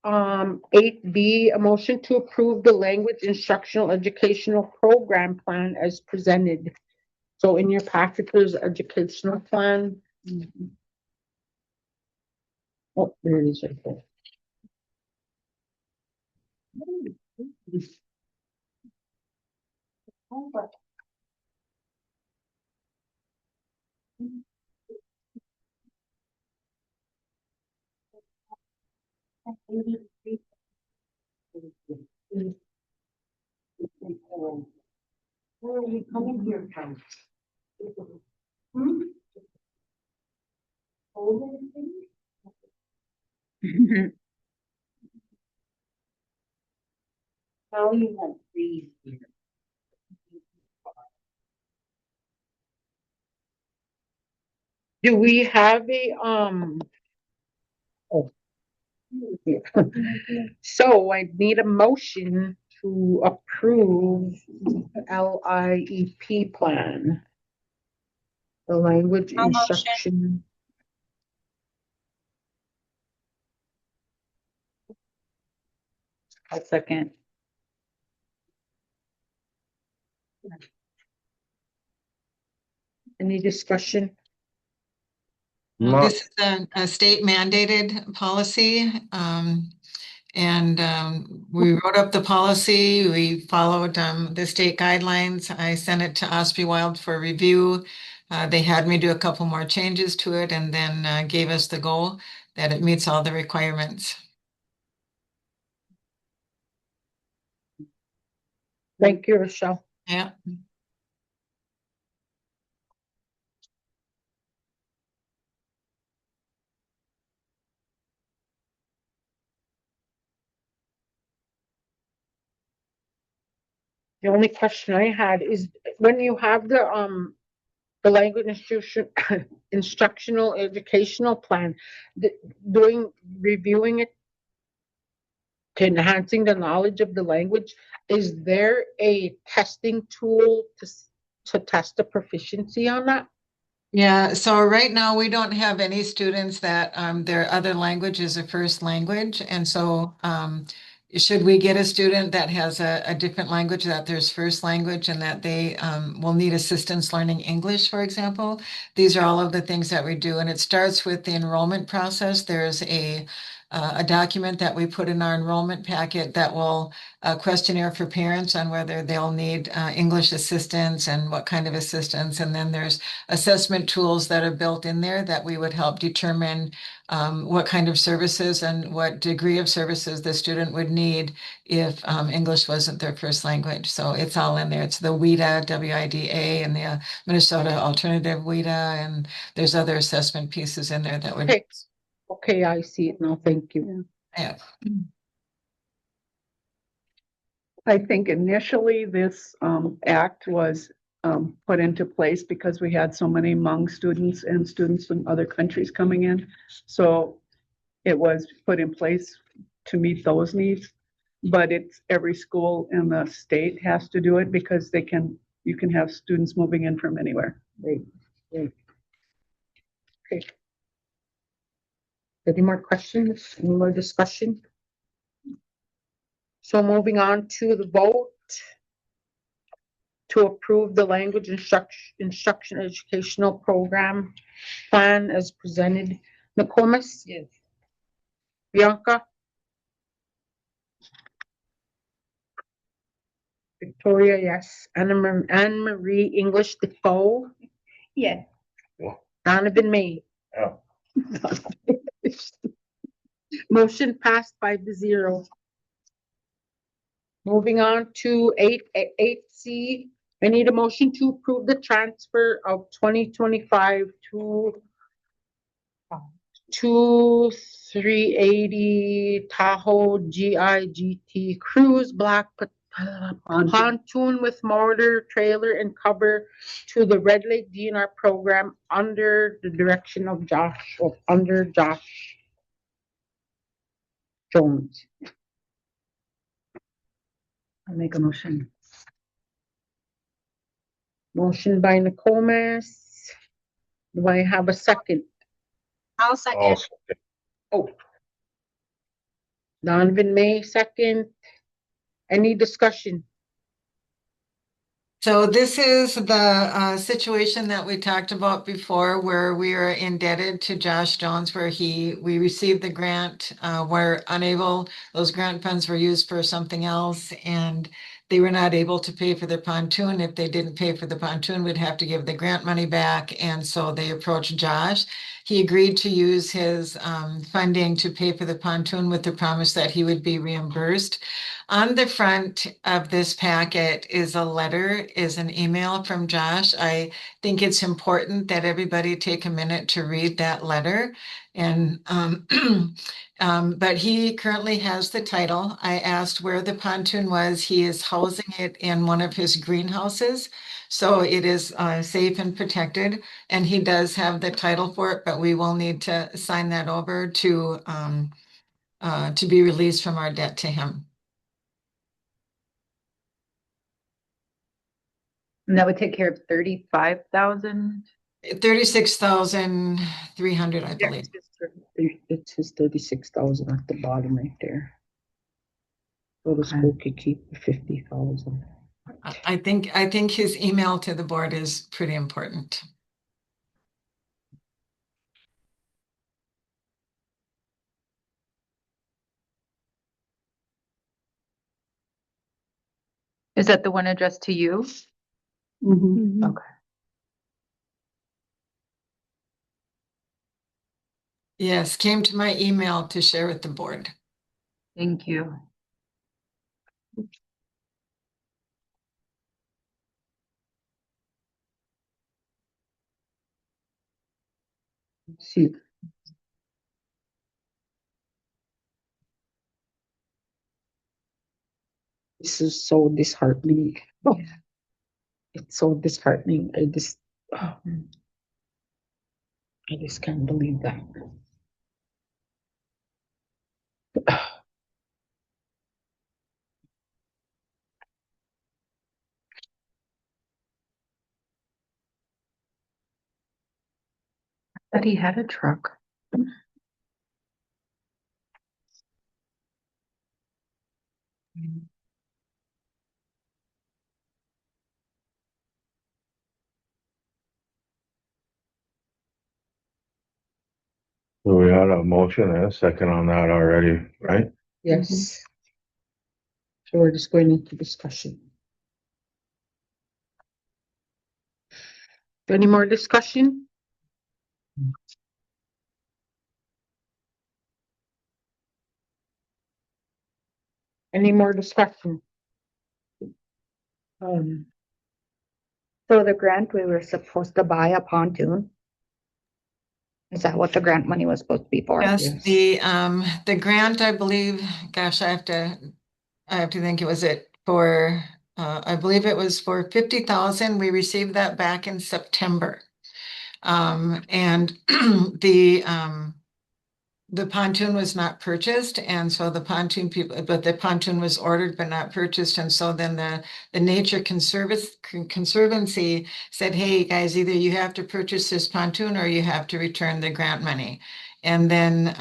8B, a motion to approve the language instructional educational program plan as presented. So in your packet, there's educational plan. Oh, there it is right there. Where are you coming here from? How you have these here? Do we have a, oh. Yeah. So I need a motion to approve LIEP plan. The language I'll motion. instruction. A second. Any discussion? This is a state mandated policy. And we wrote up the policy. We followed the state guidelines. I sent it to Osby Wild for review. They had me do a couple more changes to it and then gave us the goal that it meets all the requirements. Thank you, Rochelle. Yeah. The only question I had is when you have the language institution instructional educational plan, reviewing it to enhancing the knowledge of the language, is there a testing tool to test the proficiency on that? Yeah, so right now we don't have any students that their other language is a first language. And so should we get a student that has a different language that there's first language and that they will need assistance learning English, for example, these are all of the things that we do. And it starts with the enrollment process. There's a document that we put in our enrollment packet that will a questionnaire for parents on whether they'll need English assistance and what kind of assistance. And then there's assessment tools that are built in there that we would help determine what kind of services and what degree of services the student would need if English wasn't their first language. So it's all in there. It's the WIDA, W-I-D-A, and the Minnesota Alternative WIDA, and there's other assessment pieces in there that would. Okay, okay, I see it now. Thank you. Yeah. I think initially this act was put into place because we had so many Hmong students and students from other countries coming in. So it was put in place to meet those needs. But it's every school in the state has to do it because they can you can have students moving in from anywhere. Right, right. Okay. Any more questions? Any more discussion? So moving on to the vote to approve the language instruction educational program plan as presented. Nokomis? Yes. Bianca? Victoria, yes. Anne Marie English Defoe? Yes. Donovan May? Yeah. Motion passed 5-0. Moving on to 8C, I need a motion to approve the transfer of 2025 to 380 Tahoe GIGT Cruise Black pontoon with motor, trailer, and cover to the Red Lake DNR program under the direction of Josh Jones. I'll make a motion. Motion by Nokomis. Do I have a second? I'll second. Oh. Donovan May, second. Any discussion? So this is the situation that we talked about before, where we are indebted to Josh Jones, where we received the grant, were unable, those grant funds were used for something else, and they were not able to pay for the pontoon. If they didn't pay for the pontoon, we'd have to give the grant money back, and so they approached Josh. He agreed to use his funding to pay for the pontoon with the promise that he would be reimbursed. On the front of this packet is an email from Josh. I think it's important that everybody take a minute to read that letter. And but he currently has the title. I asked where the pontoon was. He is housing it in one of his greenhouses. So it is safe and protected. And he does have the title for it, but we will need to sign that over to be released from our debt to him. And that would take care of 35,000. 36,300, I believe. It's his 36,000 at the bottom right there. So the school could keep the 50,000. I think his email to the board is pretty important. Is that the one addressed to you? Mm-hmm. Okay. Yes, came to my email to share with the board. Thank you. See. This is so disheartening. Oh, it's so disheartening. I just can't believe that. That he had a truck. So we had a motion and a second on that already, right? Yes. So we're just going into discussion. Any more discussion? Any more discussion? So the grant, we were supposed to buy a pontoon. Is that what the grant money was supposed to be for? Yes, the grant, I believe, gosh, I have to think it was I believe it was for 50,000. We received that back in September. And the pontoon was not purchased, and so the pontoon people, but the pontoon was ordered but not purchased, and so then the Nature Conservancy said, hey, guys, either you have to purchase this pontoon or you have to return the grant money. And then,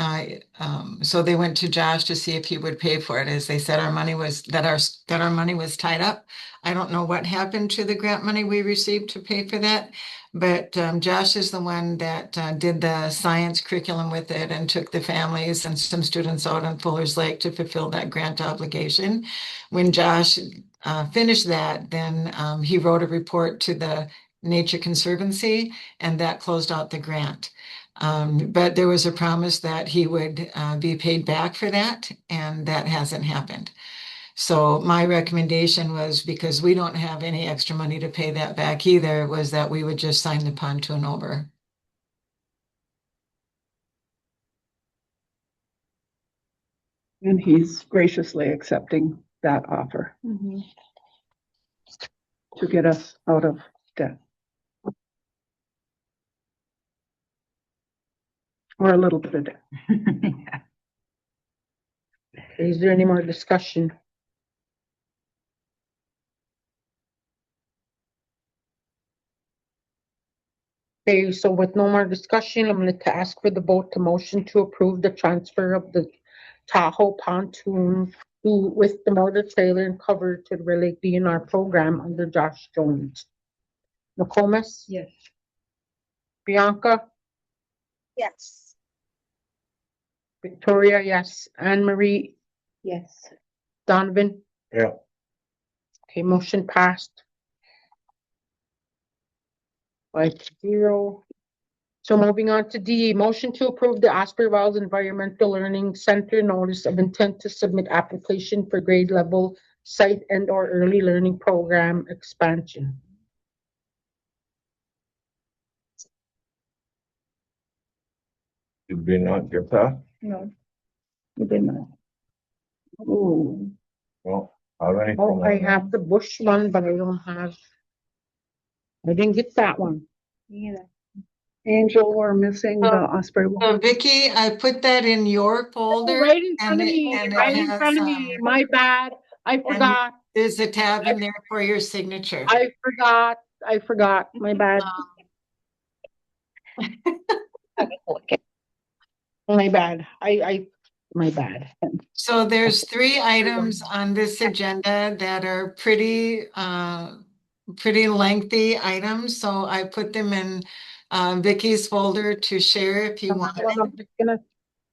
so they went to Josh to see if he would pay for it, as they said our money was, that our money was tied up. I don't know what happened to the grant money we received to pay for that. But Josh is the one that did the science curriculum with it and took the families and some students out on Fuller's Lake to fulfill that grant obligation. When Josh finished that, then he wrote a report to the Nature Conservancy, and that closed out the grant. But there was a promise that he would be paid back for that, and that hasn't happened. So my recommendation was, because we don't have any extra money to pay that back either, was that we would just sign the pontoon over. And he's graciously accepting that offer to get us out of debt. Or a little bit of debt. Is there any more discussion? Okay, so with no more discussion, I'm going to ask for the vote to motion to approve the transfer of the Tahoe pontoon with the motor trailer and cover to the Relate DNR program under Josh Jones. Nokomis? Yes. Bianca? Yes. Victoria, yes. Anne Marie? Yes. Donovan? Yeah. Okay, motion passed. 5-0. So moving on to D, motion to approve the Asper Wells Environmental Learning Center notice of intent to submit application for grade level site and or early learning program expansion. Did we not get that? No, we did not. Oh, Well, how many? Oh, I have the Bush one, but I don't have. I didn't get that one. neither. Angel, we're missing the Osprey. So Vicky, I put that in your folder. Right in front of and me, it right in has, front of me. My bad. I forgot. There's a tab in there for your signature. I forgot. My bad. My bad. My bad. So there's 3 items on this agenda that are pretty lengthy items. So I put them in Vicky's folder to share if you want. I'm just gonna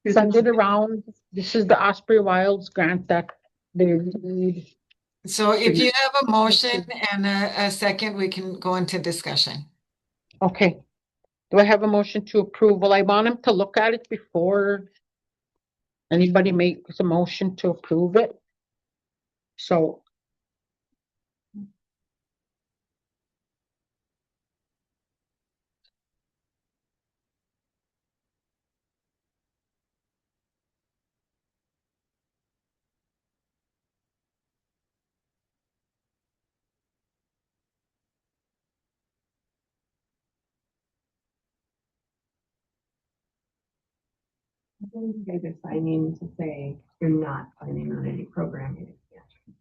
send it around. This is the Osprey Wilds grant that they need. So if you have a motion and a second, we can go into discussion. Okay. Do I have a motion to approve? Well, I want him to look at it before anybody makes a motion to approve it. So. I think you guys are signing to say you're not planning on any programming expansion.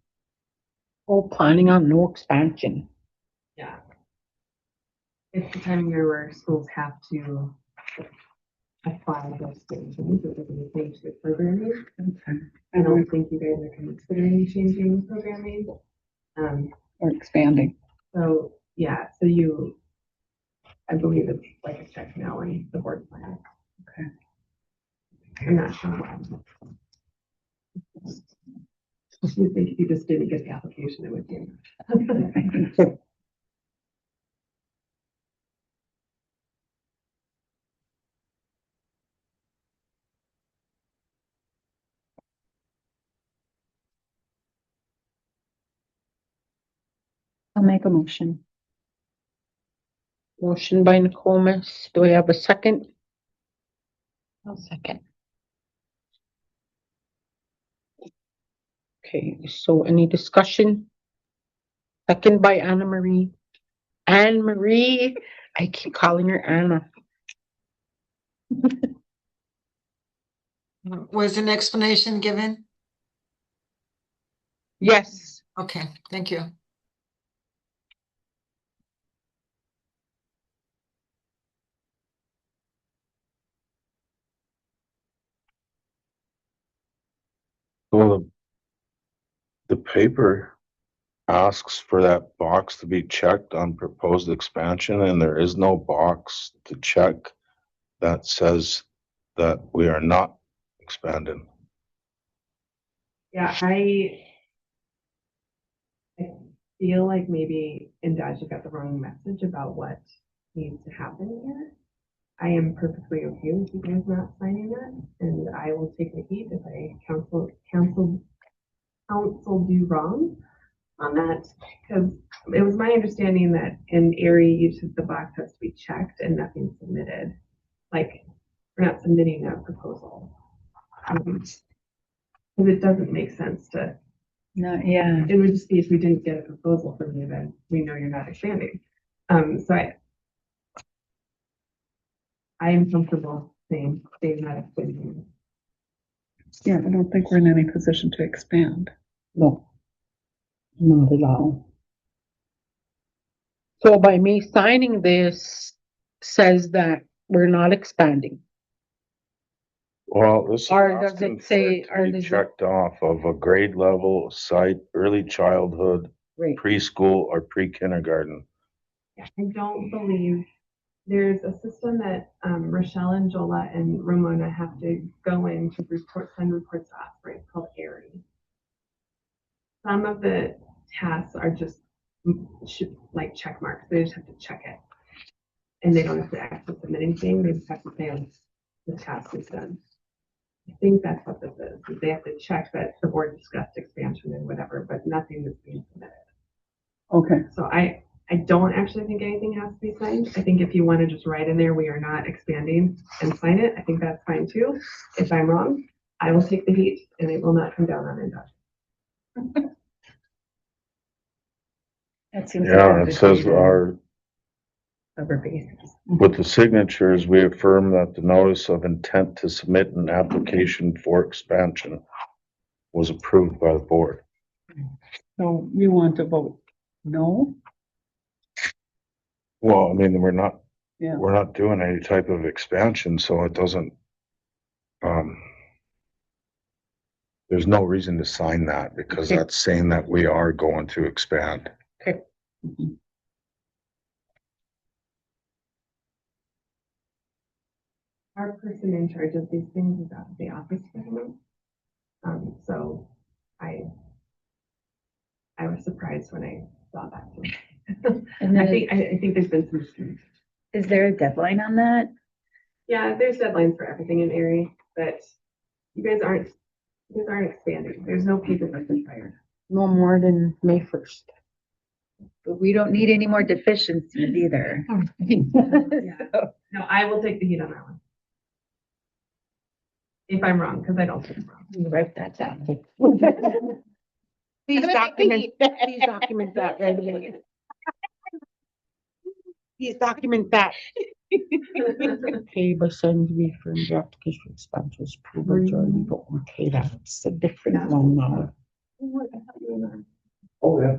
Oh, planning on no expansion. Yeah. It's the time of year where schools have to apply those expansions if they're going to change their programming. Okay. I don't think you guys are considering changing programming. Or expanding. So, yeah, I believe it's like a check now on the board plan. Okay. I'm not sure why. You think if you just didn't get the application, it would be. I'll make a motion. Motion by Nokomis. Do I have a second? I'll second. Okay, so any discussion? Second by Anna Marie. Anne Marie. I keep calling her Anna. Was an explanation given? Yes. Okay, thank you. Well, the paper asks for that box to be checked on proposed expansion, and there is no box to check that says that we are not expanding. Yeah, I feel like maybe Endazhi got the wrong message about what needs to happen here. I am perfectly okay with you guys not signing that, and I will take the heat if I counseled you wrong on that, because it was my understanding that in Erie, the box has to be checked and nothing submitted. Like, we're not submitting a proposal. Because it doesn't make sense to. No, yeah. It would just be if we didn't get a proposal from you, then we know you're not expanding. So I am comfortable saying not expanding. Yeah, I don't think we're in any position to expand. No, not at all. So by me signing this says that we're not expanding. Well, this is Or does asking it for say, it to or be does it, checked off of a grade level, site, early childhood, right, preschool, or pre-kindergarten. Yeah, I don't believe there's a system that Rochelle and Jola and Ramona have to go in to send reports to us, right? It's called Erie. Some of the tasks are just like check marks. They just have to check it. And they don't have to actually submit anything. They just have to say the task is done. I think that's what this is. They have to check that the board discussed expansion and whatever, but nothing is being submitted. Okay. So I don't actually think anything has to be signed. I think if you want to just write in there, we are not expanding and sign it, I think that's fine too. If I'm wrong, I will take the heat and it will not come down on Endazhi. That seems Yeah, like a it good says way to our, cover bases. with the signatures, we affirm that the notice of intent to submit an application for expansion was approved by the board. So you want to vote no? Well, I mean, we're not Yeah. doing any type of expansion, so it doesn't, there's no reason to sign that because Okay. that's saying that we are going to expand. okay. Our person in charge of these things is out of the office for the month. So I was surprised when I saw that too. And I then think there's been some mistakes. is there a deadline on that? Yeah, there's deadlines for everything in Erie, but you guys aren't expanding. There's no people that's expired. No more than May 1st. But we don't need any more deficiencies either. Yeah. No, I will take the heat on that one. If I'm wrong, because I don't think I'm wrong. You write that down. Please document that right away. Please document that. Okay, but send me for the application expansions approval to legal. Okay, that's a different one now. Oh, yeah.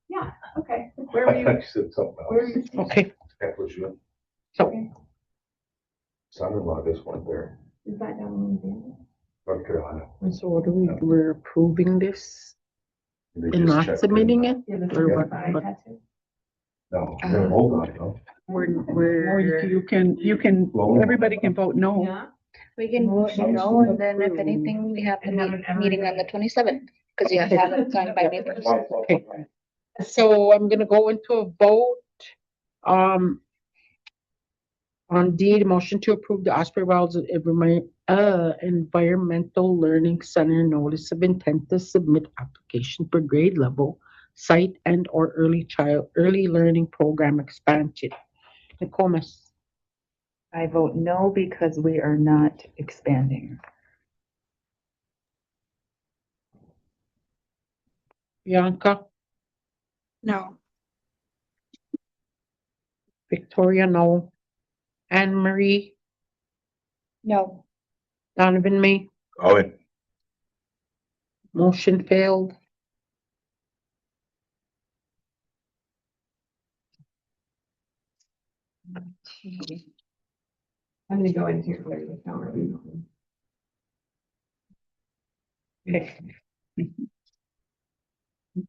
Yeah, okay. Where were you? Said something else. Where were you? Okay, That was you. so Son-in-law just went there, Is that down in Louisiana? North Carolina. so what do we, we're approving this They and just not checked submitting in. it? Yeah, this Or is what? by But tattoo. No, they're hold on, no. Or you can, everybody can vote no. Yeah. We can vote no, and then if anything, we have the meeting on the 27th, because you have to have it signed by May 1st. Okay. So I'm gonna go into a vote. On D, the motion to approve the Osprey Wells Environmental Learning Center notice of intent to submit application for grade level site and or early learning program expansion. Nicole, miss. I vote no because we are not expanding. Bianca, No. Victoria, no. Anne Marie, No. Donovan May, Owen. motion failed. I'm gonna go into your account right now. Okay.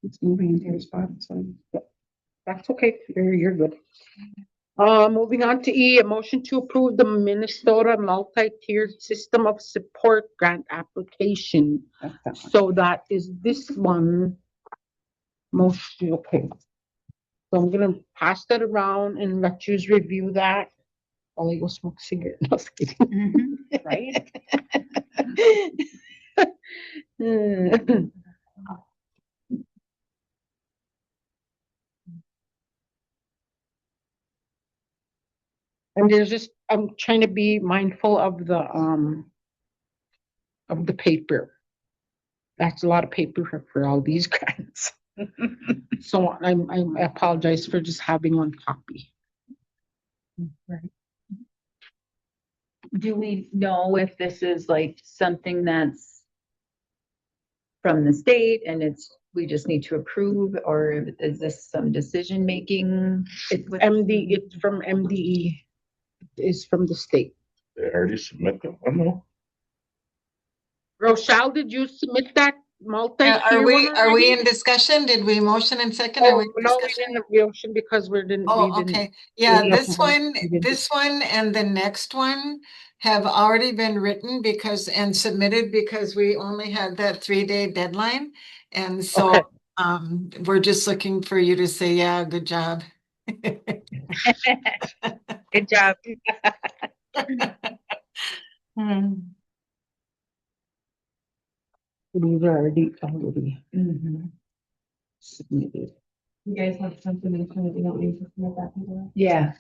It's moving into your spot, so that's okay. You're good. Moving on to E, a motion to approve the Minnesota multi-tiered system of support grant application. So that is this one. Motion, okay. So I'm gonna pass that around and let you review that while I go smoke a cigarette. No, I was kidding. Right? And there's just, I'm trying to be mindful of the paper. That's a lot of paper for all these grants. So I apologize for just having one copy. Do we know if this is like something that's from the state and we just need to approve, or is this some decision making? It's from MDE. It's from the state. They already submitted one, no? Rochelle, did you submit that multi-tier Are we one already? in discussion? Did we motion and second? Are Oh, we in no, we discussion? didn't motion because we didn't. Oh, okay. Yeah, this one and the next one have already been written and submitted because we only had that 3-day deadline. And so Okay. we're just looking for you to say, yeah, good job. Good job. These are already submitted. You guys have something in front of you, don't need to submit that paper. Yeah.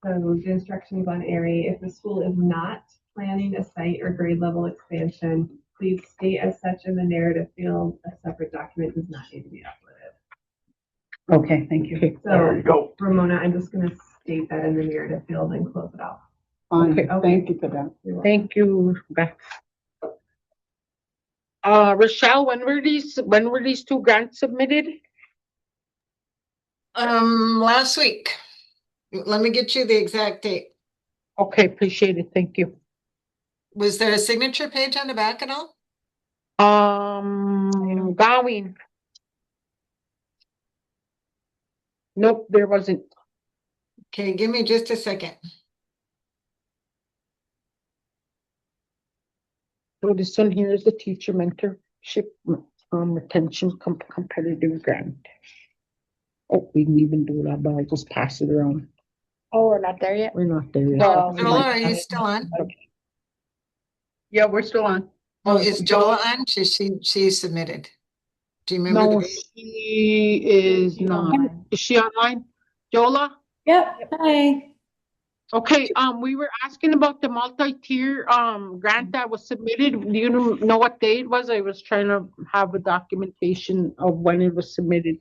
So the instructions on ARI, if the school is not planning a site or grade level expansion, please state as such in the narrative field. A separate document does not need to be uploaded. Okay, thank you. So There you go. Ramona, I'm just gonna state that in the narrative field and close it off. Okay, Thank you for that. Thank you, Beth. Rochelle, when were these two grants submitted? Last week. Let me get you the exact date. Okay, appreciate it. Thank you. Was there a signature page on the back at all? Gawin. Nope, there wasn't. Okay, give me just a second. So this one here is the teacher mentorship retention competitive grant. Oh, we didn't even do that, but I just passed it around. Oh, we're not there yet? We're not there yet. Jola, are you still on? Yeah, we're still on. Oh, is Jola on? She submitted. Do you remember No, the date? she is not. Is she online? Jola? Yep. Hi. Okay, we were asking about the multi-tier grant that was submitted. Do you know what day it was? I was trying to have a documentation of when it was submitted.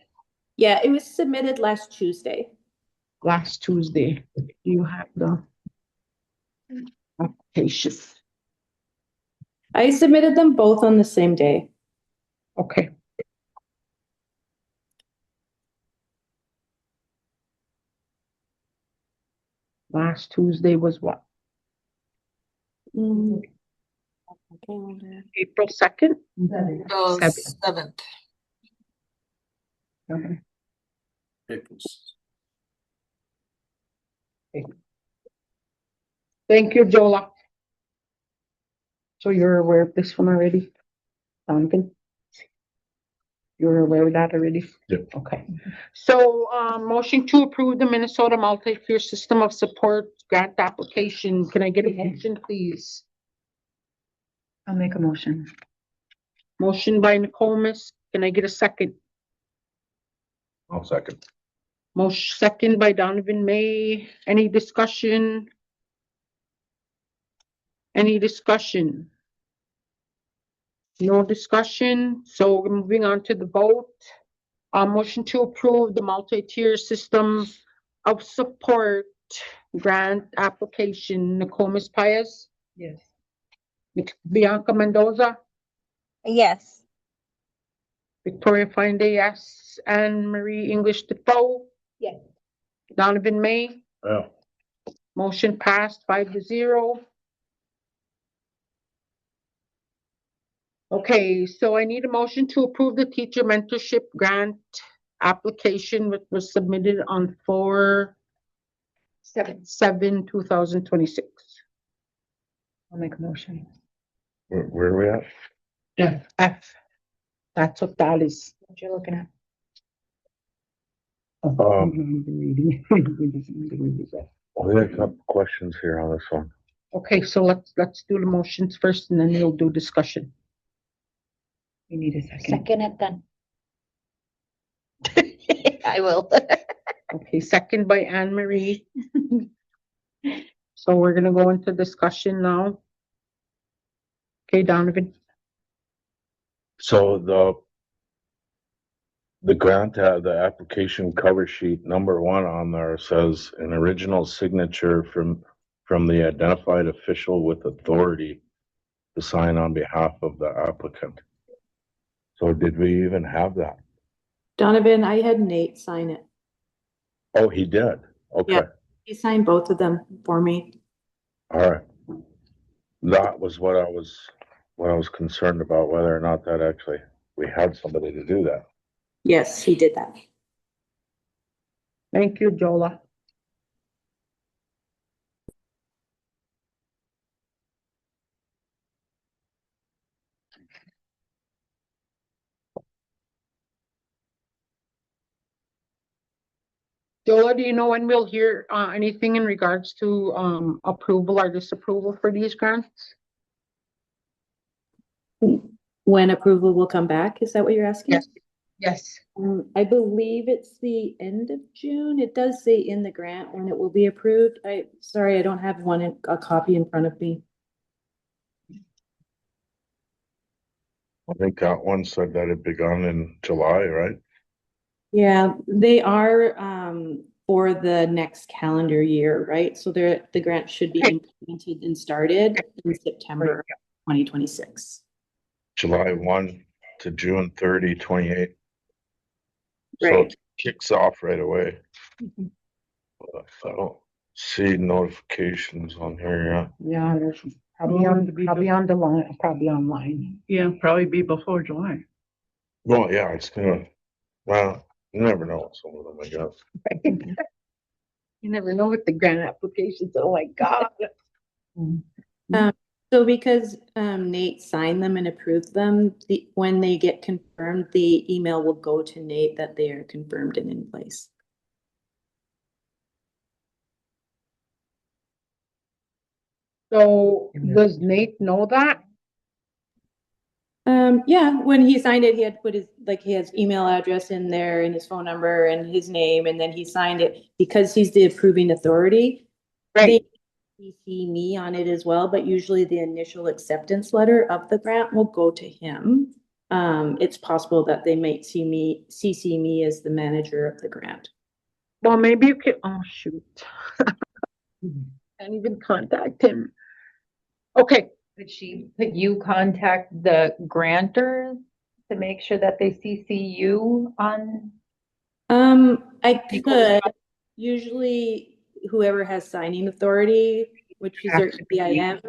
Yeah, it was submitted last Tuesday. Last Tuesday. You have the application. I submitted them both on the same day. Okay. Last Tuesday was what? April 2nd? April 7th. Okay. Thank you, Jola. So you're aware of this one already? Donovan? You're aware of that already? Yep. Okay. So, motion to approve the Minnesota multi-tier system of support grant application. Can I get a motion, please? I'll make a motion. Motion by Nicomas. Can I get a second? I'll second. Motion second by Donovan May. Any discussion? Any discussion? No discussion. So we're moving on to the vote. Motion to approve the multi-tier system of support grant application. Nicomas Paez, Yes. Bianca Mendoza, Yes. Victoria Finde, yes. Anne Marie English Defoe, Yes. Donovan May, Yeah. motion passed 5-0. Okay, so I need a motion to approve the teacher mentorship grant application, which was submitted on 4/7/2026. I'll make a motion. Where are we at? Yeah, F. That's what that is. What you're looking at. We had a couple questions here on this one. Okay, so let's do the motions first and then we'll do discussion. You need a second. Second it then. I will. Okay, second by Anne Marie. So we're gonna go into discussion now. Okay, Donovan. So the grant, the application cover sheet, number 1 on there says an original signature from the identified official with authority to sign on behalf of the applicant. So did we even have that? Donovan, I had Nate sign it. Oh, he did. Okay. Yeah, he signed both of them for me. All right. That was what I was concerned about, whether or not that actually we had somebody to do that. Yes, he did that. Thank you, Jola. Jola, do you know when we'll hear anything in regards to approval or disapproval for these grants? When approval will come back, is that what you're asking? Yes. Yes. I believe it's the end of June. It does say in the grant when it will be approved. Sorry, I don't have a copy in front of me. I think that one said that it begun in July, right? Yeah, they are for the next calendar year, right? So the grant should be implemented and started in September 2026. July 1 to June 30, 28. So Right. it kicks off right away. I don't see notifications on here yet. Yeah, there's probably on the line, probably online. Yeah, probably be before July. Well, yeah, it's gonna, well, you never know with some of them, I guess. You never know with the grant applications. Oh my God. So because Nate signed them and approved them, when they get confirmed, the email will go to Nate that they are confirmed and in place. So does Nate know that? Yeah, when he signed it, he had put his email address in there and his phone number and his name, and then he signed it because he's the approving authority. Right. They CC me on it as well, but usually the initial acceptance letter of the grant will go to him. It's possible that they might CC me as the manager of the grant. Well, maybe you can, oh shoot. Can't even contact him. Okay. Could you contact the grantors to make sure that they CC you on? I could. Usually whoever has signing authority, which is their EIM,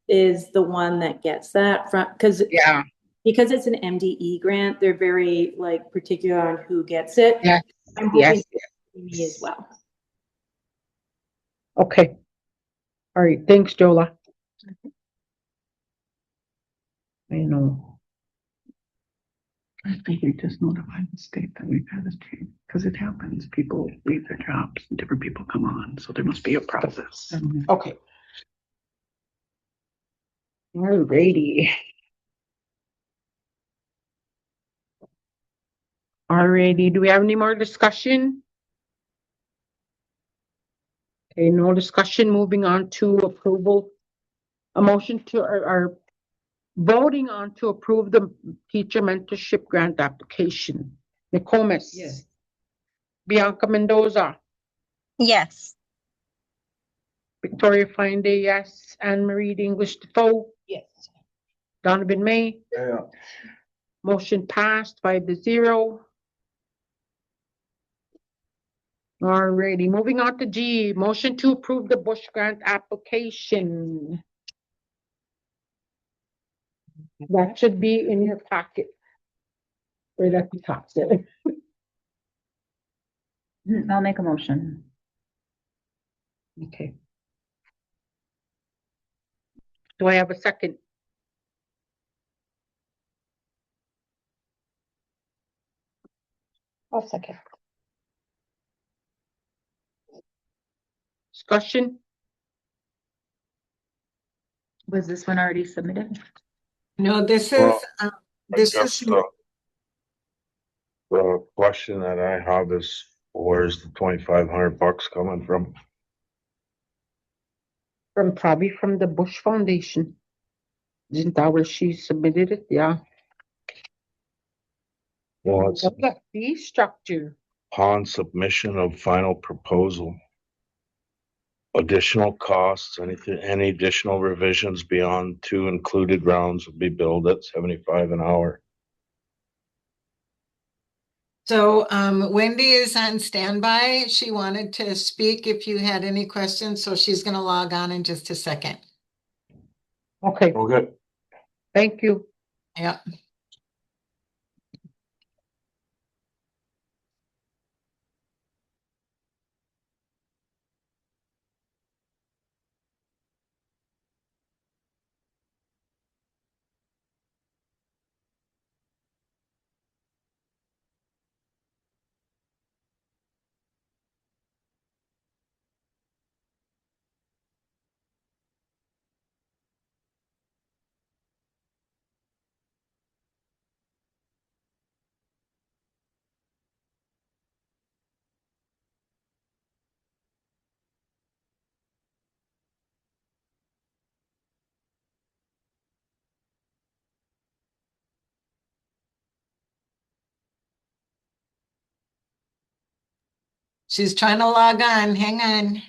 is the one that gets that from, because it's an MDE grant, they're very particular on who gets it. Yes. I'm hoping me as well. Okay. All right. Thanks, Jola. I know. I think we just notified the state that we've had this change, because it happens. People leave their jobs, and different people come on, so there must be a process. Okay. Alrighty. Alrighty. Do we have any more discussion? Okay, no discussion. Moving on to approval. A motion to our voting on to approve the teacher mentorship grant application. Nicomas. Yes. Bianca Mendoza. Yes. Victoria Finde, yes. Anne Marie English Defoe. Yes. Donovan May. Yeah. Motion passed 5-0. Alrighty, moving on to G, motion to approve the bush grant application. That should be in your packet. Right at the top. I'll make a motion. Okay. Do I have a second? I'll second. Discussion? Was this one already submitted? No, this is, Well, this Just, is, the question that I have is, where's the $2,500 coming from? Probably from the Bush Foundation. Isn't that where she submitted it? Yeah. Well, it's The fee structure. upon submission of final proposal. Additional costs, any additional revisions beyond 2 included rounds will be billed at $75 an hour. so Wendy is on standby. She wanted to speak if you had any questions, so she's gonna log on in just a second. Okay, Okay. thank you. Yeah. She's trying to log on. Hang on.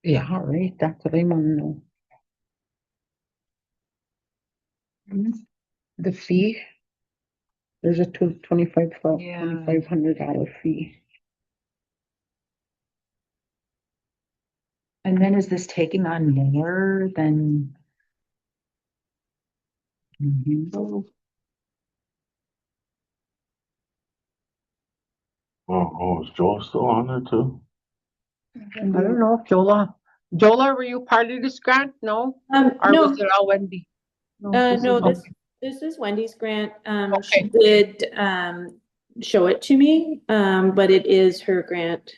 Yeah, all right, that's what I want to know. The fee? There's a $2,500 fee. And then is this taking on more than? Oh, is Joel still on there too? I don't know, Jola, were you part of this grant? No? Or No. was it all Wendy? No, this is Wendy's grant. She did show it to me, but it is her grant.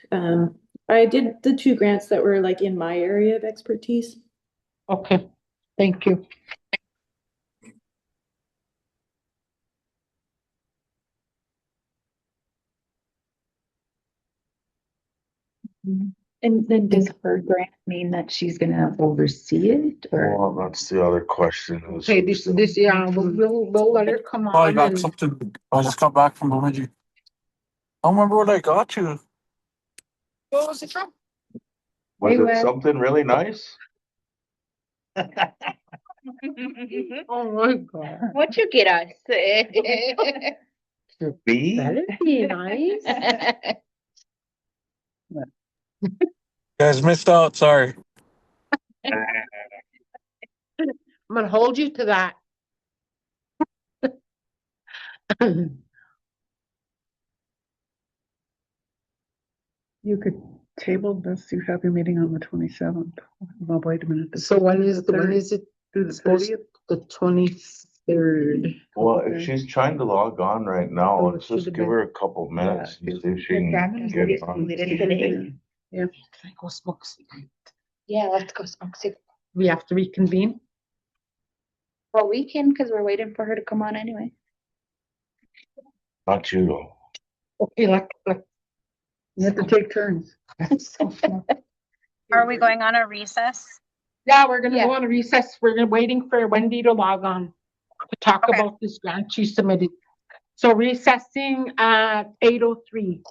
I did the 2 grants that were like in my area of expertise. Okay, thank you. And then does her grant mean that she's gonna oversee it or? Well, that's the other question. Okay, yeah, we'll let her come Oh, I on got and something. I just got back from Bemidji. I don't remember what I got you. what was it from? Was Hey, it Wes. something really nice? Oh my God. What'd you get us? B? That'd be nice. You guys missed out. Sorry. I'm gonna hold you to that. You could table this, you have your meeting on the 27th. Well, wait a minute. So when is it? Through the Supposed 30th? the 20th? 3rd. Well, if she's trying to log on right now, Oh, it let's just should've give been- her a couple minutes and see if she can get on. Yeah. Go smoke cigarette. Yeah, let's go smoke cigarette. We have to reconvene. Well, we can, because we're waiting for her to come on anyway. Not you though. Okay, you have to take turns. Are we going on a recess? Yeah, we're gonna go on a recess. We're waiting for Wendy to log on to talk Okay. about this grant she submitted. So recessing at 8:03.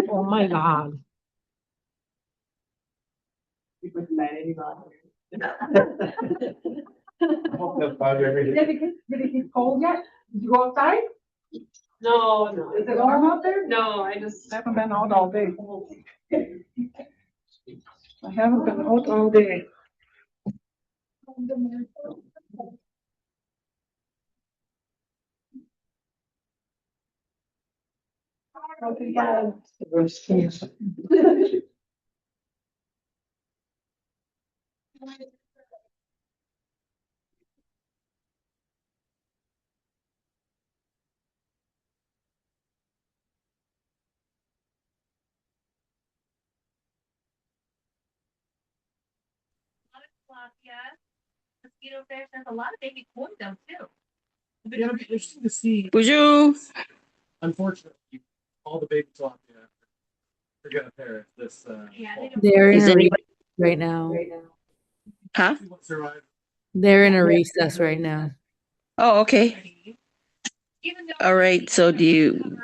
Oh my God. Did it get cold yet? Did you go outside? No, no. Is it warm out there? No, I just. Haven't been out all day. I haven't been out all day. Mosquito fish, there's a lot of baby koi though too. Yeah, it'll be interesting to see. Bonjour. Unfortunately, all the babies off the they're gonna perish this fall. They're in Is a anybody? recess right now. Huh? See what survived. They're in a recess right now. Oh, okay. All right. So do you,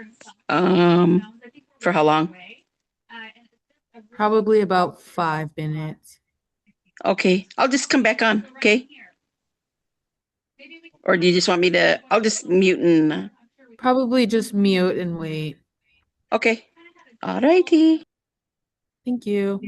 for how long? Probably about 5 minutes. Okay. I'll just come back on. Okay. Or do you just want me to, I'll just mute and, Probably just mute and wait. okay. All righty. Thank you.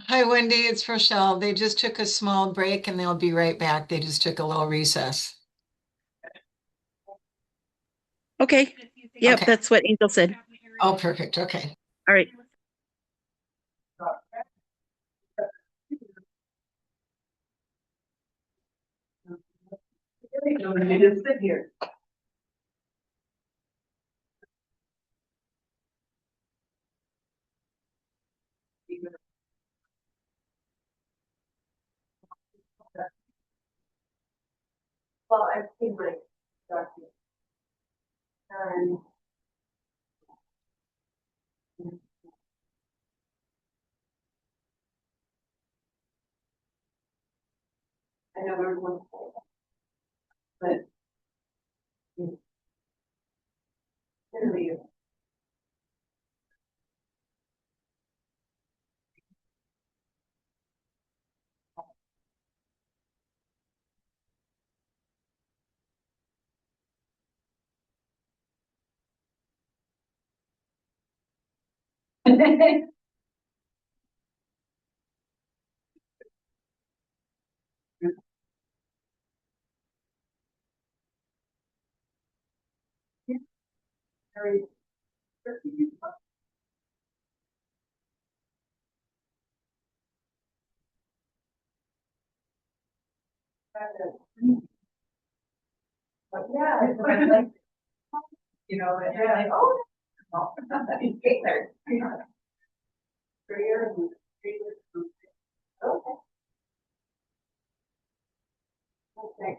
Hi, Wendy, it's Rochelle. They just took a small break and they'll be right back. They just took a little recess. Okay. Yep. Okay. That's what Angel said. Oh, perfect. Okay. All right. You just sit here. Well, I've seen my I know everyone's but yeah, it's like, you know, and you're like, oh, you get there. Okay. Okay.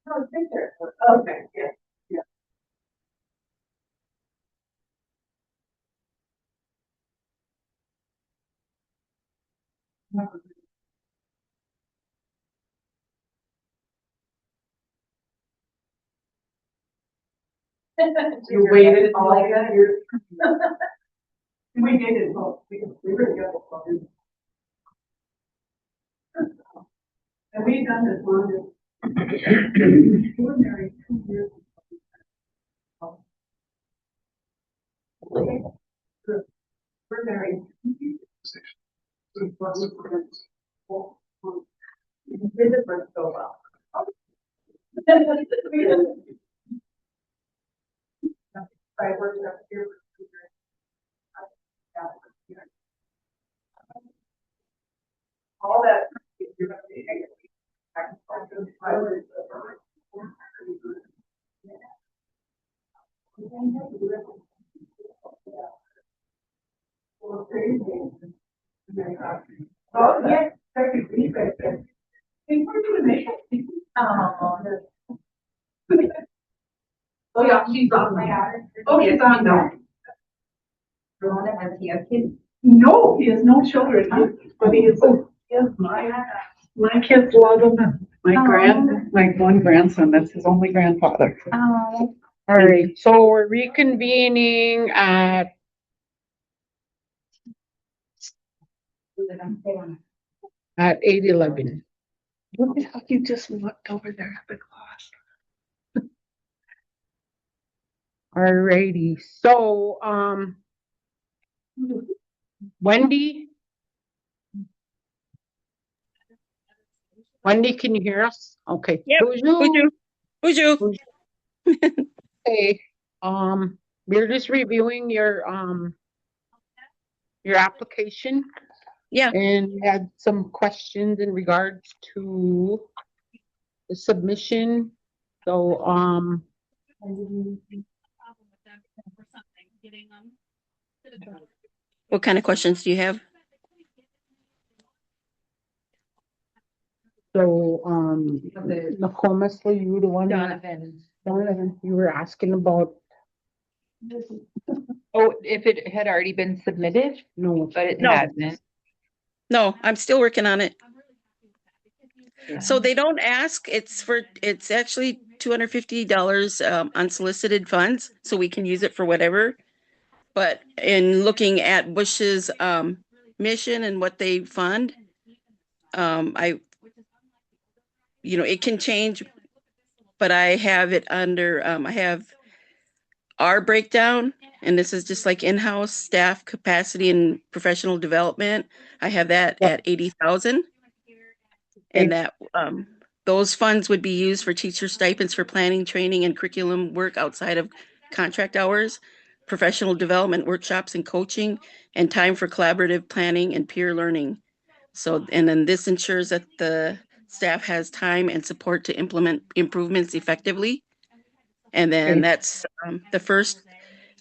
Oh, picture. Okay, yeah, yeah. You waited all like that, you're. We did it, well, we really got it. And we've done this long. We're married 2 years. We're married. Did it work so well? I worked up here. All that. Oh, yes. Oh, yeah, she's on my daughter. Oh, she's on now. Ramona, has he a kid? No, he has no children, but he is, my kids love him. My one grandson, that's his only grandfather. All right, so we're reconvening at 8:11. What the hell, you just looked over there at the class. All righty, so, Wendy? Wendy, can you hear us? Okay. Yep. Who's you? Who's you? Okay, we're just reviewing your application. Yeah. And we had some questions in regards to the submission. So, What kind of questions do you have? so, Nicole Messley, you the one. Donovan. Donovan, you were asking about. Oh, if it had already been submitted, No, but it No. hasn't. No, I'm still working on it. Yeah. So they don't ask, it's actually $250 unsolicited funds, so we can use it for whatever. But in looking at Bush's mission and what they fund, it can change, but I have it under, I have our breakdown, and this is just like in-house staff capacity and professional development. I have that at 80,000. And that those funds would be used for teacher stipends for planning, training, and curriculum work outside of contract hours, professional development workshops and coaching, and time for collaborative planning and peer learning. So, and then this ensures that the staff has time and support to implement improvements effectively. And then that's the first.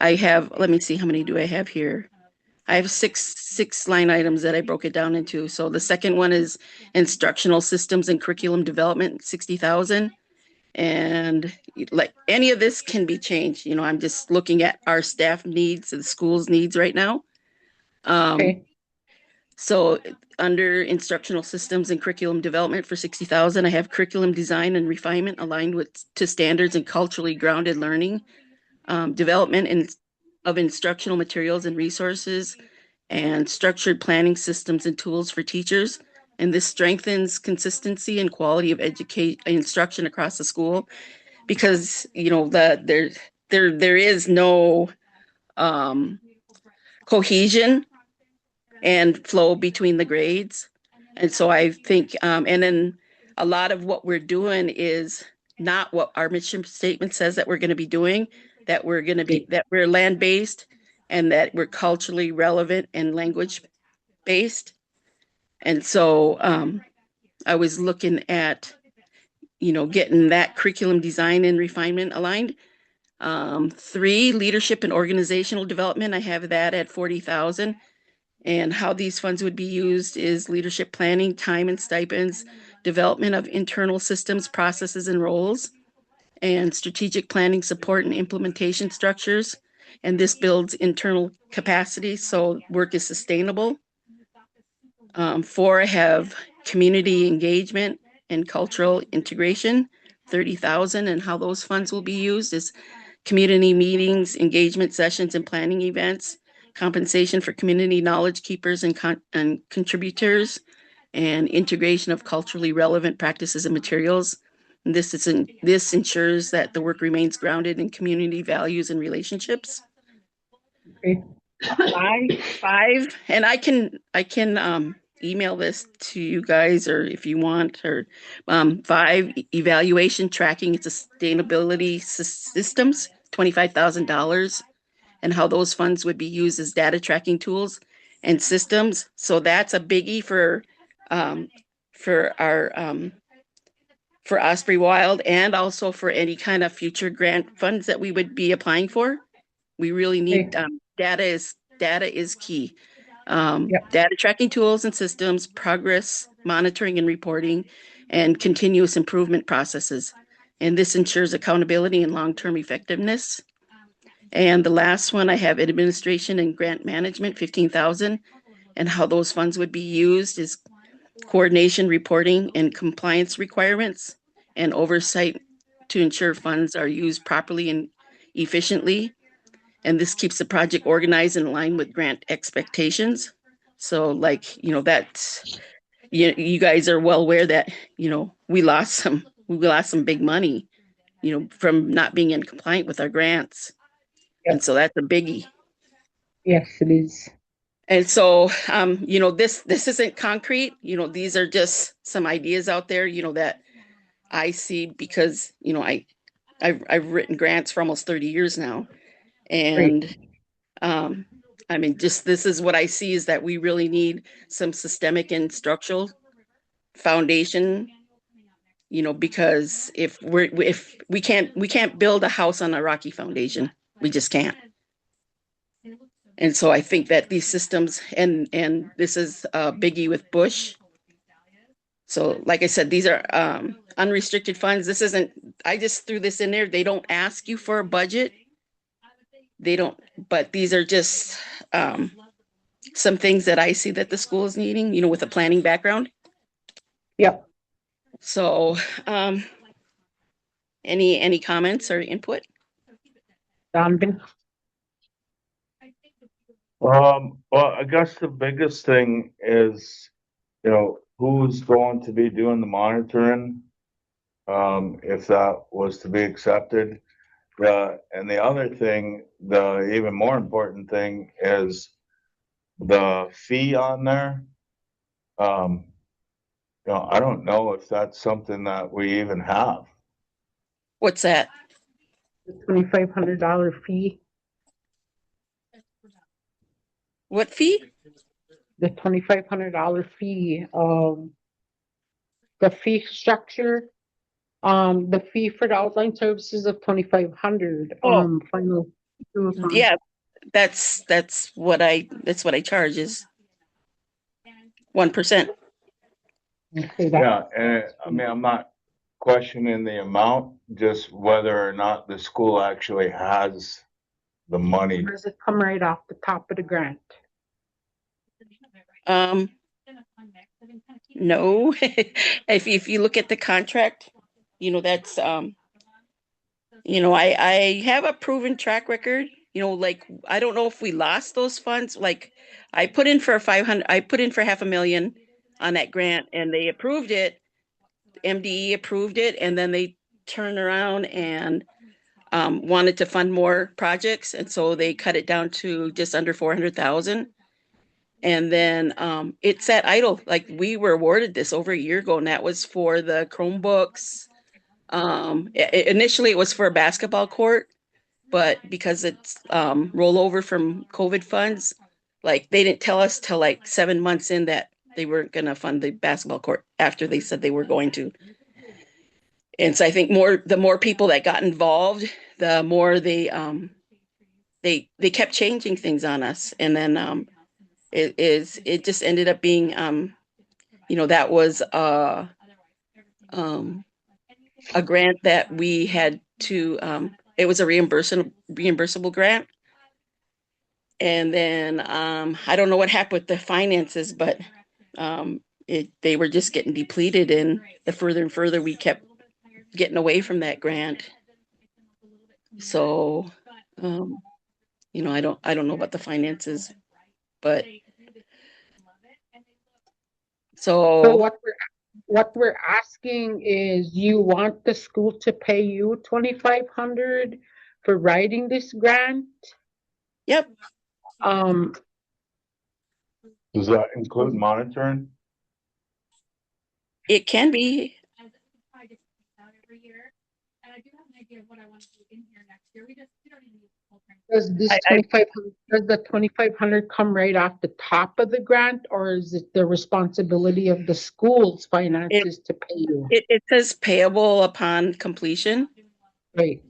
I have, let me see, how many do I have here? I have six line items that I broke it down into. So the second one is instructional systems and curriculum development, 60,000. And like any of this can be changed. You know, I'm just looking at our staff needs and the school's needs right now. Okay. So under instructional systems and curriculum development for 60,000, I have curriculum design and refinement aligned to standards and culturally grounded learning, development of instructional materials and resources, and structured planning systems and tools for teachers. And this strengthens consistency and quality of instruction across the school, because you know there is no cohesion and flow between the grades. And so I think, and then a lot of what we're doing is not what our mission statement says that we're going to be doing, that we're going to be, that we're land-based and that we're culturally relevant and language-based. And so I was looking at, you know, getting that curriculum design and refinement aligned. 3, leadership and organizational development. I have that at 40,000. And how these funds would be used is leadership planning, time and stipends, development of internal systems, processes, and roles, and strategic planning support and implementation structures. And this builds internal capacity so work is sustainable. 4, I have community engagement and cultural integration, 30,000, and how those funds will be used is community meetings, engagement sessions, and planning events, compensation for community knowledge keepers and contributors, and integration of culturally relevant practices and materials. And this ensures that the work remains grounded in community values and relationships. Okay. 5, and I can email this to you guys, or if you want, or 5, evaluation, tracking, and sustainability systems, $25,000, and how those funds would be used as data tracking tools and systems. So that's a biggie for our for Osprey Wild, and also for any kind of future grant funds that we would be applying for. We really need data is key. Data tracking tools and systems, progress monitoring and reporting, and continuous improvement processes. And this ensures accountability and long-term effectiveness. And the last one, I have administration and grant management, 15,000, and how those funds would be used is coordination, reporting, and compliance requirements, and oversight to ensure funds are used properly and efficiently. And this keeps the project organized and aligned with grant expectations. So like, you know, that's, you guys are well aware that, you know, we lost some big money, you know, from not being in compliant with our grants. And so that's a biggie. Yes, it is. And so, you know, this isn't concrete, you know, these are just some ideas out there, you know, that I see because, you know, I've written grants for almost 30 years now. And I mean, just this is what I see, is that we really need some systemic and structural foundation, you know, because if we can't build a house on a rocky foundation, we just can't. And so I think that these systems, and this is a biggie with Bush. So like I said, these are unrestricted funds. This isn't, I just threw this in there. They don't ask you for a budget. They don't, but these are just some things that I see that the school is needing, you know, with a planning background. Yep. So any comments or input? Donovan? Well, I guess the biggest thing is, you know, who's going to be doing the monitoring, if that was to be accepted. And the other thing, the even more important thing, is the fee on there. You know, I don't know if that's something that we even have. What's that? The $2,500 fee. What fee? The $2,500 fee. The fee structure. The fee for the outline services of $2,500. Final. Yeah, that's what I charge is 1%. Yeah, and I mean, I'm not questioning the amount, just whether or not the school actually has the money. Does it come right off the top of the grant? No. If you look at the contract, that's I have a proven track record. Like I don't know if we lost those funds. Like I put in for $500,000 on that grant, and they approved it. MDE approved it, and then they turned around and wanted to fund more projects, and so they cut it down to just under 400,000. And then it sat idle. Like we were awarded this over a year ago, and that was for the Chromebooks. Initially, it was for a basketball court, but because it's rollover from COVID funds, like they didn't tell us till like 7 months in that they weren't going to fund the basketball court after they said they were going to. And so I think the more people that got involved, the more they kept changing things on us, and then it just ended up being that was a grant that we had to it was a reimbursable grant. And then I don't know what happened with the finances, but they were just getting depleted, and the further and further we kept getting away from that grant. So I don't know about the finances, but So what we're asking is, you want the school to pay you 2,500 for writing this grant? Yep. Does that include monitoring? It can be. Does the 2,500 come right off the top of the grant, or is it the responsibility of the school's finances to pay you? It says payable upon completion. Right.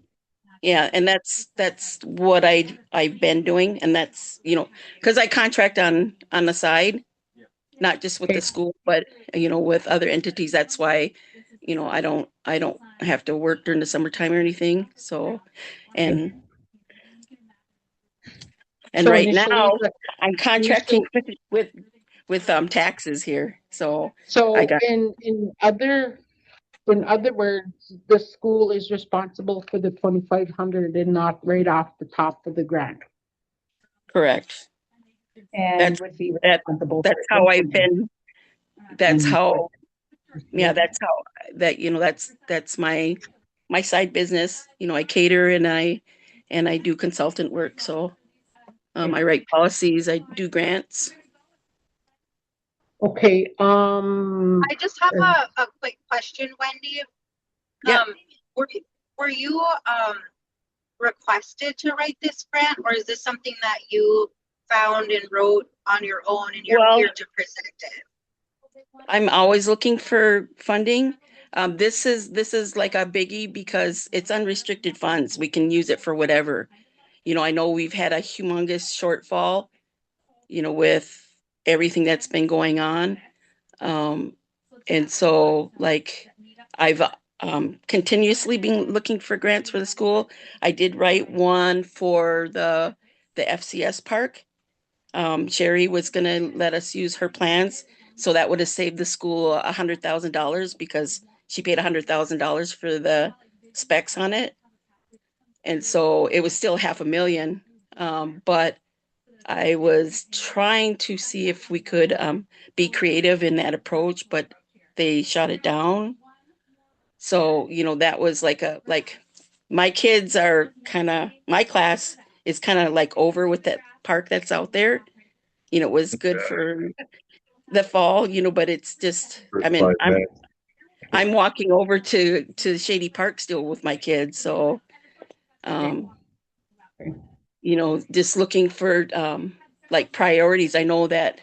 Yeah, and that's what I've been doing, and that's because I contract on the side, not just with the school, but with other entities. That's why I don't have to work during the summertime or anything. So and So right initially, now I'm contracting with taxes here. So I got in other words, the school is responsible for the 2,500 and not right off the top of the grant. correct. And would be responsible. That's how I've been. That's how. Yeah, that's how that's my side business. I cater and I do consultant work. So I write policies. I do grants. Okay. I just have a quick question, Wendy. Yeah. Were you requested to write this grant, or is this something that you found and wrote on your own and you're here to present it? I'm always looking for funding. This is like a biggie because it's unrestricted funds. We can use it for whatever. I know we've had a humongous shortfall, with everything that's been going on. And so like I've continuously been looking for grants for the school. I did write one for the FCS park. Sherry was going to let us use her plans. So that would have saved the school $100,000 because she paid $100,000 for the specs on it. And so it was still $500,000. But I was trying to see if we could be creative in that approach, but they shot it down. So, that was like my kids are my class is kind of like over with that park that's out there. It was good for the fall, but it's just, I mean, I'm walking over to Shady Park still with my kids. So, just looking for like priorities. I know that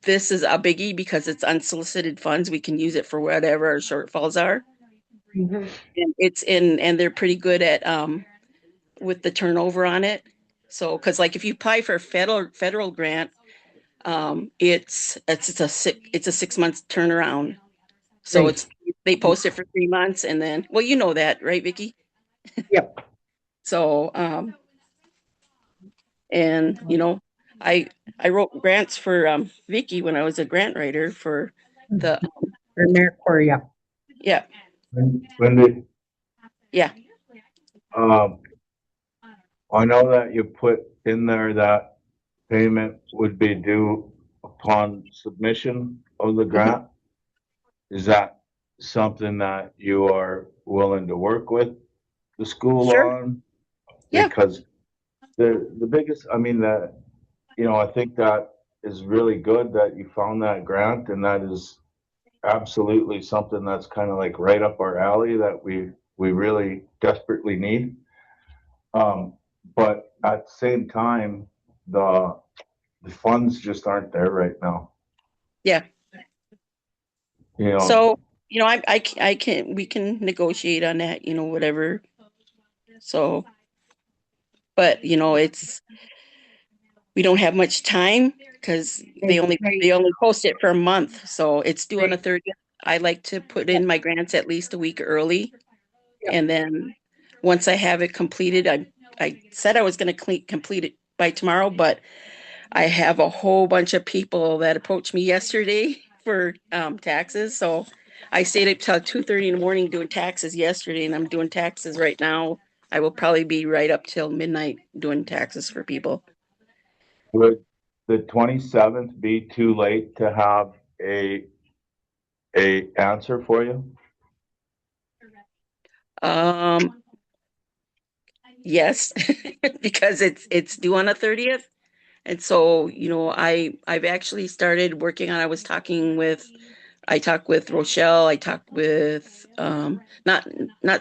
this is a biggie because it's unsolicited funds. We can use it for whatever our shortfalls are. Mm-hmm. And and they're pretty good at with the turnover on it. So, because like if you apply for a federal grant, it's a 6 month turnaround. So Right. they post it for 3 months and then, well, you know that, right, Vicky? Yep. So, and I wrote grants for Vicky when I was a grant writer for the For AmeriCorps, yeah. yeah. When did, Yeah. I know that you put in there that payment would be due upon submission of the grant. Is that something that you are willing to work with the school Sure. on? Yeah. Because the biggest, I mean, I think that is really good that you found that grant, and that is absolutely something that's kind of like right up our alley that we really desperately need. But at the same time, the funds just aren't there right now. Yeah. You know, So, we can negotiate on that, whatever. So, but we don't have much time because they only post it for a month. So it's due on the 30th. I like to put in my grants at least a week early. And then once I have it completed, I said I was going to complete it by tomorrow, but I have a whole bunch of people that approached me yesterday for taxes. So I stayed up till 2:30 in the morning doing taxes yesterday, and I'm doing taxes right now. I will probably be right up till midnight doing taxes for people. would the 27th be too late to have a answer for you? Yes, because it's due on the 30th. And so, I've actually started working on, I talked with Rochelle, I talked with, not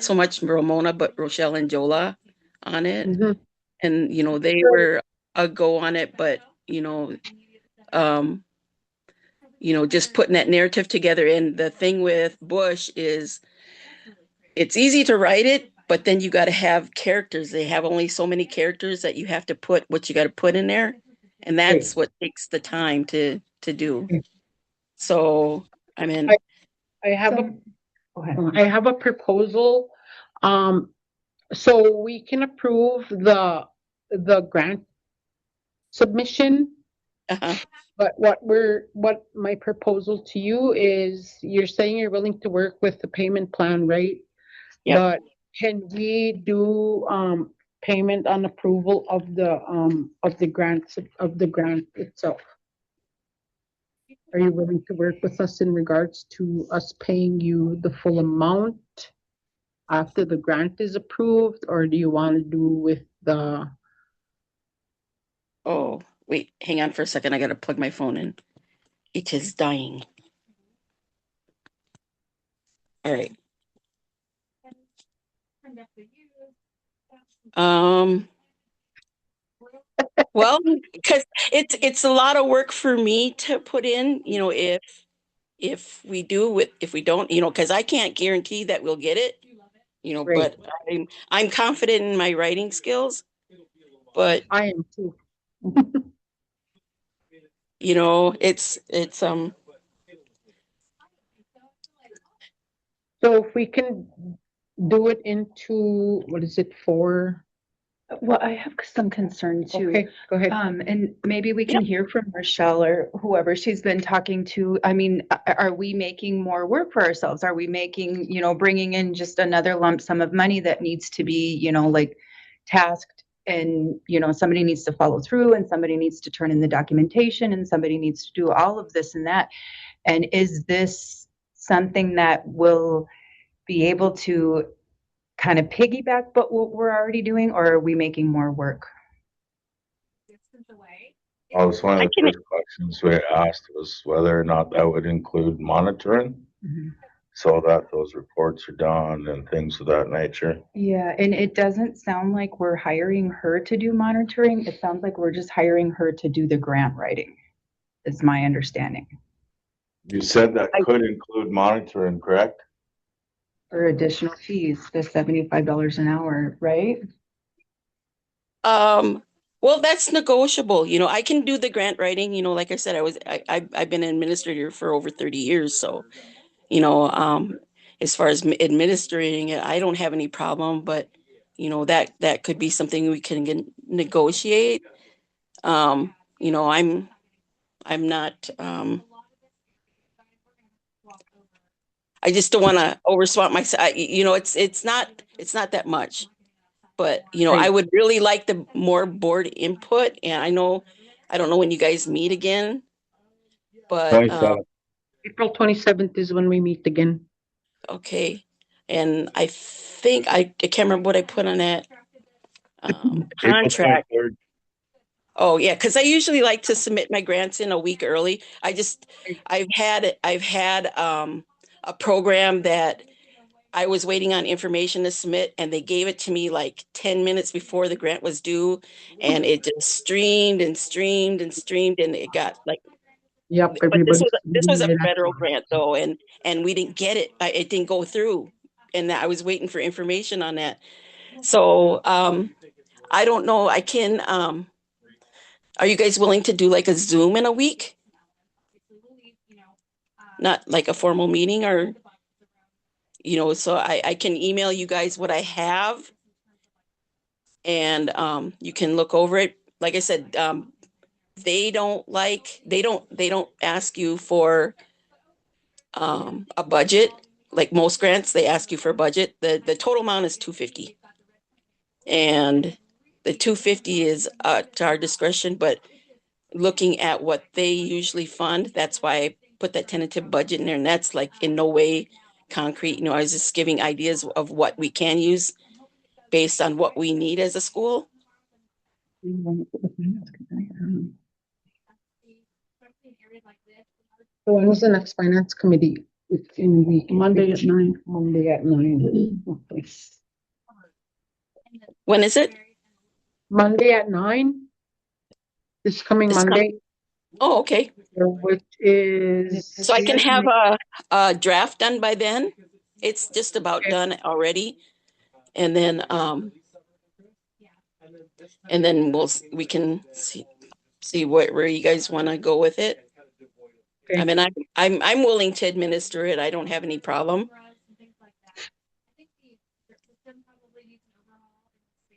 so much Ramona, but Rochelle and Jola on it. And, they were a go on it, but, um, just putting that narrative together. And the thing with Bush is it's easy to write it, but then you got to have characters. They have only so many characters that you have to put what you got to put in there. And that's what takes the time to do. So, I mean, I have I have a proposal. So we can approve the grant submission. But what my proposal to you is, you're saying you're willing to work with the payment plan, right? Yep. But can we do payment on approval of the grant itself? Are you willing to work with us in regards to us paying you the full amount after the grant is approved, or do you want to do with the? Oh, wait, hang on for a second. I got to plug my phone in. It is dying. All right. Well, because it's a lot of work for me to put in, if we do if we don't, because I can't guarantee that we'll get it, but I'm confident in my writing skills, but I am too. it's So if we can do it into, what is it for? Well, I have some concern too. Okay, go ahead. And maybe we can hear from Rochelle or whoever she's been talking to. I mean, are we making more work for ourselves? Are we making, bringing in just another lump sum of money that needs to be, like tasked, and, somebody needs to follow through, and somebody needs to turn in the documentation, and somebody needs to do all of this and that. And is this something that will be able to kind of piggyback but what we're already doing, or are we making more work? Well, it's one of the first questions we asked was whether or not that would include monitoring, so that those reports are done and things of that nature. Yeah, and it doesn't sound like we're hiring her to do monitoring. It sounds like we're just hiring her to do the grant writing, is my understanding. You said that could include monitoring, correct? For additional fees, the $75 an hour, right? Well, that's negotiable. You know, I can do the grant writing. You know, like I said, I've been an administrator for over 30 years. So, you know, as far as administering it, I don't have any problem. But, you know, that could be something we can negotiate. You know, I'm not. I just don't want to overswamp myself. You know, it's not that much. But, you know, I would really like the more board input. And I don't know when you guys meet again, but 27th. April 27th is when we meet again. okay. And I think I can't remember what I put on that April contract. 23rd. Oh yeah, because I usually like to submit my grants in a week early. I've had a program that I was waiting on information to submit, and they gave it to me like 10 minutes before the grant was due, and it just streamed and streamed and streamed, and it got like. Yep, But this everybody's was a federal grant though, and we didn't get it. It didn't go through, and I was waiting for information on that. So I don't know. I can. Are you guys willing to do like a Zoom in a week? Not like a formal meeting, or you know, so I can email you guys what I have, and you can look over it. Like I said, they don't ask you for a budget. Like most grants, they ask you for a budget. The total amount is 250, and the 250 is to our discretion. But looking at what they usually fund, that's why I put that tentative budget in there, and that's like in no way concrete. You know, I was just giving ideas of what we can use based on what we need as a school. So when is the next finance committee? It's in week. Monday at 9. Monday at 9. Okay. When is it? Monday at 9? This coming Monday, Oh, okay. which is. So I can have a draft done by then. It's just about done already. And then we can see where you guys want to go with it. Okay. I mean, I'm willing to administer it. I don't have any problem.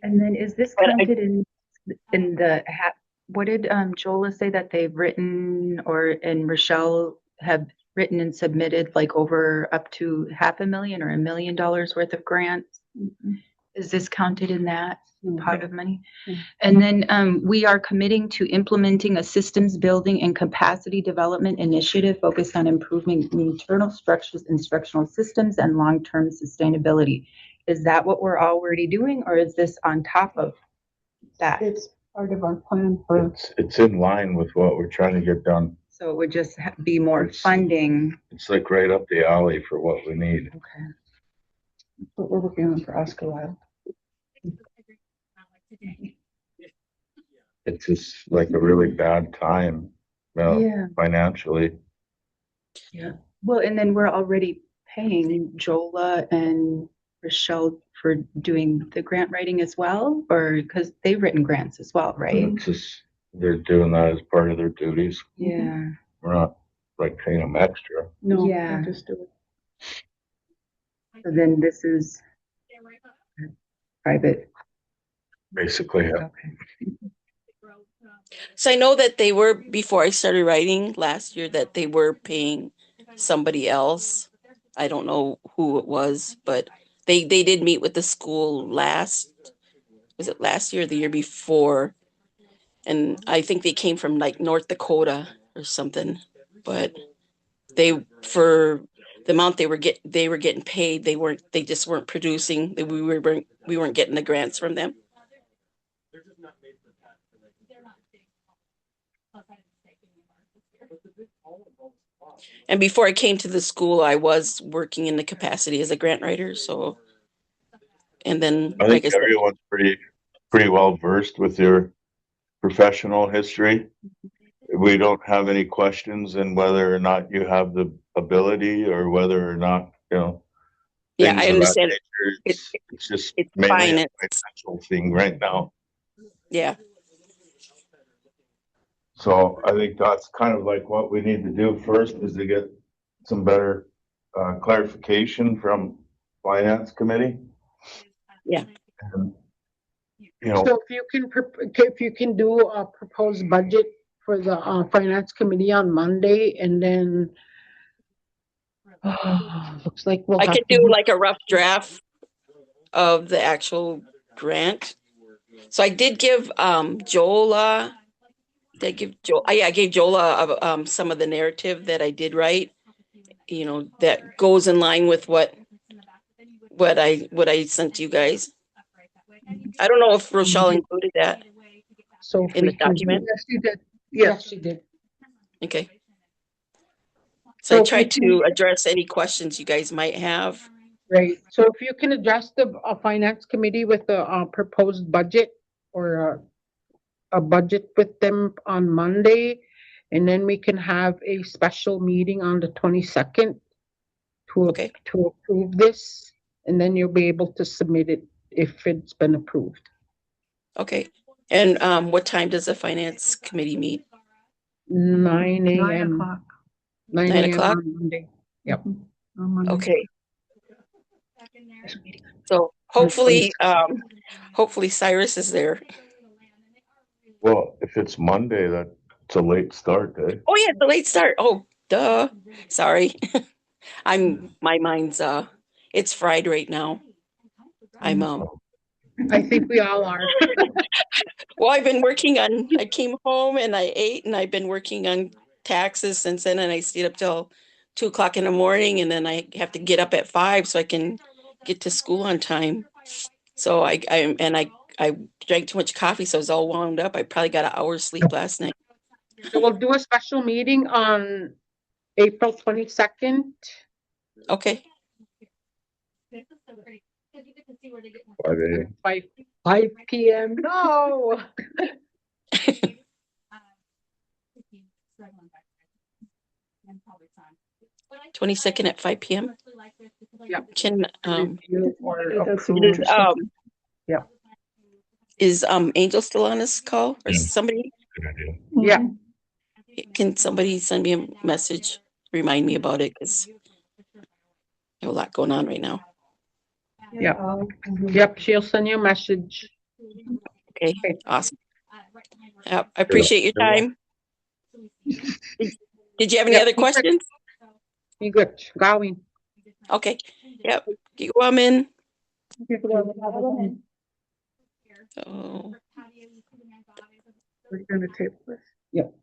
And then is this counted in the what did Jola say that they've written, and Rochelle have written and submitted like over up to $500,000 or $1 million worth of grants? Is this counted in that pot of money? And then we are committing to implementing a systems building and capacity development initiative focused on improving internal structures, instructional systems, and long-term sustainability. Is that what we're already doing, or is this on top of that? It's part of our plan for. It's in line with what we're trying to get done. So it would just be more funding. It's like right up the alley for what we need. Okay. That's what we're working on for Oscar Wilde. It's just like a really bad time, financially. Yeah. Well, and then we're already paying Jola and Rochelle for doing the grant writing as well, or because they've written grants as well, right? It's just, they're doing that as part of their duties. Yeah. We're not like paying them extra. No, Yeah. just do it. So then this is private. Basically, yeah. Okay. So I know that they were, before I started writing last year, that they were paying somebody else. I don't know who it was, but they did meet with the school was it last year or the year before? And I think they came from like North Dakota or something, but for the amount they were getting paid, they just weren't producing. We weren't getting the grants from them. And before I came to the school, I was working in the capacity as a grant writer. So, and then I think everyone's pretty well versed with your professional history. We don't have any questions in whether or not you have the ability or whether or not, yeah, I understand. It's just mainly a financial thing right now. Yeah. So I think that's kind of like what we need to do first is to get some better clarification from finance committee. Yeah. And, you know, So if you can do a proposed budget for the finance committee on Monday, and then looks like we'll I have could to do like a rough draft of the actual grant. So I did give Jola. Did I give Joel? Yeah, I gave Jola some of the narrative that I did write. You know, that goes in line with what I sent you guys. I don't know if Rochelle included that So in the document. Yes, you did. Yes, she did. Okay. So I if you tried can- to address any questions you guys might have. Right, so if you can address the finance committee with a proposed budget or a budget with them on Monday, and then we can have a special meeting on the 22nd to approve this, and then you'll be able to submit it if it's been approved. Okay. And what time does the finance committee meet? 9 a.m. 9 o'clock. 9 9 a.m. o'clock? on Monday. Yep. On Monday. Okay. So hopefully Cyrus is there. well, if it's Monday, that's a late start, eh? Oh yeah, the late start. Oh, duh. Sorry. My mind's it's fried right now. I'm I think we all are. well, I came home and I ate and I've been working on taxes since then, and I stayed up till 2 o'clock in the morning, and then I have to get up at 5 so I can get to school on time. So I drank too much coffee, so I was all wound up. I probably got an hour's sleep last night. So we'll do a special meeting on April 22nd. Okay. 5 p.m. No. 22nd at 5 p.m. Yeah. Can Review or is, approve. Yeah. Is Angel still on this call or somebody? Yeah. Can somebody send me a message, remind me about it, because I have a lot going on right now. Yep. Yep. She'll send you a message. Okay. Awesome. I appreciate your time. Did you have any other questions? You good? Going. Okay. Yep. Keep coming. Oh. We're gonna table this. Yep.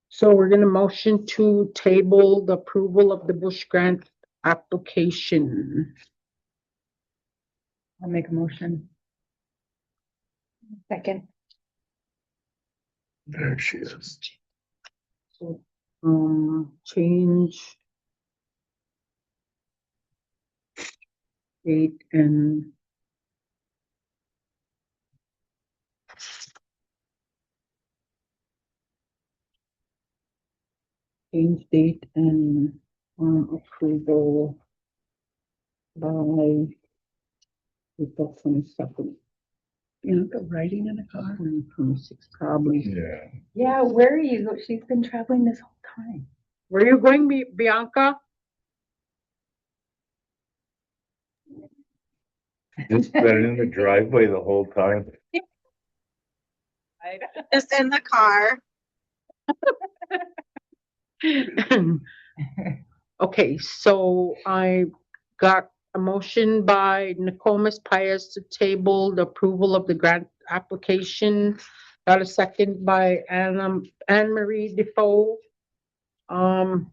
So we're gonna motion to table the approval of the bush grant application. I'll make a motion. Second. There she is. So, change date and approval by April 22nd. You know, the writing in the car. 2026 probably. Yeah. Yeah, where are you? She's been traveling this whole time. Where are you going, Bianca? Just been in the driveway the whole time. Just in the car. Okay, so I got a motion by Nicomas Paez to table the approval of the grant application. Got a second by Anne Marie Defoe. So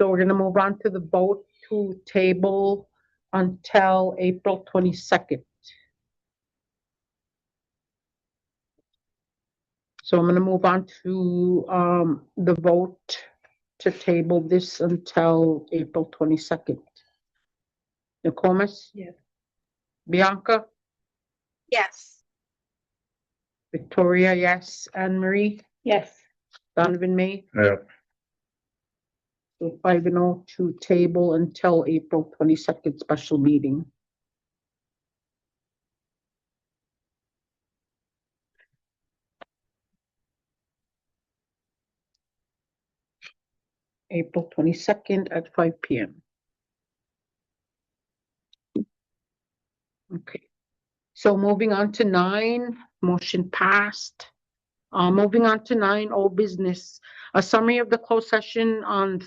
we're gonna move on to the vote to table until April 22nd. So I'm gonna move on to the vote to table this until April 22nd. Nicomas? Yes. Bianca? Yes. Victoria, yes. Anne Marie? Yes. Donovan May? Yeah. So 5-0 to table until April 22nd special meeting. April 22nd at 5 p.m. Okay. So moving on to 9, motion passed. Moving on to 9, old business. A summary of the closed session on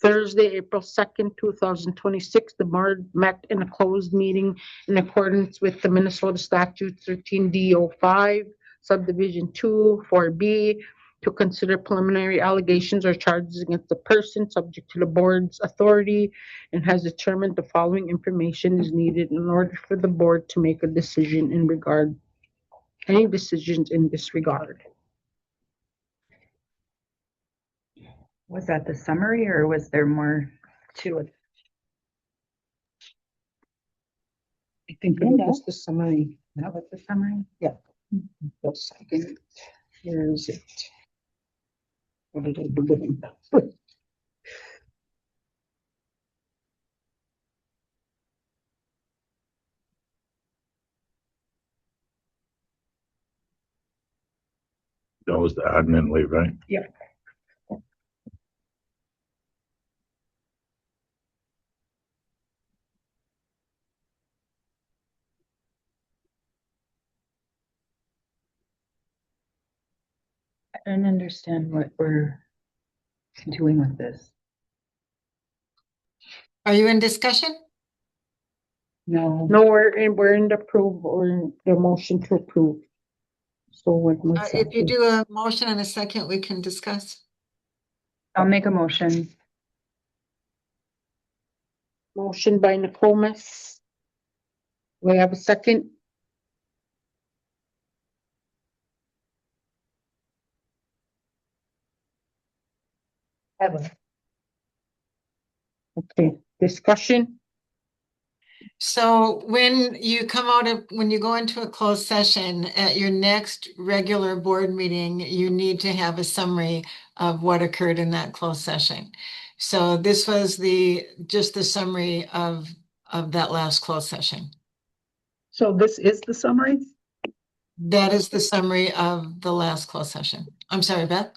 Thursday, April 2nd, 2026. The board met in a closed meeting in accordance with the Minnesota Statute 13D05, Subdivision 2, 4B, to consider preliminary allegations or charges against the person subject to the board's authority, and has determined the following information is needed in order for the board to make a decision in regard, any decisions in this regard. Was that the summary or was there more to it? I think it was the summary. That was the summary? Yeah. Just a second. Where is it? What did I begin? That was the admin leave, right? Yeah. I don't understand what we're doing with this. Are you in discussion? No. No, we're in the approve or the motion to approve. So what was If you do a motion in a second, we can discuss. I'll make a motion. Motion by Nicomas. We have a second. Evan. Okay, discussion. So when you when you go into a closed session at your next regular board meeting, you need to have a summary of what occurred in that closed session. So this was just the summary of that last closed session. So this is the summary? That is the summary of the last closed session. I'm sorry, Beth?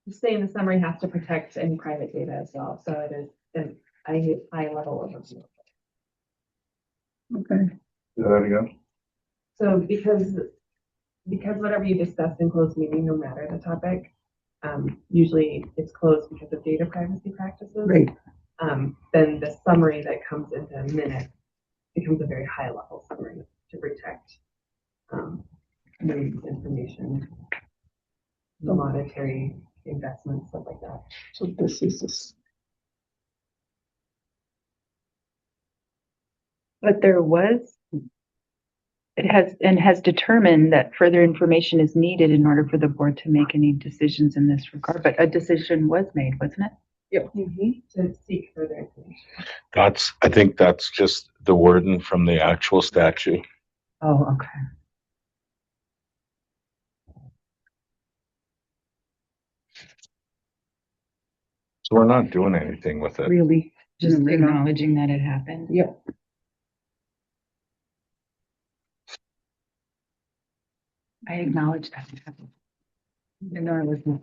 Saying the summary has to protect any private data as well, so it is an high level overview. Okay. Say that again. So because whatever you discussed in closed meeting, no matter the topic, usually it's closed because of data privacy practices. Right. Then the summary that comes into a minute becomes a very high level summary to protect information, monetary investments, stuff like that. So this is this. But it has determined that further information is needed in order for the board to make any decisions in this regard. But a decision was made, wasn't it? Yep. To seek further information. I think that's just the wording from the actual statute. Oh, okay. So we're not doing anything with it. Really, just No, we're not. acknowledging that it happened. Yep. I acknowledge that it happened. No, I was not.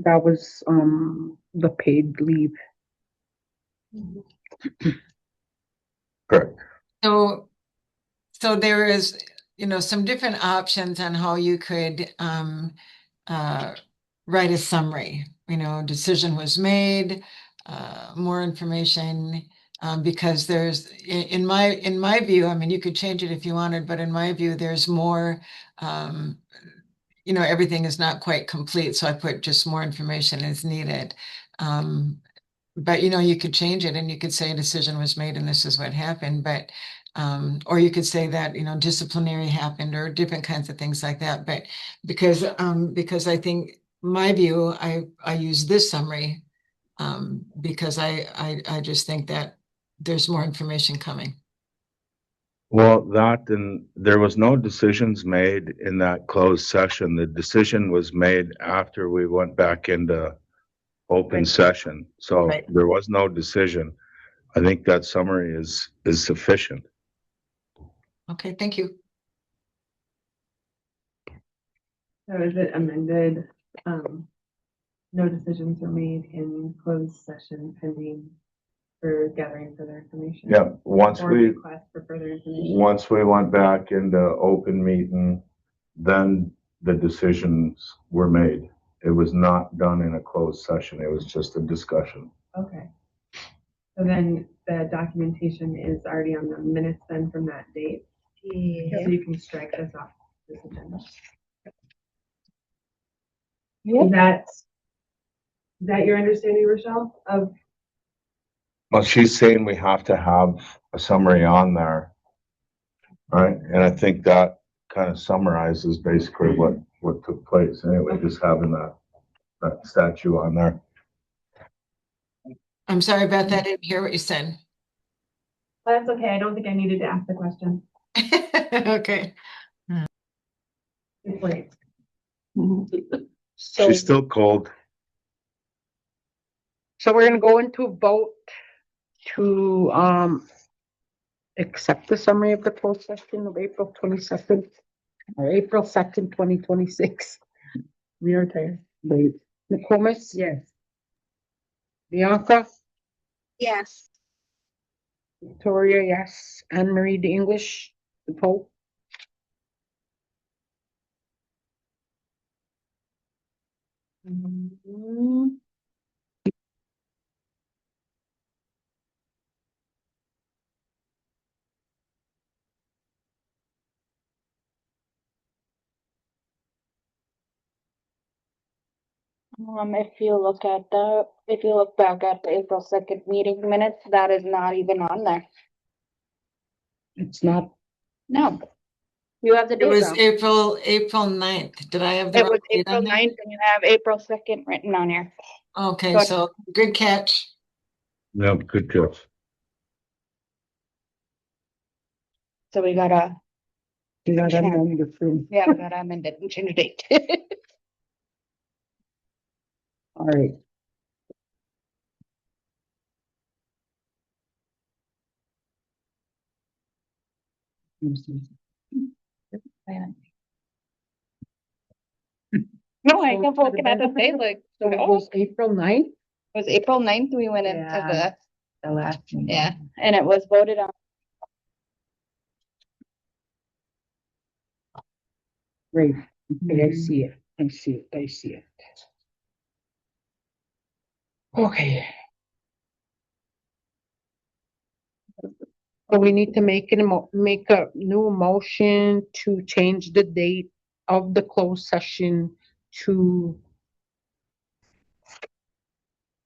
That was the paid leave. Correct. So there is, some different options on how you could write a summary. Decision was made, more information, because there's, in my view, I mean, you could change it if you wanted, but in my view, there's more, everything is not quite complete. So I put just more information is needed. But you could change it and you could say a decision was made and this is what happened, but or you could say that disciplinary happened or different kinds of things like that. But because I think my view, I use this summary because I just think that there's more information coming. Well, and there was no decisions made in that closed session. The decision was made after we went back into open session, so Right. there was no decision. I think that summary is sufficient. Okay, thank you. So is it amended? No decisions were made in closed session pending for gathering further information. Yeah, once Or request for further information. we went back into open meeting, then the decisions were made. It was not done in a closed session. It was just a discussion. Okay. So then the documentation is already on the minutes then from that date. So you can strike this off this agenda. Is that your understanding, Rochelle, of? Well, she's saying we have to have a summary on there, right? And I think that kind of summarizes basically what took place anyway, just having that statue on there. I'm sorry about that. I didn't hear what you said. That's okay. I don't think I needed to ask the question. Okay. It's late. So, She's still cold. so we're gonna go into a vote to, accept the summary of the closed session of April 22nd or April 2nd, 2026. We are tired. Wait, McComas? Yes. Bianca? Yes. Victoria, yes. Anne Marie, the English, the Pope? If you look back at the April 2nd meeting minutes, that is not even on there. It's not, No. You have the It date was wrong. April 9th. Did I have the It wrong was date April on there? 9th and you have April 2nd written on here. Okay, Good. so good catch. No, good catch. So we gotta, you got Yeah. amend the thing. yeah, we gotta amend it and change the date. All right. No, I kept looking at the date like, So it no. was April 9th? It was April 9th, we went into Yeah. The last meeting. yeah, and it was voted on. Great. Okay, I see it. I see it. I see it. Okay. So we need to make make a new motion to change the date of the closed session to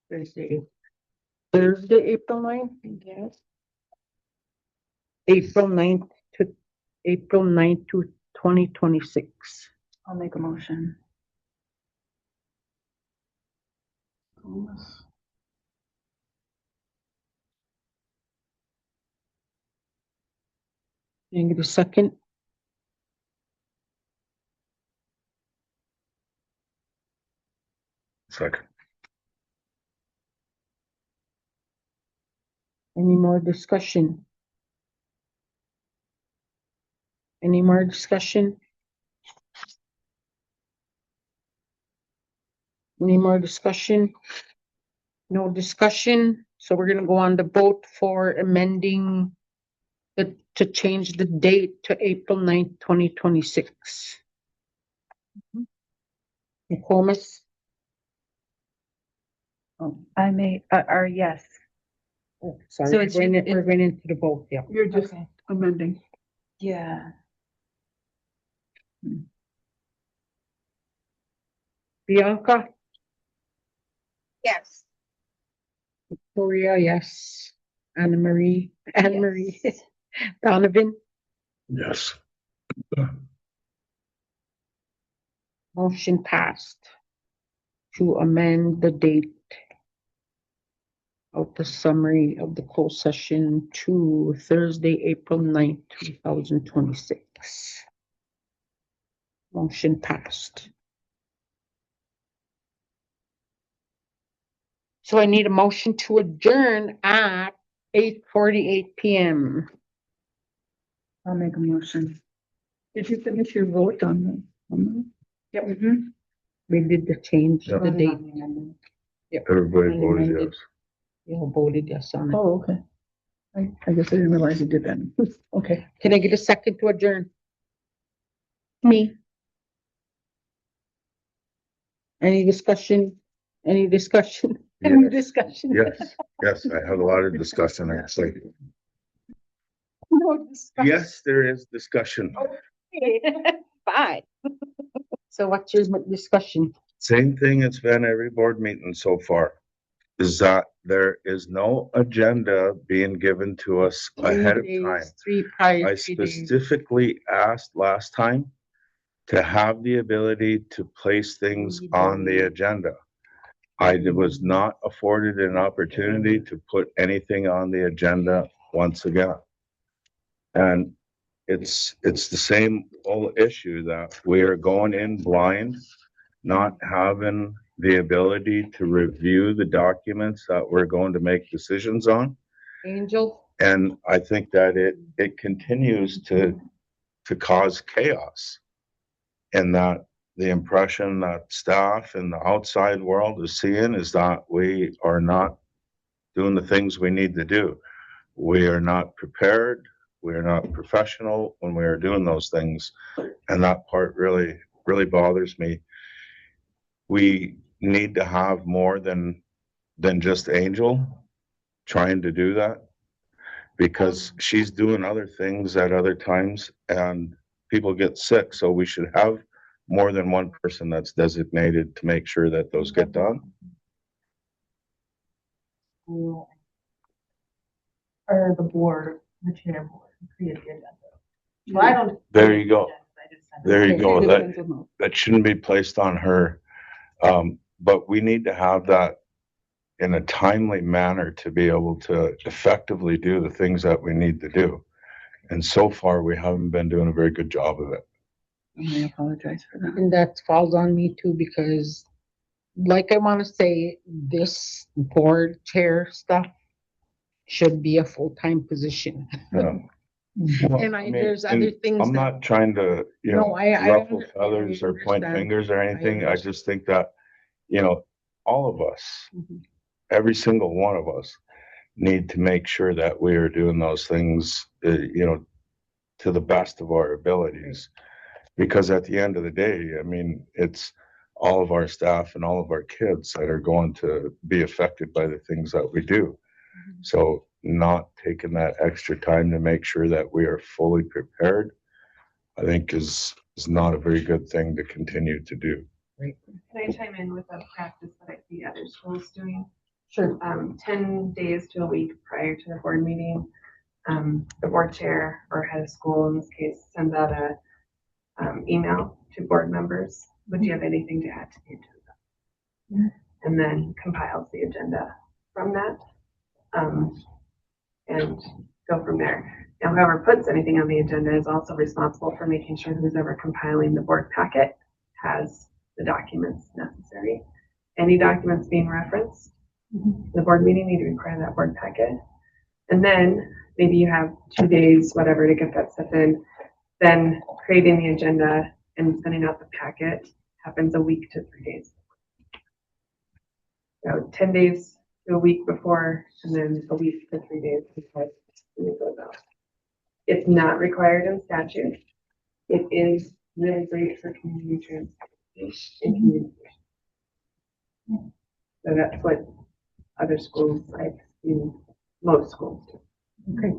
Thursday, April 9th? Yes. April 9th to April 9th to 2026. I'll make a motion. Can you give a second? Second. Any more discussion? Any more discussion? Any more discussion? No discussion, so we're gonna go on the vote for amending to change the date to April 9th, 2026. McComas? I made, yes. Oh, sorry, So it's- we're going into the vote, yeah. You're just amending. Yeah. Bianca? Yes. Victoria, yes. Anne Marie? Donovan? Yes. Motion passed to amend the date of the summary of the closed session to Thursday, April 9th, 2026. Motion passed. So I need a motion to adjourn at 8:48 p.m. I'll make a motion. Did you finish your vote on the? Yep. We did the change, Yep. the date. Yep. Everybody voted Amended. yes. You all voted yes on it. Oh, okay. I guess I didn't realize you did that. Okay. Can I get a second to adjourn? Me. Any discussion? Any discussion? Any Yes. discussion? Yes, I had a lot of discussion, actually. No discussion. Yes, there is discussion. Fine. So what's your discussion? Same thing it's been every board meeting so far, is that there is no agenda being given to us ahead of time. I specifically asked last time to have the ability to place things on the agenda. I was not afforded an opportunity to put anything on the agenda once again. And it's the same old issue that we are going in blind, not having the ability to review the documents that we're going to make decisions on. Angel? And I think that it continues to cause chaos. And that the impression that staff and the outside world is seeing is that we are not doing the things we need to do. We are not prepared. We are not professional when we are doing those things. And that part really, really bothers me. We need to have more than just Angel trying to do that, because she's doing other things at other times and people get sick. So we should have more than one person that's designated to make sure that those get done. Or the board, the chair board, create the agenda. Well, I don't. There you go. There you go. That shouldn't be placed on her. But we need to have that in a timely manner to be able to effectively do the things that we need to do. And so far, we haven't been doing a very good job of it. I apologize for that. And that falls on me too, because like I want to say, this board chair stuff should be a full-time position. Yeah. Well, And I mean, there's other things. I'm not trying to, No, I ruffle feathers or point understand. fingers or anything. I just think that, all of us, Mhm. every single one of us need to make sure that we are doing those things, to the best of our abilities. Because at the end of the day, I mean, it's all of our staff and all of our kids that are going to be affected by the things that we do. So not taking that extra time to make sure that we are fully prepared, I think is not a very good thing to continue to do. Can I chime in with a practice that I see other schools doing? Sure. 10 days to a week prior to the board meeting, the board chair or head of school in this case sends out a email to board members. Would you have anything to add to the agenda? And then compiles the agenda from that, and go from there. Now, whoever puts anything on the agenda is also responsible for making sure who's ever compiling the board packet has the documents necessary. Any documents being referenced, the board meeting need to require that board packet. And then maybe you have 2 days, whatever, to get that stuff in. Then creating the agenda and sending out the packet happens a week to 3 days. So 10 days to a week before, and then a week to 3 days before it goes out. It's not required in statute. It is really great for community transparency and communication. So that's what other schools like do, most schools do. Okay.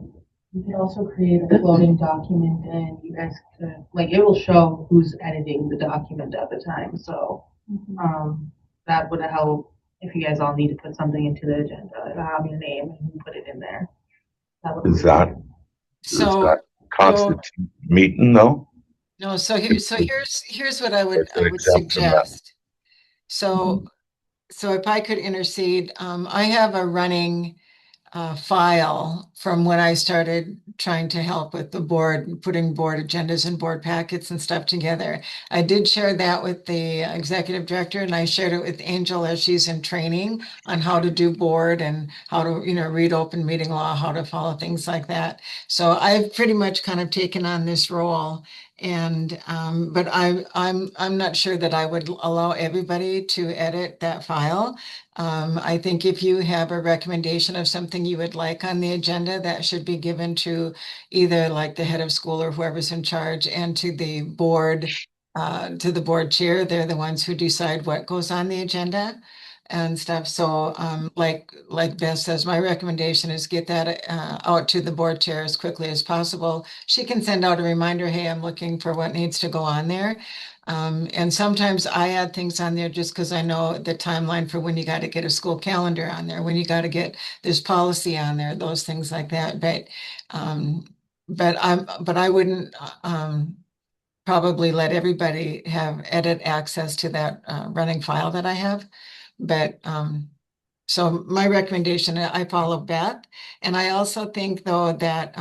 You could also create a floating document and you guys could, it will show who's editing the document at the time, so, that would help if you guys all need to put something into the agenda, it'll have your name and you put it in there. Does that constitute meeting though? No, here's what I would exempt from that. suggest. So if I could intercede, I have a running file from when I started trying to help with the board, putting board agendas and board packets and stuff together. I did share that with the executive director, and I shared it with Angel as she's in training on how to do board and how to, read open meeting law, how to follow things like that. So I've pretty much kind of taken on this role. And but I'm not sure that I would allow everybody to edit that file. I think if you have a recommendation of something you would like on the agenda, that should be given to either like the head of school or whoever's in charge, and to the board chair. They're the ones who decide what goes on the agenda and stuff. So like Beth says, my recommendation is get that out to the board chair as quickly as possible. She can send out a reminder, hey, I'm looking for what needs to go on there. And sometimes I add things on there just because I know the timeline for when you got to get a school calendar on there, when you got to get this policy on there, those things like that. But I wouldn't probably let everybody have edit access to that running file that I have. But so my recommendation, I follow Beth. And I also think though that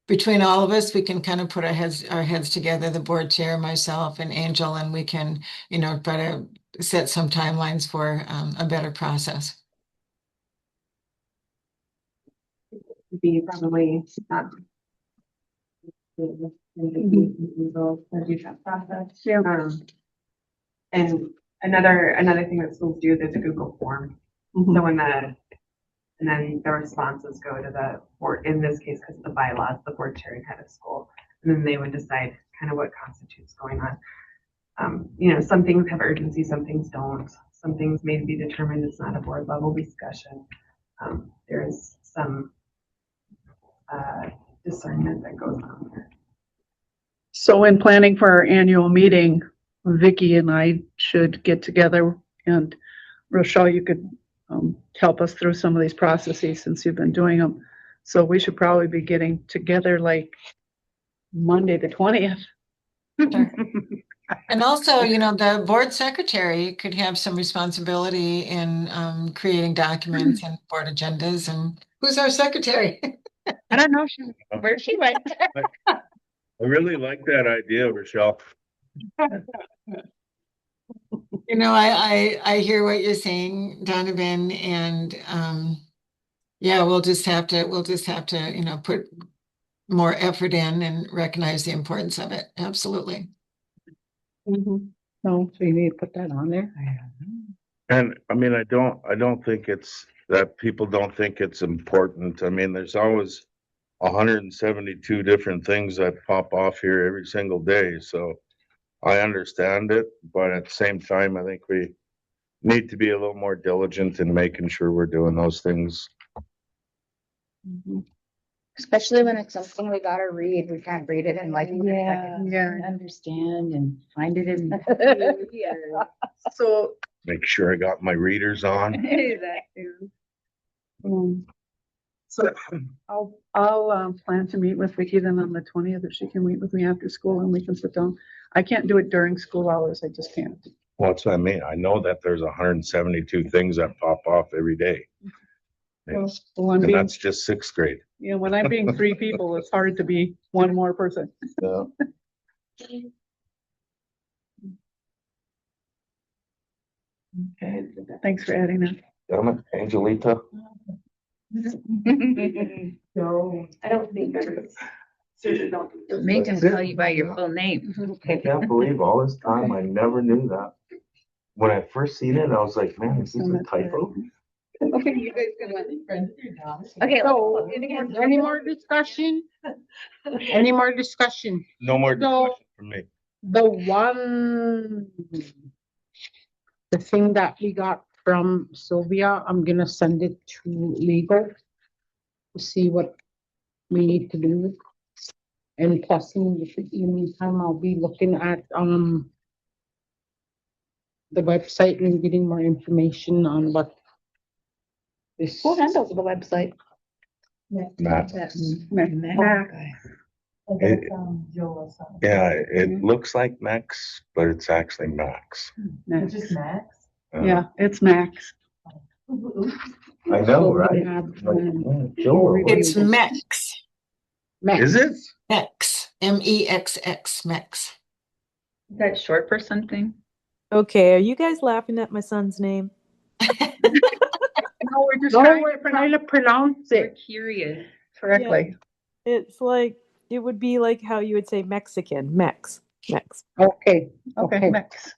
between all of us, we can kind of put our heads together, the board chair, myself and Angel, and we can, try to set some timelines for a better process. Be probably do that process. And another thing that schools do, there's a Google form. So and then the responses go to the board, in this case, because of the bylaws, the board chair and head of school. And then they would decide kind of what constitutes going on. Some things have urgency, some things don't. Some things may be determined it's not a board level discussion. There's some discernment that goes on there. So in planning for our annual meeting, Vicky and I should get together, and Rochelle, you could help us through some of these processes since you've been doing them. So we should probably be getting together like Monday the 20th. Sure. And also, the board secretary could have some responsibility in creating documents and board agendas. And who's our secretary? I don't know where she went. I really like that idea, Rochelle. I hear what you're saying, Donovan, and yeah, we'll just have to, put more effort in and recognize the importance of it. Absolutely. So you need to put that on there. And I mean, I don't think it's that people don't think it's important. I mean, there's always 172 different things that pop off here every single day. So I understand it, but at the same time, I think we need to be a little more diligent in making sure we're doing those things. Especially when it's something we gotta read. We can't read it in like Understand and find it in. So Make sure I got my readers on. So I'll plan to meet with Vicky then on the 20th, if she can meet with me after school and we can sit down. I can't do it during school hours. I just can't. Well, that's what I mean. I know that there's 172 things that pop off every day. And that's just sixth grade. Yeah, when I'm being three people, it's hard to be one more person. Yeah. Okay, thanks for adding that. Damn it, Angelita. No, I don't think there's. Make them call you by your full name. I can't believe all this time I never knew that. When I first seen it, I was like, man, is this a typo? Okay, you guys can let me friends. Okay, so any more discussion? Any more discussion? No more discussion from me. The thing that we got from Sylvia, I'm gonna send it to legal to see what we need to do. And plus, in the meantime, I'll be looking at the website and getting more information on what this. Who handles the website? Matt. Yeah, It looks like Max, but it's actually Max. Max. Just Max? Yeah, it's Max. I know, right? It's MEX. Is it? MEX, MEXX, MEX. Is that short for something? Okay, are you guys laughing at my son's name? No, we're just No, trying we're to trying to pronounce We're it. curious. correctly. It's like, it would be like how you would say Mexican, Mex. Okay. Okay, Mex.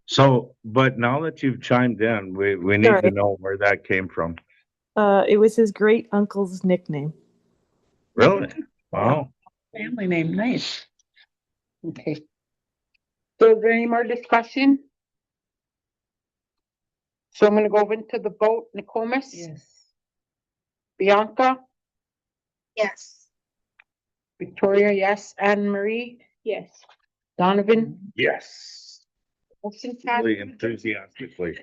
So, but now that you've chimed in, we need to Sorry. know where that came from. It was his great uncle's nickname. Really? Wow. Family name, nice. Okay. So is there any more discussion? So I'm gonna go into the vote. Nicomas? Yes. Bianca? Yes. Victoria, yes. Anne Marie? Yes. Donovan? Yes. Motion Really carried enthusiastically.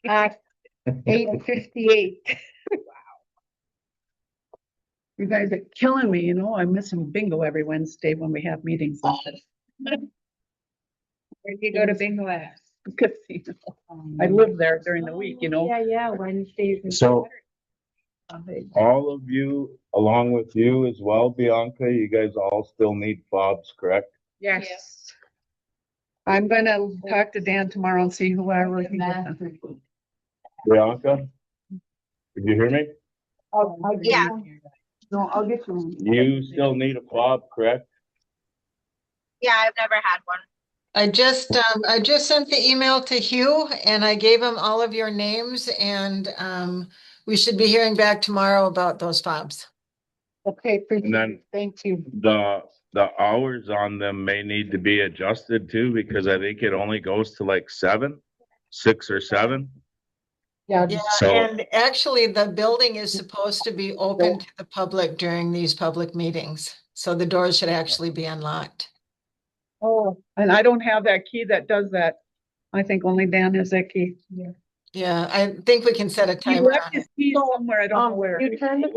at 8:58. You guys are killing me, you know, I'm missing bingo every Wednesday when we have meetings like this. Where do you go to bingo at? Casino. I live there during the week, you know. Yeah, Wednesdays and So Saturdays. all of you, along with you as well, Bianca, you guys all still need fobs, correct? Yes. I'm gonna talk to Dan tomorrow and see who I can get them. Bianca? Did you hear me? Yeah. No, I'll get you. You still need a fob, correct? Yeah, I've never had one. I just sent the email to Hugh and I gave him all of your names and we should be hearing back tomorrow about those fobs. Okay, And then thank you. the hours on them may need to be adjusted too, because I think it only goes to like 6 or 7. Yeah. Yeah, So- and actually the building is supposed to be open to the public during these public meetings. So the doors should actually be unlocked. Oh, and I don't have that key that does that. I think only Dan has that key. Yeah, I think we can set a He timer left on his it. key somewhere, I don't know where. You turned it